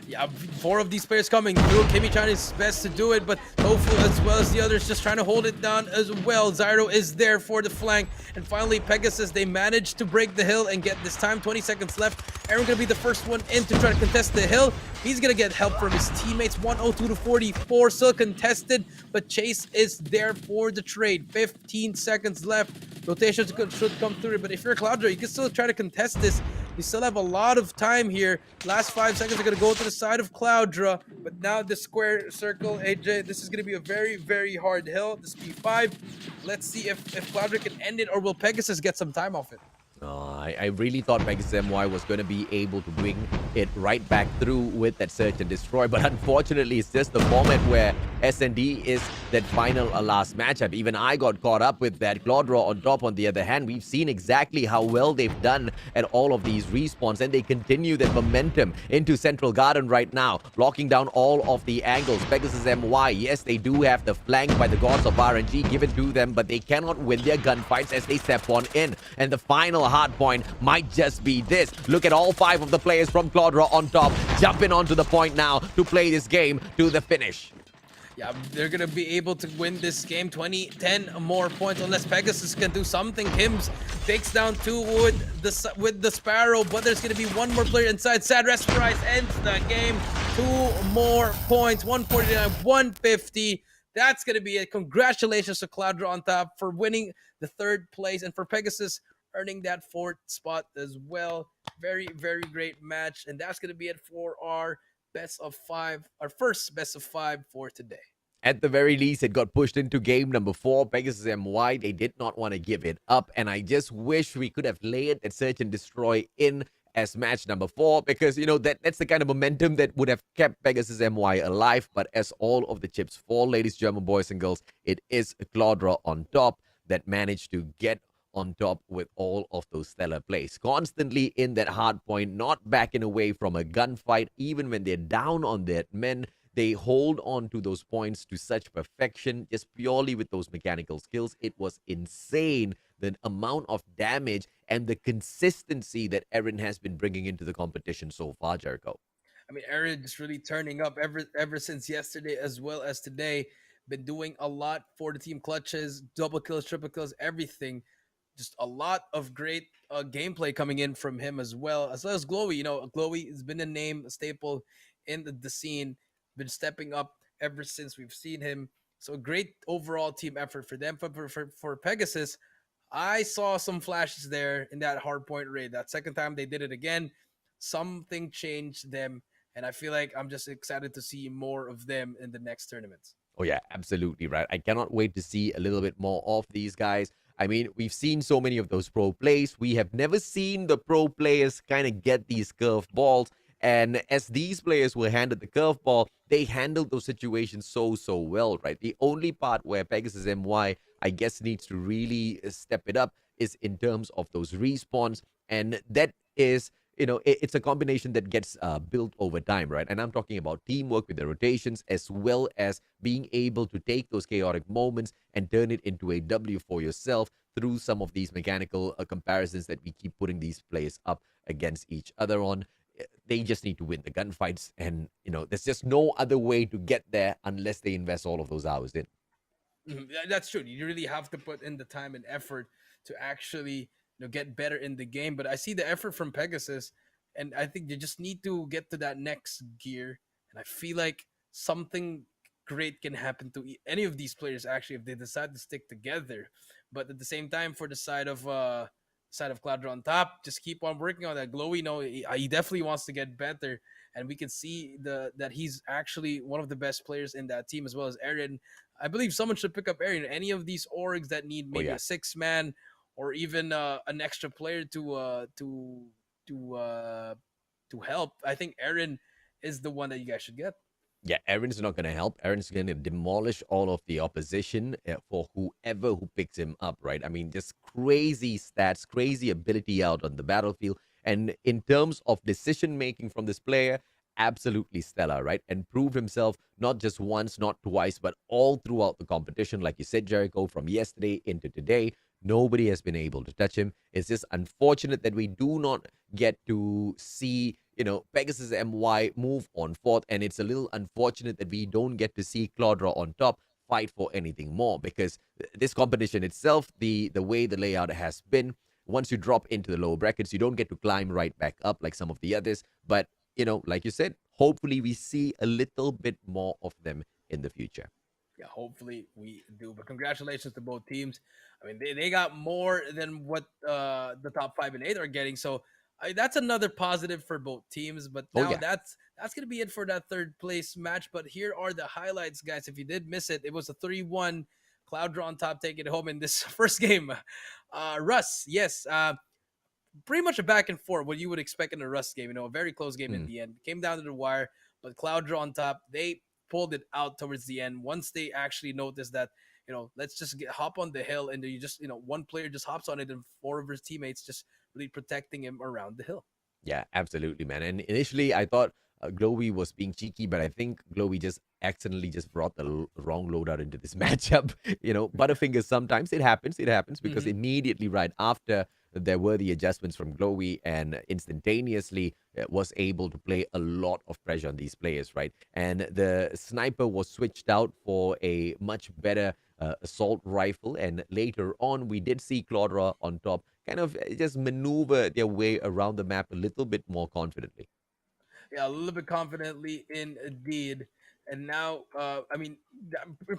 [SPEAKER 2] Yeah, 4 of these players coming through. Kimmy trying his best to do it, but Tofu as well as the others just trying to hold it down as well. Zyro is there for the flank. And finally, Pegasus, they managed to break the hill and get this time. 20 seconds left. Aaron gonna be the first one in to try to contest the hill. He's gonna get help from his teammates. 102 to 44, still contested, but Chase is there for the trade. 15 seconds left. Rotations should come through, but if you're Quadra, you can still try to contest this. You still have a lot of time here. Last 5 seconds are going to go to the side of Quadra. But now the square circle, AJ, this is going to be a very, very hard hill. This P5. Let's see if Quadra can end it, or will Pegasus get some time off it?
[SPEAKER 1] I really thought Pegasus MY was going to be able to bring it right back through with that search and destroy, but unfortunately it's just the format where S&D is that final last matchup. Even I got caught up with that. Quadra on top, on the other hand, we've seen exactly how well they've done at all of these respawns, and they continue that momentum into Central Garden right now, locking down all of the angles. Pegasus MY, yes, they do have the flank by the gods of RNG given to them, but they cannot win their gunfights as they step on in. And the final hard point might just be this. Look at all 5 of the players from Quadra on top, jumping onto the point now to play this game to the finish.
[SPEAKER 2] Yeah, they're going to be able to win this game. 10 more points unless Pegasus can do something. Kims takes down 2 with the Sparrow, but there's going to be 1 more player inside. Sad Raspberry ends the game. 2 more points. 149, 150. That's going to be it. Congratulations to Quadra on top for winning the 3rd place, and for Pegasus earning that 4th spot as well. Very, very great match. And that's going to be it for our best of 5, our first best of 5 for today.
[SPEAKER 1] At the very least, it got pushed into game number 4. Pegasus MY, they did not want to give it up. And I just wish we could have layered that search and destroy in as match number 4, because, you know, that's the kind of momentum that would have kept Pegasus MY alive. But as all of the chips fall, ladies, German boys and girls, it is Quadra on top. that managed to get on top with all of those stellar plays. Constantly in that hard point, not backing away from a gunfight, even when they're down on their men. They hold on to those points to such perfection, just purely with those mechanical skills. It was insane the amount of damage and the consistency that Aaron has been bringing into the competition so far, Jericho.
[SPEAKER 2] I mean, Aaron is really turning up ever since yesterday as well as today. Been doing a lot for the team clutches, double kills, triple kills, everything. Just a lot of great gameplay coming in from him as well as Glowy. Glowy has been a name, a staple in the scene, been stepping up ever since we've seen him. So a great overall team effort for them. For Pegasus, I saw some flashes there in that hardpoint raid. That second time they did it again, something changed them, and I feel like I'm just excited to see more of them in the next tournaments.
[SPEAKER 1] Oh, yeah, absolutely right. I cannot wait to see a little bit more of these guys. I mean, we've seen so many of those pro plays. We have never seen the pro players kind of get these curve balls. And as these players were handed the curveball, they handled those situations so well, right? The only part where Pegasus MY, I guess, needs to really step it up is in terms of those respawns. And that is, it's a combination that gets built over time, right? And I'm talking about teamwork with the rotations, as well as being able to take those chaotic moments and turn it into a W for yourself through some of these mechanical comparisons that we keep putting these players up against each other on. They just need to win the gunfights, and there's just no other way to get there unless they invest all of those hours in.
[SPEAKER 2] That's true. You really have to put in the time and effort to actually get better in the game. But I see the effort from Pegasus, and I think you just need to get to that next gear. And I feel like something great can happen to any of these players actually if they decide to stick together. But at the same time, for the side of Cloudra on top, just keep on working on that. Glowy, he definitely wants to get better, and we can see that he's actually one of the best players in that team as well as Aaron. I believe someone should pick up Aaron. Any of these orgs that need
[SPEAKER 1] Oh,
[SPEAKER 2] maybe
[SPEAKER 1] yeah.
[SPEAKER 2] a 6 man or even an extra player to uh, to help, I think Aaron is the one that you guys should get.
[SPEAKER 1] Yeah, Aaron's not going to help. Aaron's going to demolish all of the opposition for whoever who picks him up, right? I mean, just crazy stats, crazy ability out on the battlefield. And in terms of decision making from this player, absolutely stellar, right? And proved himself not just once, not twice, but all throughout the competition. Like you said, Jericho, from yesterday into today, nobody has been able to touch him. It's just unfortunate that we do not get to see Pegasus MY move on fourth, and it's a little unfortunate that we don't get to see Claudra on top fight for anything more, because this competition itself, the way the layout has been, once you drop into the lower brackets, you don't get to climb right back up like some of the others. But like you said, hopefully we see a little bit more of them in the future.
[SPEAKER 2] Yeah, hopefully we do. But congratulations to both teams. I mean, they got more than what the top 5 and 8 are getting. So that's another positive for both teams. But
[SPEAKER 1] Oh,
[SPEAKER 2] now
[SPEAKER 1] yeah.
[SPEAKER 2] that's gonna be it for that third place match. But here are the highlights, guys. If you did miss it, it was a 3-1 Cloud draw on top, taking it home in this first game. Russ, yes, pretty much a back and forth, what you would expect in a Rust game. A very close game in
[SPEAKER 1] Mm.
[SPEAKER 2] the end. Came down to the wire, but Cloud draw on top. They pulled it out towards the end once they actually noticed that let's just hop on the hill, and you just one player just hops on it, and four of his teammates just really protecting him around the hill.
[SPEAKER 1] Yeah, absolutely, man. And initially, I thought Glowy was being cheeky, but I think Glowy just accidentally just brought the wrong loadout into this matchup. Butterfingers, sometimes it happens. It happens because
[SPEAKER 2] Mm-hmm.
[SPEAKER 1] immediately right after there were the adjustments from Glowy, and instantaneously was able to play a lot of pressure on these players, right? And the sniper was switched out for a much better assault rifle. And later on, we did see Claudra on top kind of just maneuver their way around the map a little bit more confidently.
[SPEAKER 2] Yeah, a little bit confidently indeed. And now, I mean,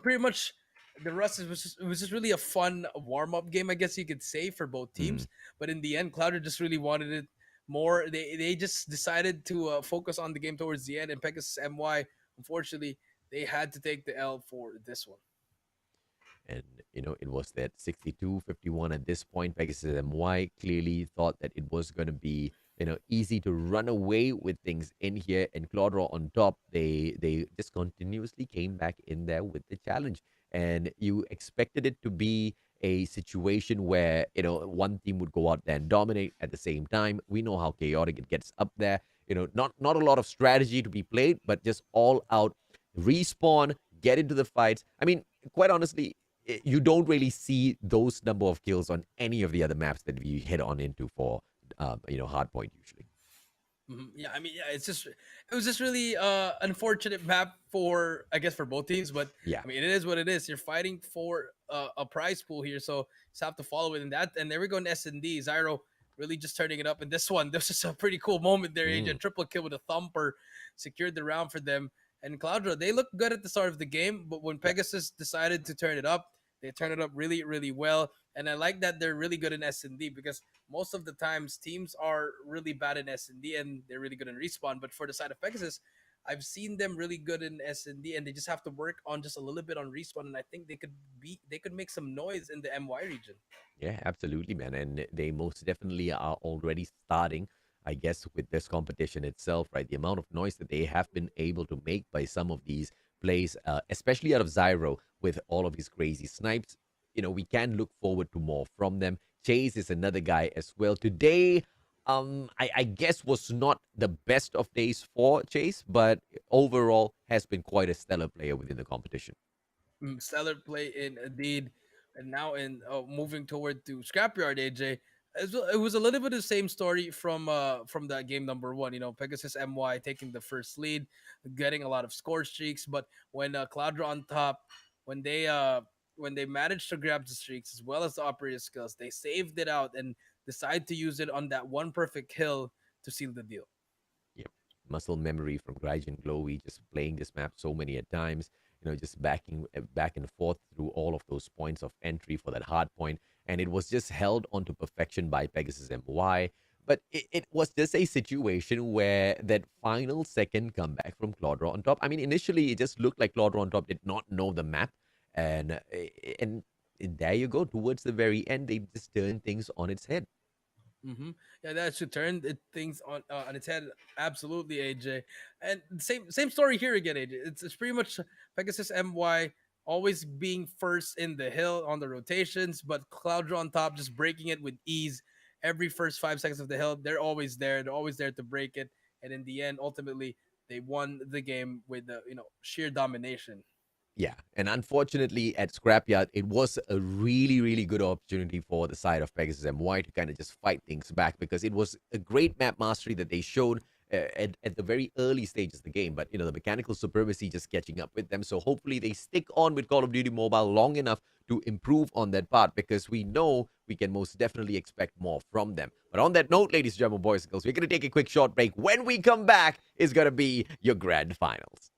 [SPEAKER 2] pretty much the Rust was just really a fun warm up game, I guess you could say, for both
[SPEAKER 1] Mm.
[SPEAKER 2] teams. But in the end, Clouder just really wanted it more. They just decided to focus on the game towards the end, and Pegasus MY, unfortunately, they had to take the L for this one.
[SPEAKER 1] And, it was that 62-51 at this point. Pegasus MY clearly thought that it was going to be, easy to run away with things in here. And Claudra on top, they just continuously came back in there with the challenge. And you expected it to be a situation where, one team would go out there and dominate at the same time. We know how chaotic it gets up there. Not a lot of strategy to be played, but just all out respawn, get into the fights. I mean, quite honestly, you don't really see those number of kills on any of the other maps that we head on into for, hardpoint usually.
[SPEAKER 2] Yeah, I mean, yeah, it was just really unfortunate map for, I guess, for both teams. But
[SPEAKER 1] Yeah.
[SPEAKER 2] I mean, it is what it is. You're fighting for a prize pool here, so just have to follow it in that. And there we go in S&D. Zyro really just turning it up in this one. This is a pretty cool moment there. AJ
[SPEAKER 1] Mm.
[SPEAKER 2] triple kill with a thumper, secured the round for them. And Cloudra, they looked good at the start of the game, but when
[SPEAKER 1] Yeah.
[SPEAKER 2] Pegasus decided to turn it up, they turned it up really, really well. And I like that they're really good in S&D, because most of the times teams are really bad in S&D and they're really good in respawn. But for the side of Pegasus, I've seen them really good in S&D, and they just have to work on just a little bit on respawn. And I think they could make some noise in the MY region.
[SPEAKER 1] Yeah, absolutely, man. And they most definitely are already starting, I guess, with this competition itself, right? The amount of noise that they have been able to make by some of these plays, especially out of Zyro with all of his crazy snipes, we can look forward to more from them. Chase is another guy as well. Today, I guess was not the best of days for Chase, but overall has been quite a stellar player within the competition.
[SPEAKER 2] Stellar play in indeed, and now in moving toward to Scrapyard, AJ. It was a little bit of the same story from that game number one. Pegasus MY taking the first lead, getting a lot of score streaks. But when Cloudra on top, when they uh when they managed to grab the streaks as well as the operator skills, they saved it out and decided to use it on that one perfect kill to seal the deal.
[SPEAKER 1] Yep. Muscle memory from Gaijin Glowy, just playing this map so many at times, just backing back and forth through all of those points of entry for that hard point. And it was just held onto perfection by Pegasus MY. But it was just a situation where that final second comeback from Claudra on top. I mean, initially it just looked like Claudra on top did not know the map. And there you go. Towards the very end, they just turned things on its head.
[SPEAKER 2] Mm-hmm. Yeah, that should turn things on its head. Absolutely, AJ. And same story here again, AJ. It's pretty much Pegasus MY always being first in the hill on the rotations, but Cloudra on top just breaking it with ease. Every first 5 seconds of the hill, they're always there. They're always there to break it. And in the end, ultimately, they won the game with the sheer domination.
[SPEAKER 1] Yeah, and unfortunately at Scrapyard, it was a really, really good opportunity for the side of Pegasus MY to kind of just fight things back, because it was a great map mastery that they showed at the very early stages of the game. But, the mechanical supremacy just catching up with them. So hopefully they stick on with Call of Duty Mobile long enough to improve on that part, because we know we can most definitely expect more from them. But on that note, ladies and gentlemen, boys and girls, we're going to take a quick short break. When we come back, it's going to be your grand finals.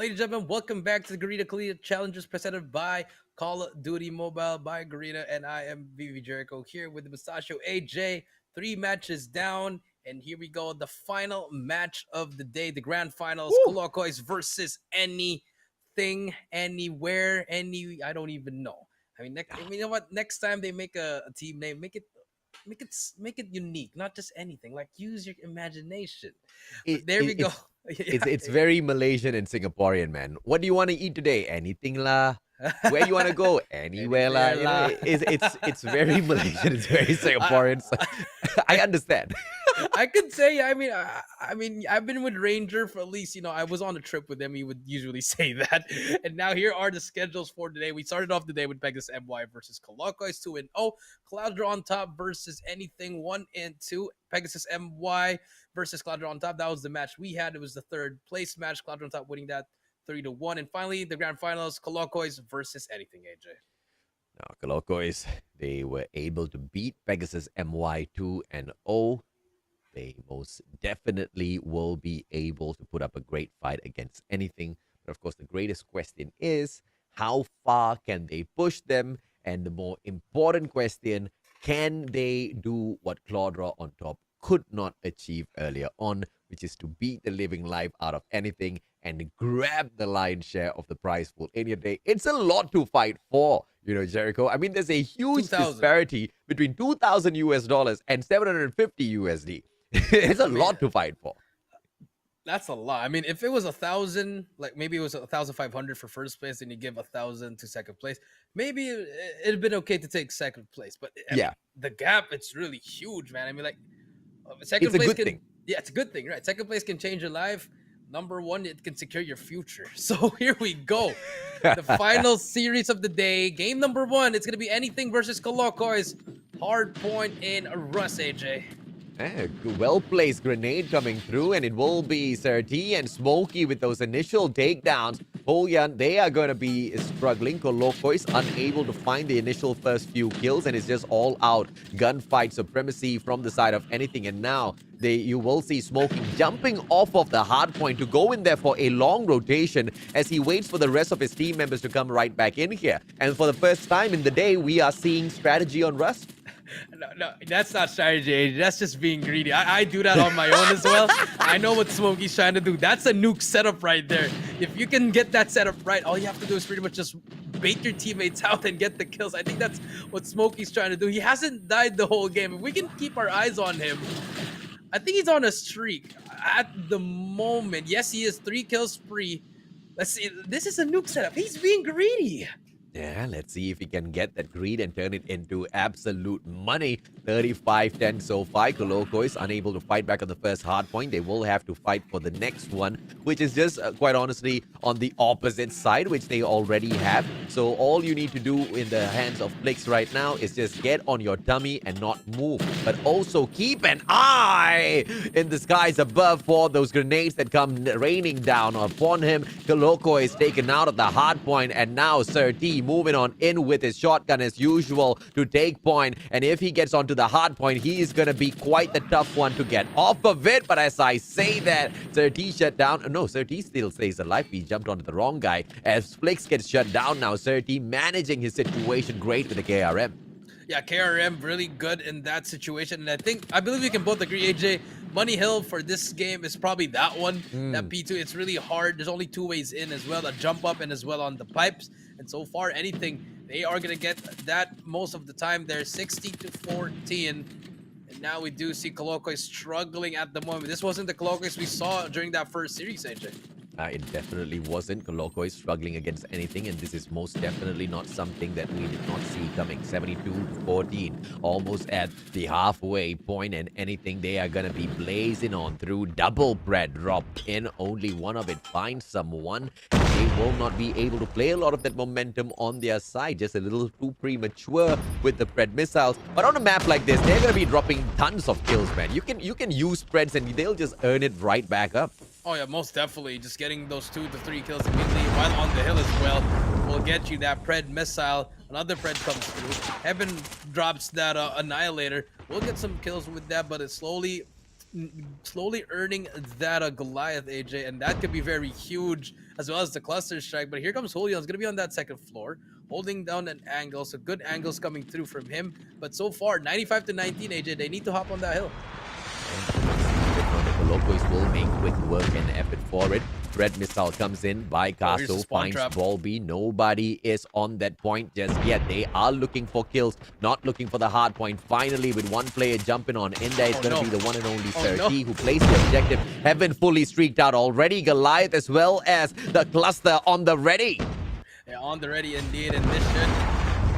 [SPEAKER 2] Ladies and gentlemen, welcome back to the Garena Collegiate Challengers presented by Call of Duty Mobile by Garena, and I am VV Jericho here with the Mustachio AJ. 3 matches down, and here we go. The final match of the day, the grand finals,
[SPEAKER 1] Woo!
[SPEAKER 2] Colocois versus anything, anywhere, I don't even know. I mean, you know what? Next time they make a team name, make it unique, not just anything. Like use your imagination.
[SPEAKER 1] It,
[SPEAKER 2] But there we
[SPEAKER 1] it,
[SPEAKER 2] go.
[SPEAKER 1] it's
[SPEAKER 2] Yeah.
[SPEAKER 1] it's very Malaysian and Singaporean, man. What do you want to eat today? Anything lah. Where you want to go? Anywhere lah.
[SPEAKER 2] Anywhere
[SPEAKER 1] You know,
[SPEAKER 2] lah.
[SPEAKER 1] it's very Malaysian. It's very Singaporean. So I understand.
[SPEAKER 2] I could say, I mean, I've been with Ranger for at least, I was on a trip with him. He would usually say that. And now here are the schedules for today. We started off the day with Pegasus MY versus Colocois 2-0. Cloudra on top versus anything 1-2. Pegasus MY versus Cloudra on top. That was the match we had. It was the third place match. Cloudra on top winning that 3-1. And finally, the grand finals, Colocois versus anything, AJ.
[SPEAKER 1] Now, Colocois, they were able to beat Pegasus MY 2-0. They most definitely will be able to put up a great fight against anything. But of course, the greatest question is, how far can they push them? And the more important question, can they do what Claudra on top could not achieve earlier on, which is to beat the living life out of anything and grab the lion's share of the prize pool in your day? It's a lot to fight for, Jericho. I mean, there's a huge
[SPEAKER 2] 2,000.
[SPEAKER 1] disparity between $2,000 and 750 USD. It's a lot to fight for.
[SPEAKER 2] That's a lot. I mean, if it was 1,000, like maybe it was 1,500 for first place, and you give 1,000 to second place, maybe it'd been okay to take second place. But I mean, the gap, it's really huge, man. I mean, like second
[SPEAKER 1] It's a
[SPEAKER 2] place
[SPEAKER 1] good
[SPEAKER 2] can,
[SPEAKER 1] thing.
[SPEAKER 2] yeah, it's a good thing, right? Second place can change your life. Number one, it can secure your future. So here we go. The final series of the day. Game number 1. It's gonna be anything versus Colocois. Hard point in Russ, AJ.
[SPEAKER 1] Well-placed grenade coming through, and it will be Serti and Smokey with those initial takedowns. Polyan, they are going to be struggling. Colocois unable to find the initial first few kills, and it's just all-out gunfight supremacy from the side of anything. And now you will see Smokey jumping off of the hard point to go in there for a long rotation as he waits for the rest of his team members to come right back in here. And for the first time in the day, we are seeing strategy on Rust.
[SPEAKER 2] No, that's not strategy. That's just being greedy. I do that on my own as well. I know what Smokey's trying to do. That's a nuke setup right there. If you can get that setup right, all you have to do is pretty much just bait your teammates out and get the kills. I think that's what Smokey's trying to do. He hasn't died the whole game. If we can keep our eyes on him, I think he's on a streak at the moment. Yes, he is 3 kills spree. Let's see. This is a nuke setup. He's being greedy.
[SPEAKER 1] Yeah, let's see if he can get that greed and turn it into absolute money. 35-10 so far. Coloco is unable to fight back on the first hard point. They will have to fight for the next one, which is just quite honestly on the opposite side, which they already have. So all you need to do in the hands of Flix right now is just get on your tummy and not move. But also keep an eye in the skies above for those grenades that come raining down upon him. Coloco is taken out of the hard point, and now Sir T moving on in with his shotgun as usual to take point. And if he gets onto the hard point, he is going to be quite the tough one to get off of it. But as I say that, Sir T shut down. No, Sir T still stays alive. He jumped onto the wrong guy. As Flix gets shut down now, Sir T managing his situation great with the KRM.
[SPEAKER 2] Yeah, KRM really good in that situation. And I believe we can both agree, AJ, Money Hill for this game is probably that one. That P2, it's really hard. There's only 2 ways in as well, a jump up and as well on the pipes. And so far, anything, they are going to get that most of the time. They're 60-14. And now we do see Coloco struggling at the moment. This wasn't the Coloco we saw during that first series, AJ.
[SPEAKER 1] It definitely wasn't. Coloco is struggling against anything, and this is most definitely not something that we did not see coming. 72-14, almost at the halfway point, and anything they are going to be blazing on through. Double bread dropped in, only one of it finds someone. They will not be able to play a lot of that momentum on their side, just a little too premature with the Pred missiles. But on a map like this, they're going to be dropping tons of kills, man. You can use Preds and they'll just earn it right back up.
[SPEAKER 2] Oh yeah, most definitely. Just getting those 2 to 3 kills immediately while on the hill as well will get you that Pred missile. Another Pred comes through. Heaven drops that Annihilator. We'll get some kills with that, but it's slowly slowly earning that Goliath, AJ, and that could be very huge as well as the cluster strike. But here comes Julio. It's gonna be on that second floor, holding down an angle. So good angles coming through from him. But so far, 95 to 19, AJ. They need to hop on that hill.
[SPEAKER 1] And the Colocos will make quick work and effort for it. Red missile comes in by
[SPEAKER 2] Here's the
[SPEAKER 1] Castle,
[SPEAKER 2] spawn
[SPEAKER 1] finds
[SPEAKER 2] trap.
[SPEAKER 1] Volby. Nobody is on that point just yet. They are looking for kills, not looking for the hard point. Finally, with one player jumping on in there, it's going to be the one and only Serti who plays the objective. Heaven fully streaked out already. Goliath as well as the cluster on the ready.
[SPEAKER 2] Yeah, on the ready indeed, and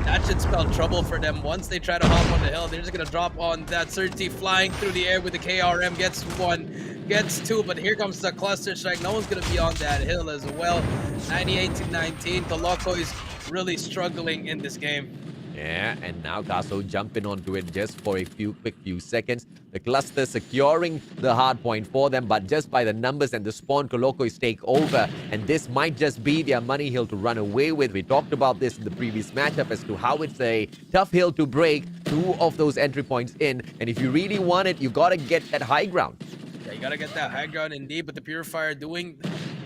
[SPEAKER 2] that should spell trouble for them. Once they try to hop on the hill, they're just gonna drop on that Certainty flying through the air with the KRM. Gets one, gets two, but here comes the cluster strike. No one's gonna be on that hill as well. 98 to 19. Coloco is really struggling in this game.
[SPEAKER 1] Yeah, and now Castle jumping onto it just for a quick few seconds. The cluster securing the hard point for them, but just by the numbers and the spawn, Colocois take over. And this might just be their money hill to run away with. We talked about this in the previous matchup as to how it's a tough hill to break. 2 of those entry points in. And if you really want it, you got to get that high ground.
[SPEAKER 2] Yeah, you got to get that high ground indeed, but the Purifier doing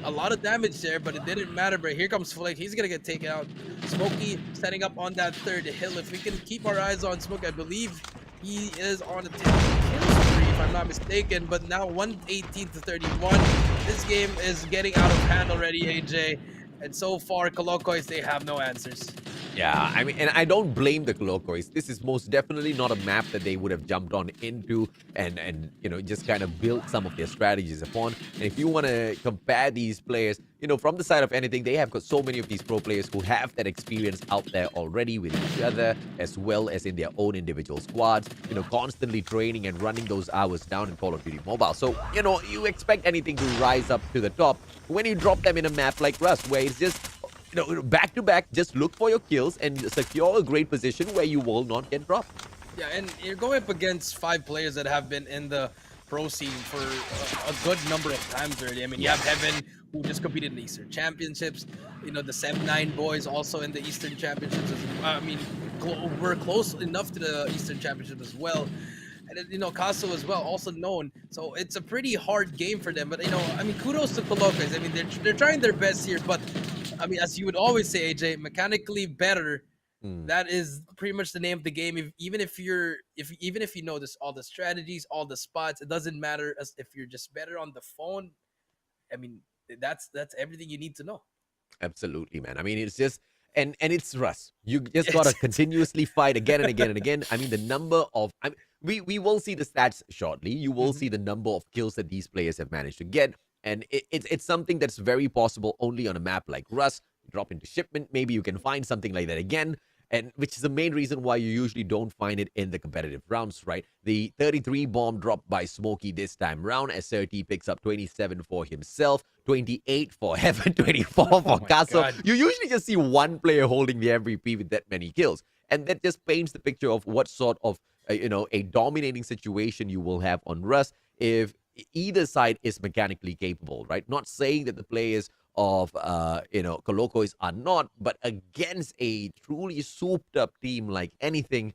[SPEAKER 2] a lot of damage there, but it didn't matter. But here comes Flick. He's going to get taken out. Smokey setting up on that third hill. If we can keep our eyes on Smokey, I believe he is on a 10 kill spree, if I'm not mistaken. But now 118 to 31. This game is getting out of hand already, AJ. And so far, Colocois, they have no answers.
[SPEAKER 1] Yeah, I mean, and I don't blame the Colocois. This is most definitely not a map that they would have jumped on into and you know, just kind of built some of their strategies upon. And if you want to compare these players, you know, from the side of anything, they have got so many of these pro players who have that experience out there already with each other, as well as in their own individual squads, you know, constantly training and running those hours down in Call of Duty Mobile. So, you know, you expect anything to rise up to the top when you drop them in a map like Rust, where it's just, you know, back to back, just look for your kills and secure a great position where you will not get dropped.
[SPEAKER 2] Yeah, and you're going up against 5 players that have been in the pro scene for a good number of times already. I mean, you have Heaven, who just competed in the Eastern Championships. You know, the 7-9 boys also in the Eastern Championships. I mean, we're close enough to the Eastern Championship as well. And, you know, Caso as well, also known. So it's a pretty hard game for them. But, you know, I mean, kudos to Colocas. I mean, they're trying their best here. But, I mean, as you would always say, AJ, mechanically better. That is pretty much the name of the game. Even if you know this, all the strategies, all the spots, it doesn't matter as if you're just better on the phone. I mean, that's everything you need to know.
[SPEAKER 1] Absolutely, man. I mean, it's just and it's Rust. You just gotta continuously fight again and again and again. I mean, the number of we will see the stats shortly. You will see the number of kills that these players have managed to get, and it's something that's very possible only on a map like Rust. You drop into shipment, maybe you can find something like that again. And which is the main reason why you usually don't find it in the competitive rounds, right? The 33 bomb dropped by Smokey this time round. SRT picks up 27 for himself, 28 for Heaven, 24 for Castle. You usually just see one player holding the MVP with that many kills. And that just paints the picture of what sort of, you know, a dominating situation you will have on Rust if either side is mechanically capable, right? Not saying that the players of you know, Colocois are not, but against a truly souped up team like anything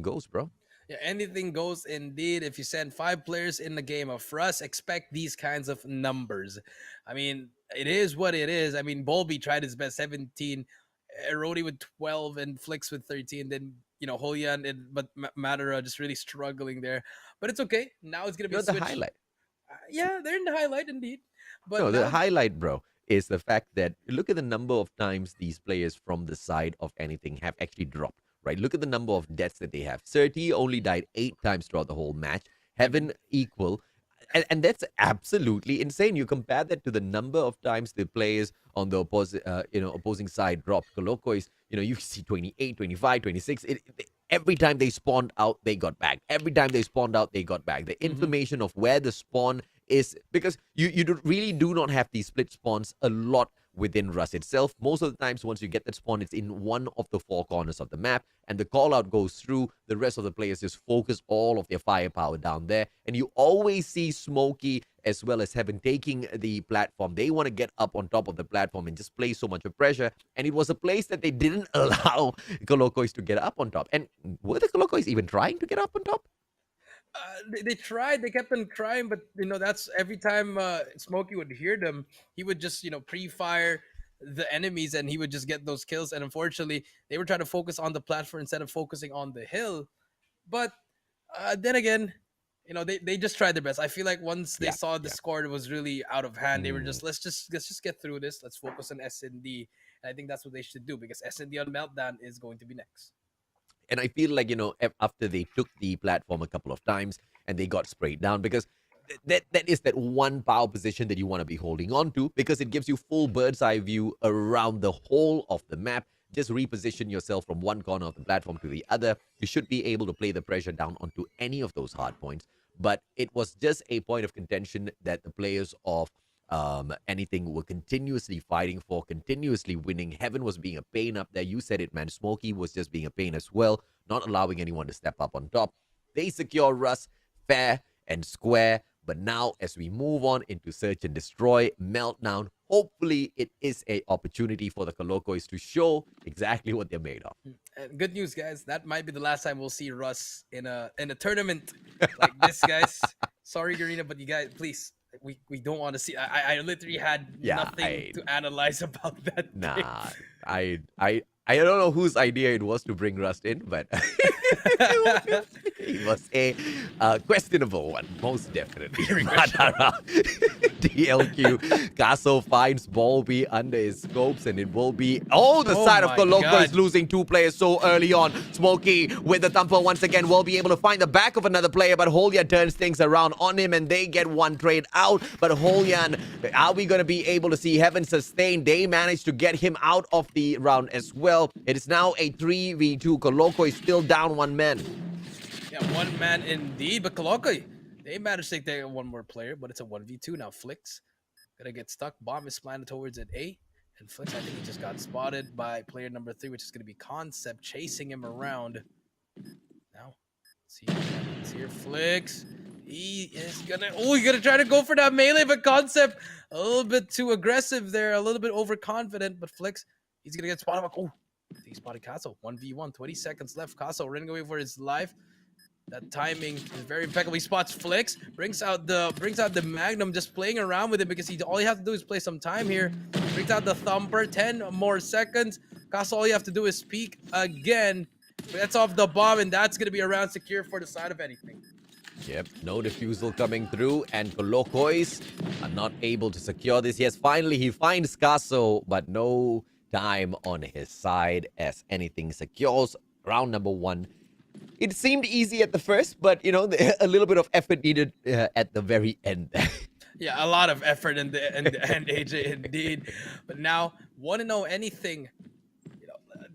[SPEAKER 1] goes, bro.
[SPEAKER 2] Yeah, anything goes indeed. If you send 5 players in the game of Rust, expect these kinds of numbers. I mean, it is what it is. I mean, Bolby tried his best, 17, Erodi with 12, and Flicks with 13. Then, you know, Holian but Madara just really struggling there. But it's okay. Now it's gonna be
[SPEAKER 1] the highlight.
[SPEAKER 2] Yeah, they're in the highlight indeed. But
[SPEAKER 1] no, the highlight, bro, is the fact that look at the number of times these players from the side of anything have actually dropped, right? Look at the number of deaths that they have. Serti only died 8 times throughout the whole match. Heaven equal. And that's absolutely insane. You compare that to the number of times the players on the opposing side dropped. Colocois, you know, you see 28, 25, 26. Every time they spawned out, they got back. Every time they spawned out, they got back. The information of where the spawn is, because you really do not have these split spawns a lot within Rust itself. Most of the times, once you get that spawn, it's in one of the 4 corners of the map, and the call out goes through. The rest of the players just focus all of their firepower down there, and you always see Smokey as well as Heaven taking the platform. They want to get up on top of the platform and just place so much of pressure, and it was a place that they didn't allow Colocois to get up on top. And were the Colocois even trying to get up on top?
[SPEAKER 2] They tried. They kept on trying, but that's every time Smokey would hear them, he would just pre-fire the enemies, and he would just get those kills. And unfortunately, they were trying to focus on the platform instead of focusing on the hill. But then again, they just tried their best. I feel like once they
[SPEAKER 1] Yeah,
[SPEAKER 2] saw the
[SPEAKER 1] yeah.
[SPEAKER 2] score was really out of hand, they were
[SPEAKER 1] Mm.
[SPEAKER 2] just let's just get through this. Let's focus on S&D, and I think that's what they should do because S&D on Meltdown is going to be next.
[SPEAKER 1] And I feel like, after they took the platform a couple of times and they got sprayed down, because that is that one power position that you want to be holding on to, because it gives you full bird's eye view around the whole of the map. Just reposition yourself from one corner of the platform to the other. You should be able to play the pressure down onto any of those hard points. But it was just a point of contention that the players of anything were continuously fighting for, continuously winning. Heaven was being a pain up there. You said it, man. Smokey was just being a pain as well, not allowing anyone to step up on top. They secure Russ fair and square. But now, as we move on into Search and Destroy, Meltdown, hopefully it is a opportunity for the Colocois to show exactly what they're made of.
[SPEAKER 2] And good news, guys. That might be the last time we'll see Russ in a tournament like this, guys. Sorry, Garena, but you guys, please, we don't want to see. I literally had nothing to analyze about that.
[SPEAKER 1] Nah, I don't know whose idea it was to bring Rust in, but it was a questionable one, most definitely. DLQ. Caso finds Bolby under his scopes, and it will be... Oh, the side of Coloco is losing two players so early on. Smokey with the thumper once again will be able to find the back of another player, but Holyan turns things around on him, and they get one trade out. But Holyan, are we going to be able to see Heaven sustain? They managed to get him out of the round as well. It is now a 3v2. Coloco is still down one man.
[SPEAKER 2] Yeah, one man indeed. But Coloco, they managed to take one more player, but it's a 1v2 now. Flicks gonna get stuck. Bomb is planted towards an A. And Flicks, I think he just got spotted by player number 3, which is gonna be Concept, chasing him around. Now, see here, Flicks. He is gonna try to go for that melee, but Concept a little bit too aggressive there, a little bit overconfident. But Flicks, he's gonna get spotted. Oh, he spotted Castle. 1v1, 20 seconds left. Castle running away for his life. That timing is very impeccable. He spots Flicks, brings out the Magnum, just playing around with it because all he has to do is play some time here. Brings out the Thumper, 10 more seconds. Castle, all you have to do is peek again. Gets off the bomb, and that's gonna be around secure for the side of anything.
[SPEAKER 1] Yep, no defusal coming through, and Colocois are not able to secure this. Yes, finally he finds Caso, but no time on his side as anything secures. Round number 1. It seemed easy at the first, but, a little bit of effort needed at the very end.
[SPEAKER 2] Yeah, a lot of effort in the end, AJ, indeed. But now, want to know anything?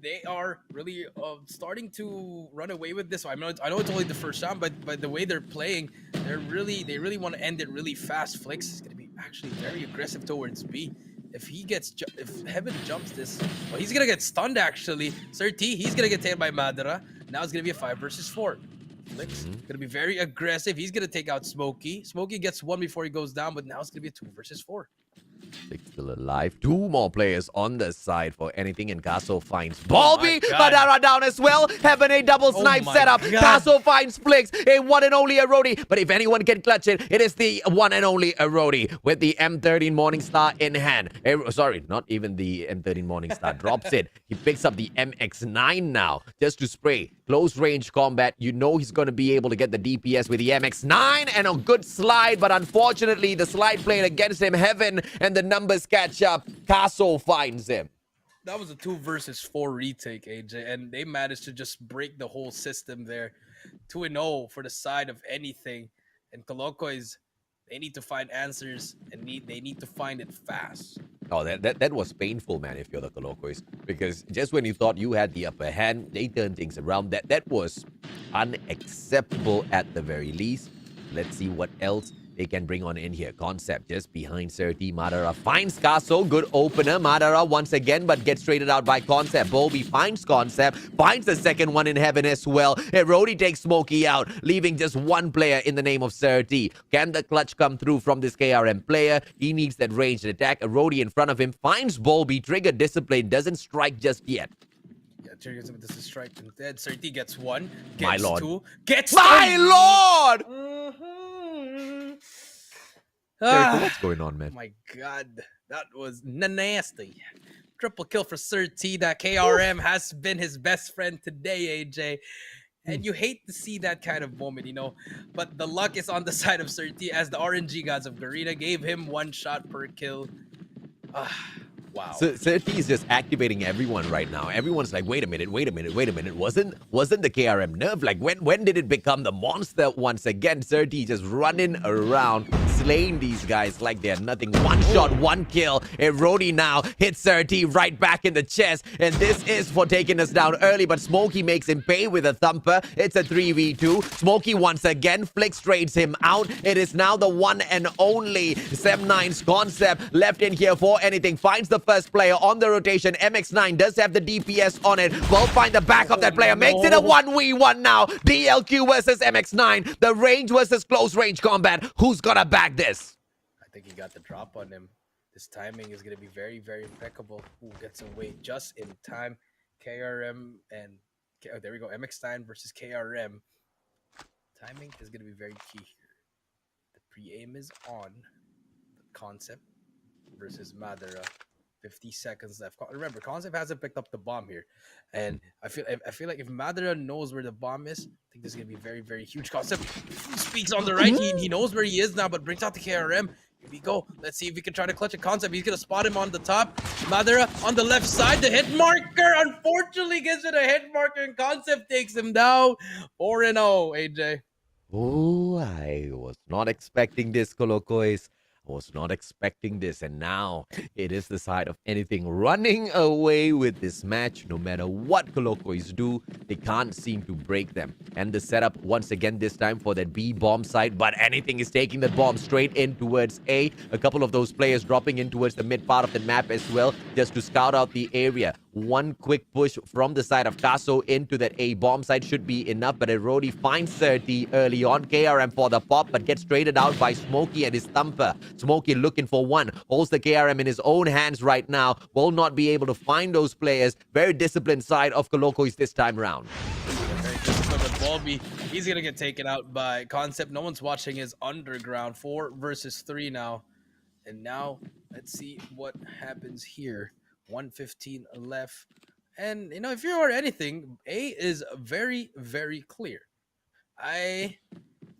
[SPEAKER 2] They are really starting to run away with this. I know it's only the first round, but the way they're playing, they really want to end it really fast. Flicks is going to be actually very aggressive towards B. If Heaven jumps this, well, he's gonna get stunned actually. Sir T, he's gonna get taken by Madara. Now it's gonna be a 5 versus 4. Flicks gonna be very aggressive. He's gonna take out Smokey. Smokey gets 1 before he goes down, but now it's gonna be a 2 versus 4.
[SPEAKER 1] Still alive. 2 more players on the side for anything, and Caso finds Bolby. Madara down as well. Heaven a double snipe setup. Caso finds Flicks, a one and only Erodi. But if anyone can clutch it, it is the one and only Erodi with the M13 Morningstar in hand. Sorry, not even the M13 Morningstar. Drops it. He picks up the MX9 now just to spray. Close range combat. You know he's going to be able to get the DPS with the MX9 and a good slide. But unfortunately, the slide played against him. Heaven and the numbers catch up. Caso finds him.
[SPEAKER 2] That was a 2 versus 4 retake, AJ, and they managed to just break the whole system there. 2-0 for the side of anything. And Colocois, they need to find answers, and they need to find it fast.
[SPEAKER 1] Oh, that was painful, man, if you're the Colocois. Because just when you thought you had the upper hand, they turned things around. That was unacceptable at the very least. Let's see what else they can bring on in here. Concept just behind Serti. Madara finds Caso. Good opener. Madara once again, but gets traded out by Concept. Bolby finds Concept. Finds the second one in Heaven as well. Erodi takes Smokey out, leaving just one player in the name of Serti. Can the clutch come through from this KRM player? He needs that ranged attack. Erodi in front of him finds Bolby. Trigger discipline. Doesn't strike just yet.
[SPEAKER 2] triggers him with this strike instead. Certi gets one,
[SPEAKER 1] My
[SPEAKER 2] gets
[SPEAKER 1] lord.
[SPEAKER 2] two, gets
[SPEAKER 1] My lord!
[SPEAKER 2] Mhm.
[SPEAKER 1] Jericho,
[SPEAKER 2] Ah,
[SPEAKER 1] what's going on, man?
[SPEAKER 2] my God, that was nasty. Triple kill for Certi. That KRM has been his best friend today, AJ. And you hate to see that kind of moment, you know. But the luck is on the side of Certi as the RNG gods of Garena gave him one shot per kill. Ah, wow.
[SPEAKER 1] So Certi is just activating everyone right now. Everyone's like, wait a minute. Wasn't the KRM nerf? Like, when did it become the monster once again? Certi just running around, slaying these guys like they're nothing. One shot, one kill. Erodi now hits Certi right back in the chest. And this is for taking us down early, but Smokey makes him pay with a thumper. It's a 3v2. Smokey once again Flix trades him out. It is now the one and only Sem9's concept left in here for anything. Finds the first player on the rotation. MX9 does have the DPS on it. Will find the back of that player. Makes it a 1v1 now. DLQ versus MX9. The range versus close range combat. Who's gonna back this?
[SPEAKER 2] I think he got the drop on him. This timing is going to be very, very impeccable. Ooh, gets away just in time. KRM and... Oh, there we go. MX9 versus KRM. Timing is going to be very key here. The pre-aim is on. The concept versus Madara. 50 seconds left. Remember, Concept hasn't picked up the bomb here. And I feel like if Madara knows where the bomb is, I think this is going to be very, very huge. Concept speaks on the right. He knows where he is now, but brings out the KRM. Here we go. Let's see if we can try to clutch a Concept. He's going to spot him on the top. Madara on the left side. The hit marker, unfortunately, gives it a hit marker, and Concept takes him down. 4-0, AJ.
[SPEAKER 1] Oh, I was not expecting this, Colocois. I was not expecting this, and now it is the side of anything running away with this match. No matter what Colocois do, they can't seem to break them. And the setup once again this time for that B bomb side, but anything is taking the bomb straight in towards A. A couple of those players dropping in towards the mid part of the map as well, just to scout out the area. One quick push from the side of Caso into that A bomb side should be enough, but Erodi finds Certi early on. KRM for the pop, but gets traded out by Smokey and his thumper. Smokey looking for one, holds the KRM in his own hands right now, will not be able to find those players. Very disciplined side of Colocois this time around.
[SPEAKER 2] Very disciplined with Bulby. He's going to get taken out by Concept. No one's watching his underground. 4 versus 3 now. And now, let's see what happens here. 1:15 left. And, you know, if you're anything, A is very, very clear. I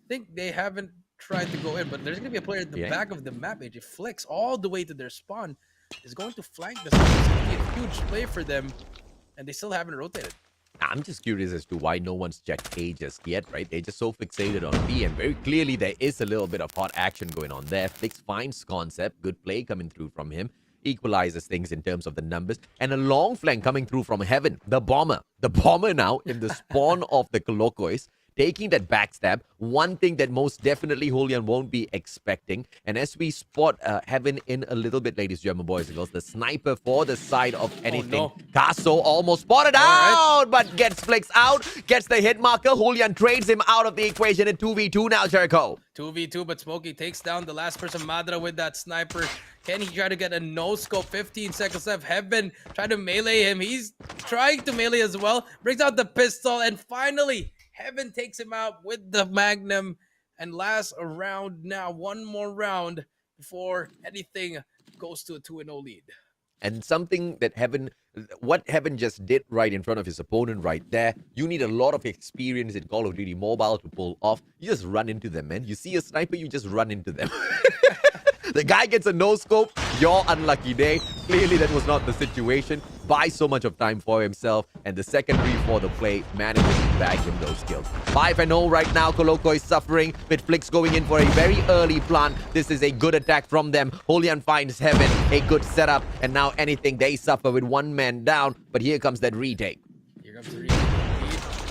[SPEAKER 2] think they haven't tried to go in, but there's going to be a player at the back of the map. AJ Flicks all the way to their spawn is going to flank this. It's going to be a huge play for them, and they still haven't rotated.
[SPEAKER 1] I'm just curious as to why no one's checked A just yet, right? They're just so fixated on B, and very clearly there is a little bit of hot action going on there. Flix finds Concept. Good play coming through from him. Equalizes things in terms of the numbers. And a long flank coming through from Heaven. The Bomber. The Bomber now in the spawn of the Colocois, taking that backstab. One thing that most definitely Julian won't be expecting. And as we spot Heaven in a little bit, ladies, German boys and girls, the sniper for the side of anything.
[SPEAKER 2] Oh, no.
[SPEAKER 1] Caso almost spotted out, but gets Flix out, gets the hit marker. Julian trades him out of the equation in 2v2 now, Jericho.
[SPEAKER 2] 2v2, but Smokey takes down the last person, Madara, with that sniper. Can he try to get a no-scope? 15 seconds left. Heaven trying to melee him. He's trying to melee as well. Brings out the pistol, and finally, Heaven takes him out with the Magnum. And last round now, one more round before anything goes to a 2-0 lead.
[SPEAKER 1] And something that what Heaven just did right in front of his opponent right there, you need a lot of experience in Call of Duty Mobile to pull off. You just run into them, man. You see a sniper, you just run into them. The guy gets a no-scope, your unlucky day. Clearly, that was not the situation. Buys so much of time for himself, and the secondary for the play manages to bag him those kills. 5-0 right now. Coloco is suffering, with Flix going in for a very early plant. This is a good attack from them. Julian finds Heaven, a good setup, and now anything, they suffer with one man down. But here comes that retake.
[SPEAKER 2] Here comes the retake.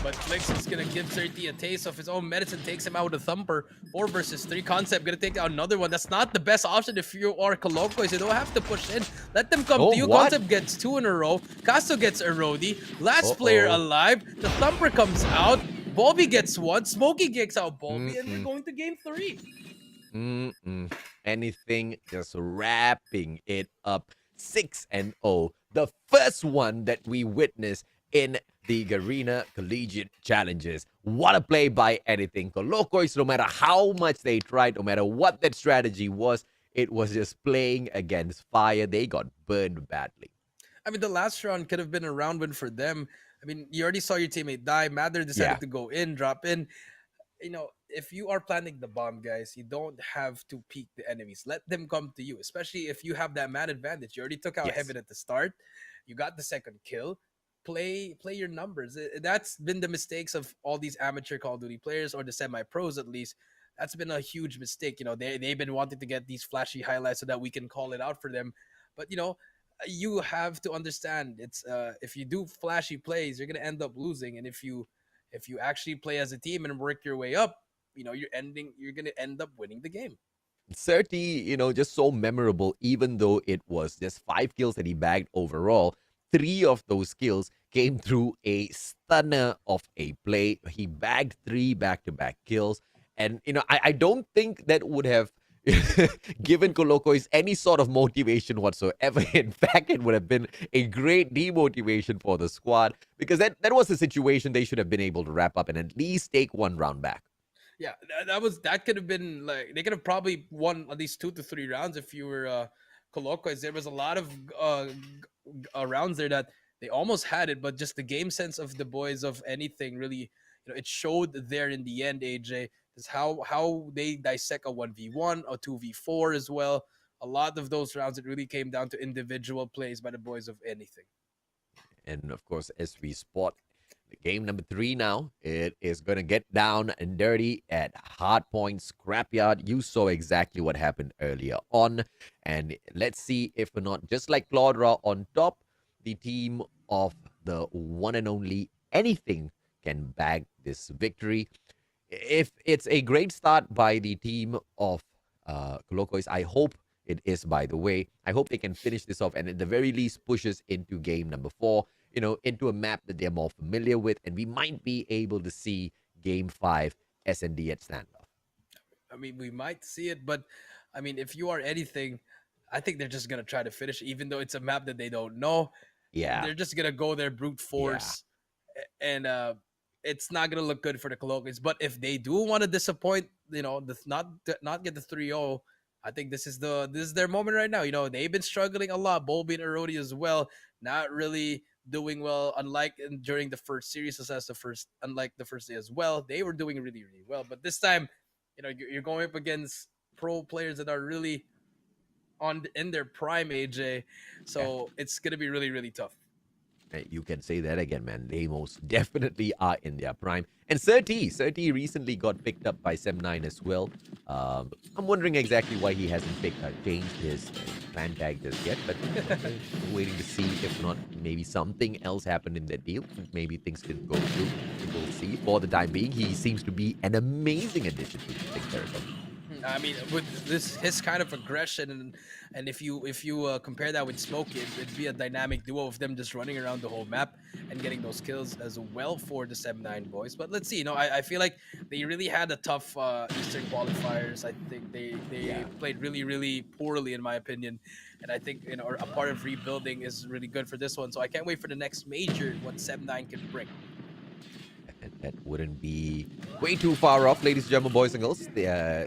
[SPEAKER 2] But Flix is going to give Certi a taste of his own medicine. Takes him out with a thumper. 4 versus 3. Concept going to take out another one. That's not the best option if you are Colocois. You don't have to push in. Let them come to you.
[SPEAKER 1] What?
[SPEAKER 2] Concept gets 2 in a row. Casto gets Erodi. Last player alive. The thumper comes out. Bobby gets 1. Smokey kicks out Bobby. And we're going to game 3.
[SPEAKER 1] Anything, just wrapping it up. 6-0. The first one that we witnessed in the Garena Collegiate Challengers. What a play by anything. Colocois, no matter how much they tried, no matter what that strategy was, it was just playing against fire. They got burned badly.
[SPEAKER 2] I mean, the last round could have been a round win for them. I mean, you already saw your teammate die. Mather
[SPEAKER 1] Yeah.
[SPEAKER 2] decided to go in, drop in. If you are planting the bomb, guys, you don't have to peek the enemies. Let them come to you, especially if you have that man advantage. You already took out
[SPEAKER 1] Yes.
[SPEAKER 2] Heaven at the start. You got the second kill. Play your numbers. That's been the mistakes of all these amateur Call of Duty players, or the semi pros at least. That's been a huge mistake. They've been wanting to get these flashy highlights so that we can call it out for them. But you have to understand, it's if you do flashy plays, you're gonna end up losing. And if you actually play as a team and work your way up, you're gonna end up winning the game.
[SPEAKER 1] 30, just so memorable, even though it was just 5 kills that he bagged overall. 3 of those kills came through a stunner of a play. He bagged 3 back-to-back kills. And, I don't think that would have given Colocois any sort of motivation whatsoever. In fact, it would have been a great demotivation for the squad, because that was a situation they should have been able to wrap up and at least take one round back.
[SPEAKER 2] Yeah, that could have been like they could have probably won at least 2 to 3 rounds if you were Colocois. There was a lot of rounds there that they almost had it, but just the game sense of the boys of anything really, it showed there in the end. AJ is how they dissect a 1v1 or 2v4 as well. A lot of those rounds, it really came down to individual plays by the boys of anything.
[SPEAKER 1] And of course, as we spot the game number 3 now, it is going to get down and dirty at Hardpoint Scrapyard. You saw exactly what happened earlier on. And let's see if or not, just like Claudra on top, the team of the one and only Anything can bag this victory. If it's a great start by the team of Colocois, I hope it is, by the way. I hope they can finish this off and at the very least pushes into game number 4, into a map that they're more familiar with, and we might be able to see game 5 S&D at standoff.
[SPEAKER 2] I mean, we might see it, but I mean, if you are anything, I think they're just gonna try to finish, even though it's a map that they don't know.
[SPEAKER 1] Yeah,
[SPEAKER 2] They're just gonna go there brute
[SPEAKER 1] yeah.
[SPEAKER 2] force, and it's not gonna look good for the Colloquians. But if they do want to disappoint, not get the 3-0, I think this is their moment right now. They've been struggling a lot. Bolby and Erodi as well, not really doing well. During the first series, unlike the first day as well, they were doing really really well. But this time, you're going up against pro players that are really in their prime, AJ. So it's gonna be really really tough.
[SPEAKER 1] You can say that again, man. They most definitely are in their prime. And Surti recently got picked up by Sem9 as well. I'm wondering exactly why he hasn't changed his clan tag just yet, but we're waiting to see if not maybe something else happened in that deal. Maybe things didn't go through. We'll see. For the time being, he seems to be an amazing addition to the Big Territory.
[SPEAKER 2] I mean, with his kind of aggression, and if you compare that with Smokey, it'd be a dynamic duo of them just running around the whole map and getting those kills as well for the 7-9 boys. But let's see. I feel like they really had a tough Eastern qualifiers. I think they played really really poorly in my opinion, and I think a part of rebuilding is really good for this one. So I can't wait for the next major, what 7-9 can bring.
[SPEAKER 1] And that wouldn't be way too far off, ladies and gentlemen, boys and girls.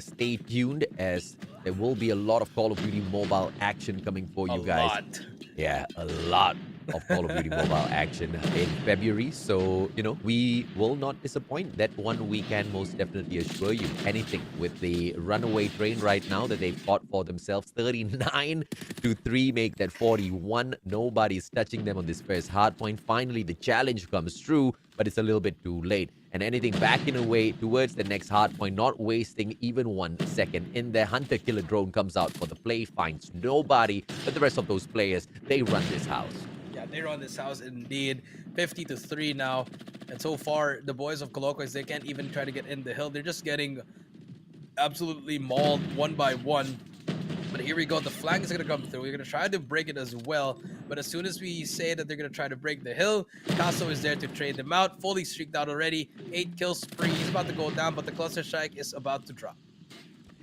[SPEAKER 1] Stay tuned, as there will be a lot of Call of Duty mobile action coming for you guys.
[SPEAKER 2] Lot.
[SPEAKER 1] Yeah, a lot of Call of Duty mobile action in February. So, we will not disappoint. That one we can most definitely assure you. Anything with the runaway train right now that they've fought for themselves. 39-3 make that 41. Nobody's touching them on this first hard point. Finally, the challenge comes through, but it's a little bit too late. And Anything backing away towards the next hard point, not wasting even 1 second. In there, Hunter Killer Drone comes out for the play, finds nobody, but the rest of those players, they run this house.
[SPEAKER 2] Yeah, they run this house indeed. 50-3 now. And so far, the boys of Colloquies, they can't even try to get in the hill. They're just getting absolutely mauled one by one. But here we go. The flank is going to come through. We're going to try to break it as well. But as soon as we say that they're going to try to break the hill, Casso is there to trade them out. Fully streaked out already. 8 kills spree. He's about to go down, but the cluster strike is about to drop.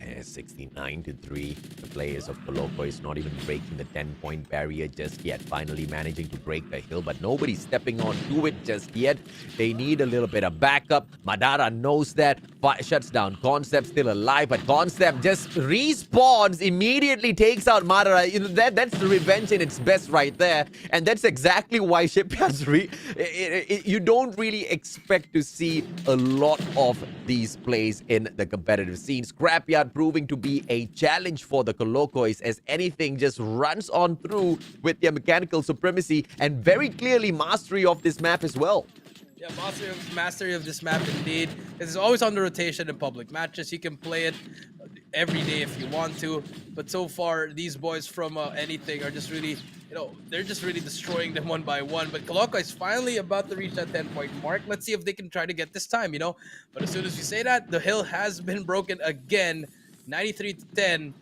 [SPEAKER 1] 69-3. The players of Coloco is not even breaking the 10-point barrier just yet. Finally managing to break the hill, but nobody's stepping on to it just yet. They need a little bit of backup. Madara knows that. Shuts down Concept, still alive, but Concept just respawns, immediately takes out Madara. That's the revenge in its best right there. And that's exactly why Shipyard's you don't really expect to see a lot of these plays in the competitive scene. Scrapyard proving to be a challenge for the Colocois, as anything just runs on through with their mechanical supremacy and very clearly mastery of this map as well.
[SPEAKER 2] Yeah, mastery of this map indeed. It's always on the rotation in public matches. You can play it every day if you want to. But so far, these boys from anything are just really, they're just really destroying them one by one. But Coloco is finally about to reach that 10-point mark. Let's see if they can try to get this time, But as soon as we say that, the hill has been broken again, 93-10.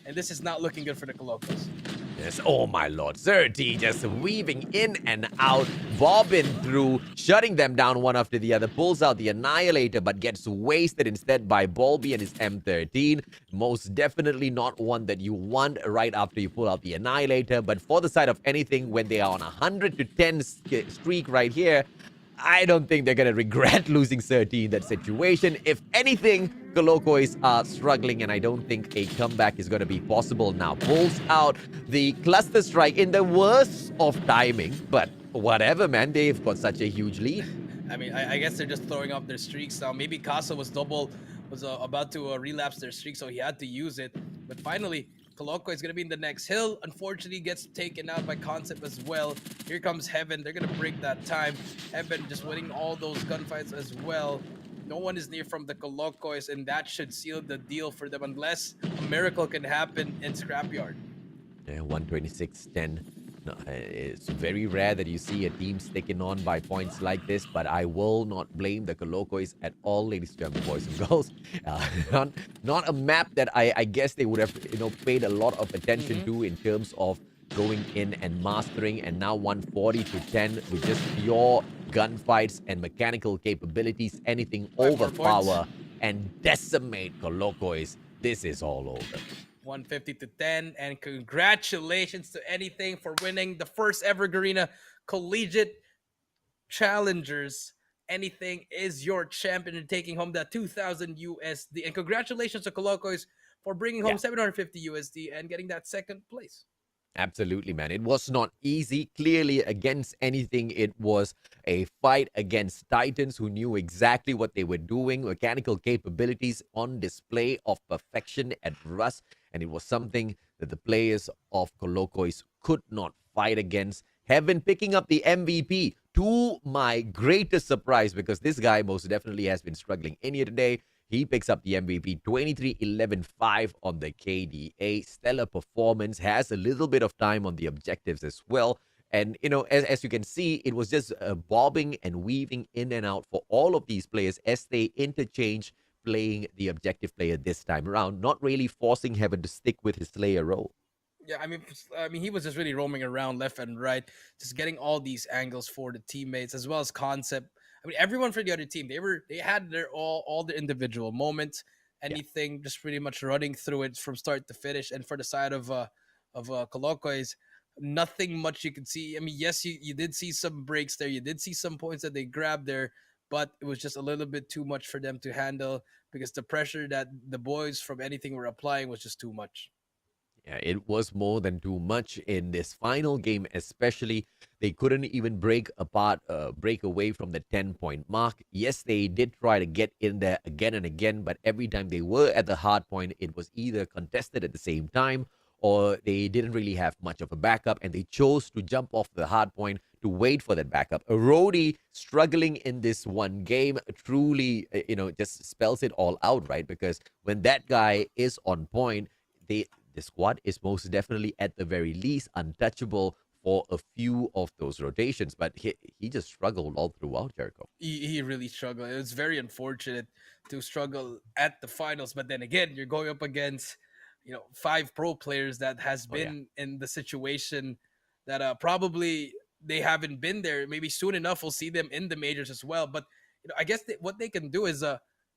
[SPEAKER 2] And this is not looking good for the Colocos.
[SPEAKER 1] Yes, oh my lord, 30 just weaving in and out, bobbing through, shutting them down one after the other, pulls out the Annihilator but gets wasted instead by Bolby and his M13. Most definitely not one that you want right after you pull out the Annihilator, but for the side of anything, when they are on a 100-10 streak right here, I don't think they're going to regret losing 30 in that situation. If anything, Colocois are struggling, and I don't think a comeback is going to be possible now. Pulls out the cluster strike in the worst of timing, but whatever, man. They've got such a huge lead.
[SPEAKER 2] I mean, I guess they're just throwing up their streaks now. Maybe Casa was about to relapse their streak, so he had to use it. But finally, Coloco is going to be in the next hill. Unfortunately, gets taken out by Concept as well. Here comes Heaven. They're going to break that time. Heaven just winning all those gunfights as well. No one is near from the Colocois, and that should seal the deal for them unless a miracle can happen in Scrapyard.
[SPEAKER 1] Yeah, 126-10. No, it's very rare that you see a team sticking on by points like this, but I will not blame the Colocois at all, ladies and gentlemen, boys and girls. Not a map that I guess they would have paid a lot of attention to in terms of going in and mastering, and now 140-10 with just pure gunfights and mechanical capabilities, anything overpower and decimate Colocois. This is all over.
[SPEAKER 2] 150-10, and congratulations to anything for winning the first ever Garena Collegiate Challengers. Anything is your champion and taking home that 2,000 USD. And congratulations to Colocois for bringing home 750 USD and getting that second place.
[SPEAKER 1] Absolutely, man. It was not easy. Clearly, against anything, it was a fight against Titans who knew exactly what they were doing. Mechanical capabilities on display of perfection at Rust. And it was something that the players of Colocois could not fight against. Heaven picking up the MVP, to my greatest surprise, because this guy most definitely has been struggling in here today. He picks up the MVP, 23-11-5 on the KDA. Stellar performance, has a little bit of time on the objectives as well. And, as you can see, it was just bobbing and weaving in and out for all of these players as they interchange playing the objective player this time around, not really forcing Heaven to stick with his Slayer role.
[SPEAKER 2] Yeah, I mean, he was just really roaming around left and right, just getting all these angles for the teammates as well as Concept. I mean, everyone for the other team, they had their all the individual moments, anything, just pretty much running through it from start to finish. And for the side of Colocois, nothing much you could see. I mean, yes, you did see some breaks there, you did see some points that they grabbed there, but it was just a little bit too much for them to handle because the pressure that the boys from anything were applying was just too much.
[SPEAKER 1] Yeah, it was more than too much in this final game, especially. They couldn't even break away from the 10-point mark. Yes, they did try to get in there again and again, but every time they were at the hard point, it was either contested at the same time or they didn't really have much of a backup, and they chose to jump off the hard point to wait for that backup. Rody struggling in this one game truly, just spells it all out, right? Because when that guy is on point, the squad is most definitely, at the very least, untouchable for a few of those rotations. But he just struggled all throughout, Jericho.
[SPEAKER 2] He really struggled. It was very unfortunate to struggle at the finals. But then again, you're going up against, 5 pro players that has been in the situation that probably they haven't been there. Maybe soon enough we'll see them in the majors as well. But I guess what they can do is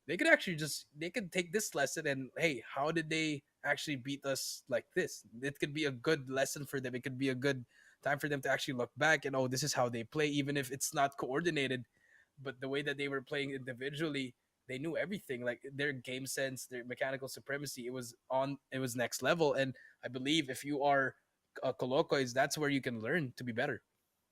[SPEAKER 2] they could actually just they could take this lesson and hey, how did they actually beat us like this? It could be a good lesson for them. It could be a good time for them to actually look back and oh, this is how they play, even if it's not coordinated. But the way that they were playing individually, they knew everything. Like their game sense, their mechanical supremacy, it was next level. And I believe if you are Colocois, that's where you can learn to be better.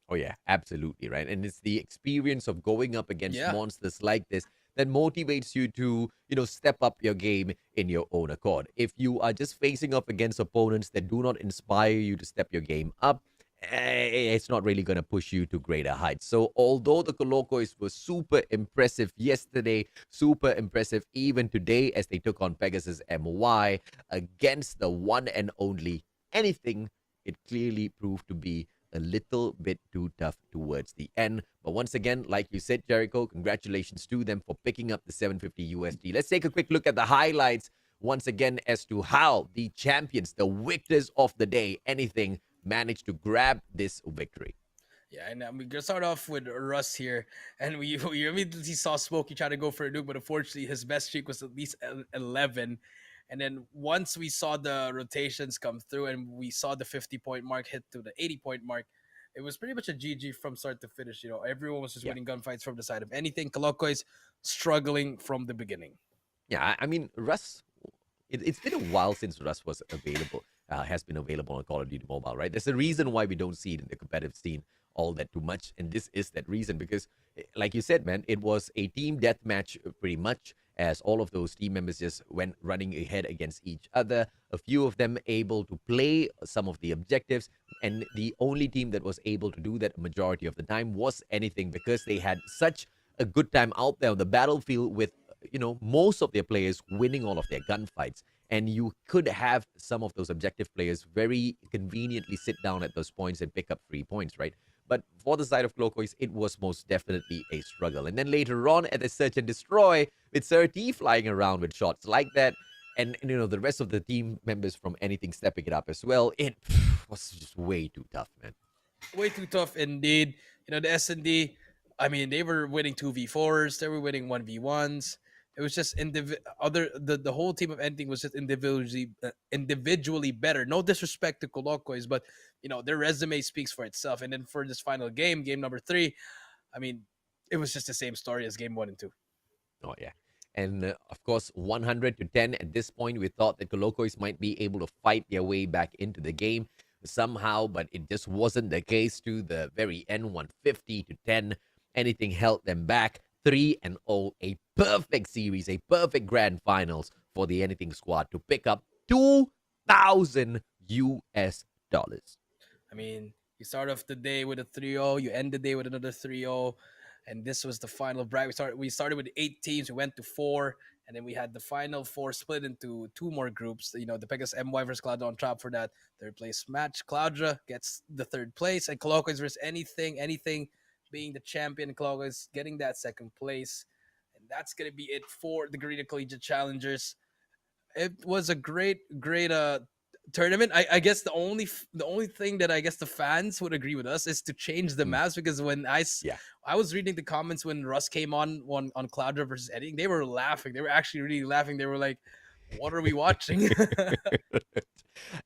[SPEAKER 1] Oh yeah, absolutely, right. And it's the experience of going up against
[SPEAKER 2] Yeah.
[SPEAKER 1] monsters like this that motivates you to, step up your game in your own accord. If you are just facing up against opponents that do not inspire you to step your game up, it's not really going to push you to greater heights. So, although the Colocois were super impressive yesterday, super impressive even today as they took on Pegasus MY against the one and only anything, it clearly proved to be a little bit too tough towards the end. But once again, like you said, Jericho, congratulations to them for picking up the 750 USD. Let's take a quick look at the highlights once again as to how the champions, the victors of the day, anything, managed to grab this victory.
[SPEAKER 2] Yeah, and we're gonna start off with Russ here, and we immediately saw Smokey try to go for a nuke, but unfortunately his best streak was at least 11. And then once we saw the rotations come through, and we saw the 50-point mark hit to the 80-point mark, it was pretty much a GG from start to finish. You know, everyone was just
[SPEAKER 1] Yeah.
[SPEAKER 2] winning gunfights from the side of anything. Coloco struggling from the beginning.
[SPEAKER 1] Yeah, I mean, Russ, it's been a while since Russ was available, has been available on Call of Duty Mobile, right? There's a reason why we don't see it in the competitive scene all that too much. And this is that reason because, like you said, man, it was a team deathmatch pretty much as all of those team members just went running ahead against each other. A few of them able to play some of the objectives. And the only team that was able to do that majority of the time was anything because they had such a good time out there on the battlefield with most of their players winning all of their gunfights. And you could have some of those objective players very conveniently sit down at those points and pick up 3 points, right? But for the side of Clocois, it was most definitely a struggle. And then later on at the search and destroy, with Sir T flying around with shots like that, and the rest of the team members from anything stepping it up as well, it was just way too tough, man.
[SPEAKER 2] Way too tough indeed. You know, the S&D, I mean, they were winning 2v4s, they were winning 1v1s. It was just the whole team of anything was just individually better. No disrespect to Colocois, but you know, their resume speaks for itself. And then for this final game, game number 3, I mean, it was just the same story as game 1 and 2.
[SPEAKER 1] Oh, yeah. And of course, 100 to 10 at this point, we thought that Colocois might be able to fight their way back into the game somehow, but it just wasn't the case to the very end, 150 to 10. Anything held them back. 3-0, a perfect series, a perfect grand finals for the Anything squad to pick up 2,000 US dollars.
[SPEAKER 2] I mean, you start off the day with a 3-0, you end the day with another 3-0, and this was the final bracket. We started with 8 teams, we went to 4, and then we had the final 4 split into 2 more groups. You know, the Pegasus MY versus Cloudra on top for that third place match. Cloudra gets the third place, and Colocos versus anything being the champion. Colocos getting that second place, and that's gonna be it for the Garena Collegiate Challengers. It was a great tournament. I guess the only thing that I guess the fans would agree with us is to change the
[SPEAKER 1] Mm,
[SPEAKER 2] maps, because when
[SPEAKER 1] yeah.
[SPEAKER 2] I was reading the comments when Russ came on Cloudra versus Eddie, they were laughing. They were actually really laughing. They were like, "What are we watching?"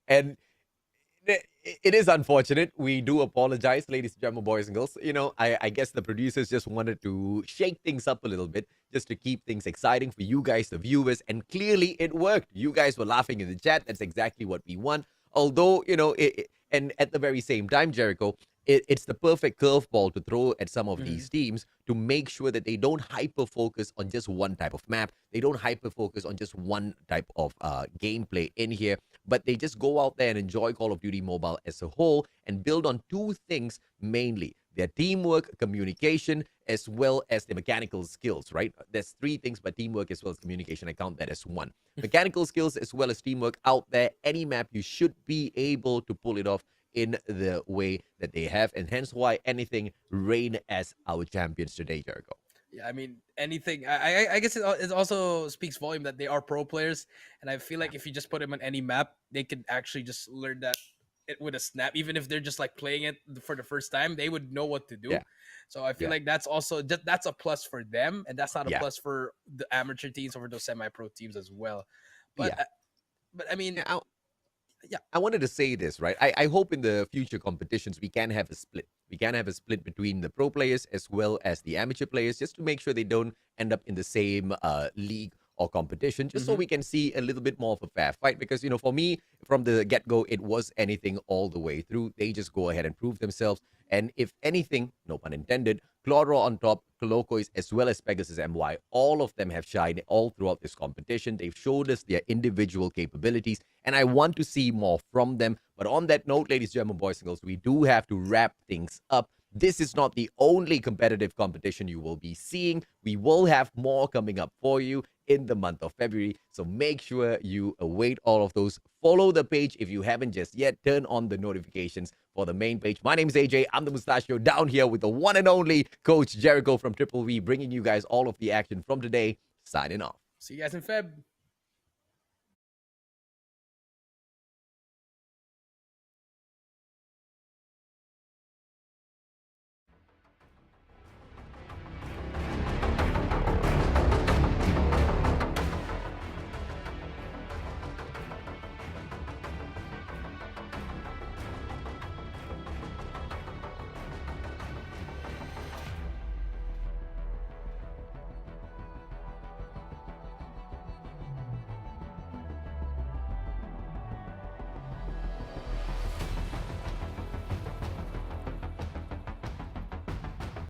[SPEAKER 1] And it is unfortunate. We do apologize, ladies and gentlemen, boys and girls. I guess the producers just wanted to shake things up a little bit just to keep things exciting for you guys, the viewers. And clearly it worked. You guys were laughing in the chat. That's exactly what we want. Although, and at the very same time, Jericho, it's the perfect curveball to throw at some of
[SPEAKER 2] Mhm.
[SPEAKER 1] these teams to make sure that they don't hyper focus on just one type of map. They don't hyper focus on just one type of gameplay in here, but they just go out there and enjoy Call of Duty Mobile as a whole and build on 2 things mainly: their teamwork, communication, as well as the mechanical skills, right? There's 3 things, but teamwork as well as communication, I count that as one. Mechanical skills as well as teamwork out there, any map, you should be able to pull it off in the way that they have, and hence why anything reign as our champions today, Jericho.
[SPEAKER 2] Yeah, I mean anything. I guess it also speaks volume that they are pro players, and I feel
[SPEAKER 1] Yeah.
[SPEAKER 2] like if you just put them on any map, they could actually just learn that it with a snap. Even if they're just like playing it for the first time, they would know what to do.
[SPEAKER 1] Yeah.
[SPEAKER 2] So I feel
[SPEAKER 1] Yeah.
[SPEAKER 2] like that's also that's a plus for them, and that's not a
[SPEAKER 1] Yeah.
[SPEAKER 2] plus for the amateur teams or those semi-pro teams as well. But
[SPEAKER 1] Yeah.
[SPEAKER 2] I mean,
[SPEAKER 1] Yeah.
[SPEAKER 2] yeah.
[SPEAKER 1] I wanted to say this, right? I hope in the future competitions we can have a split. We can have a split between the pro players as well as the amateur players, just to make sure they don't end up in the same league or competition, just so
[SPEAKER 2] Mm-hmm.
[SPEAKER 1] we can see a little bit more of a fair fight. Because, for me, from the get go, it was anything all the way through. They just go ahead and prove themselves. And if anything, no pun intended, Cloro on top, Colocois, as well as Pegasus MY, all of them have shined all throughout this competition. They've showed us their individual capabilities, and I want to see more from them. But on that note, ladies and gentlemen, boys and girls, we do have to wrap things up. This is not the only competitive competition you will be seeing. We will have more coming up for you in the month of February. So make sure you await all of those. Follow the page if you haven't just yet. Turn on the notifications for the main page. My name is AJ. I'm the Mustachio down here with the one and only Coach Jericho from Triple V, bringing you guys all of the action from today. Signing off.
[SPEAKER 2] See you guys in Feb.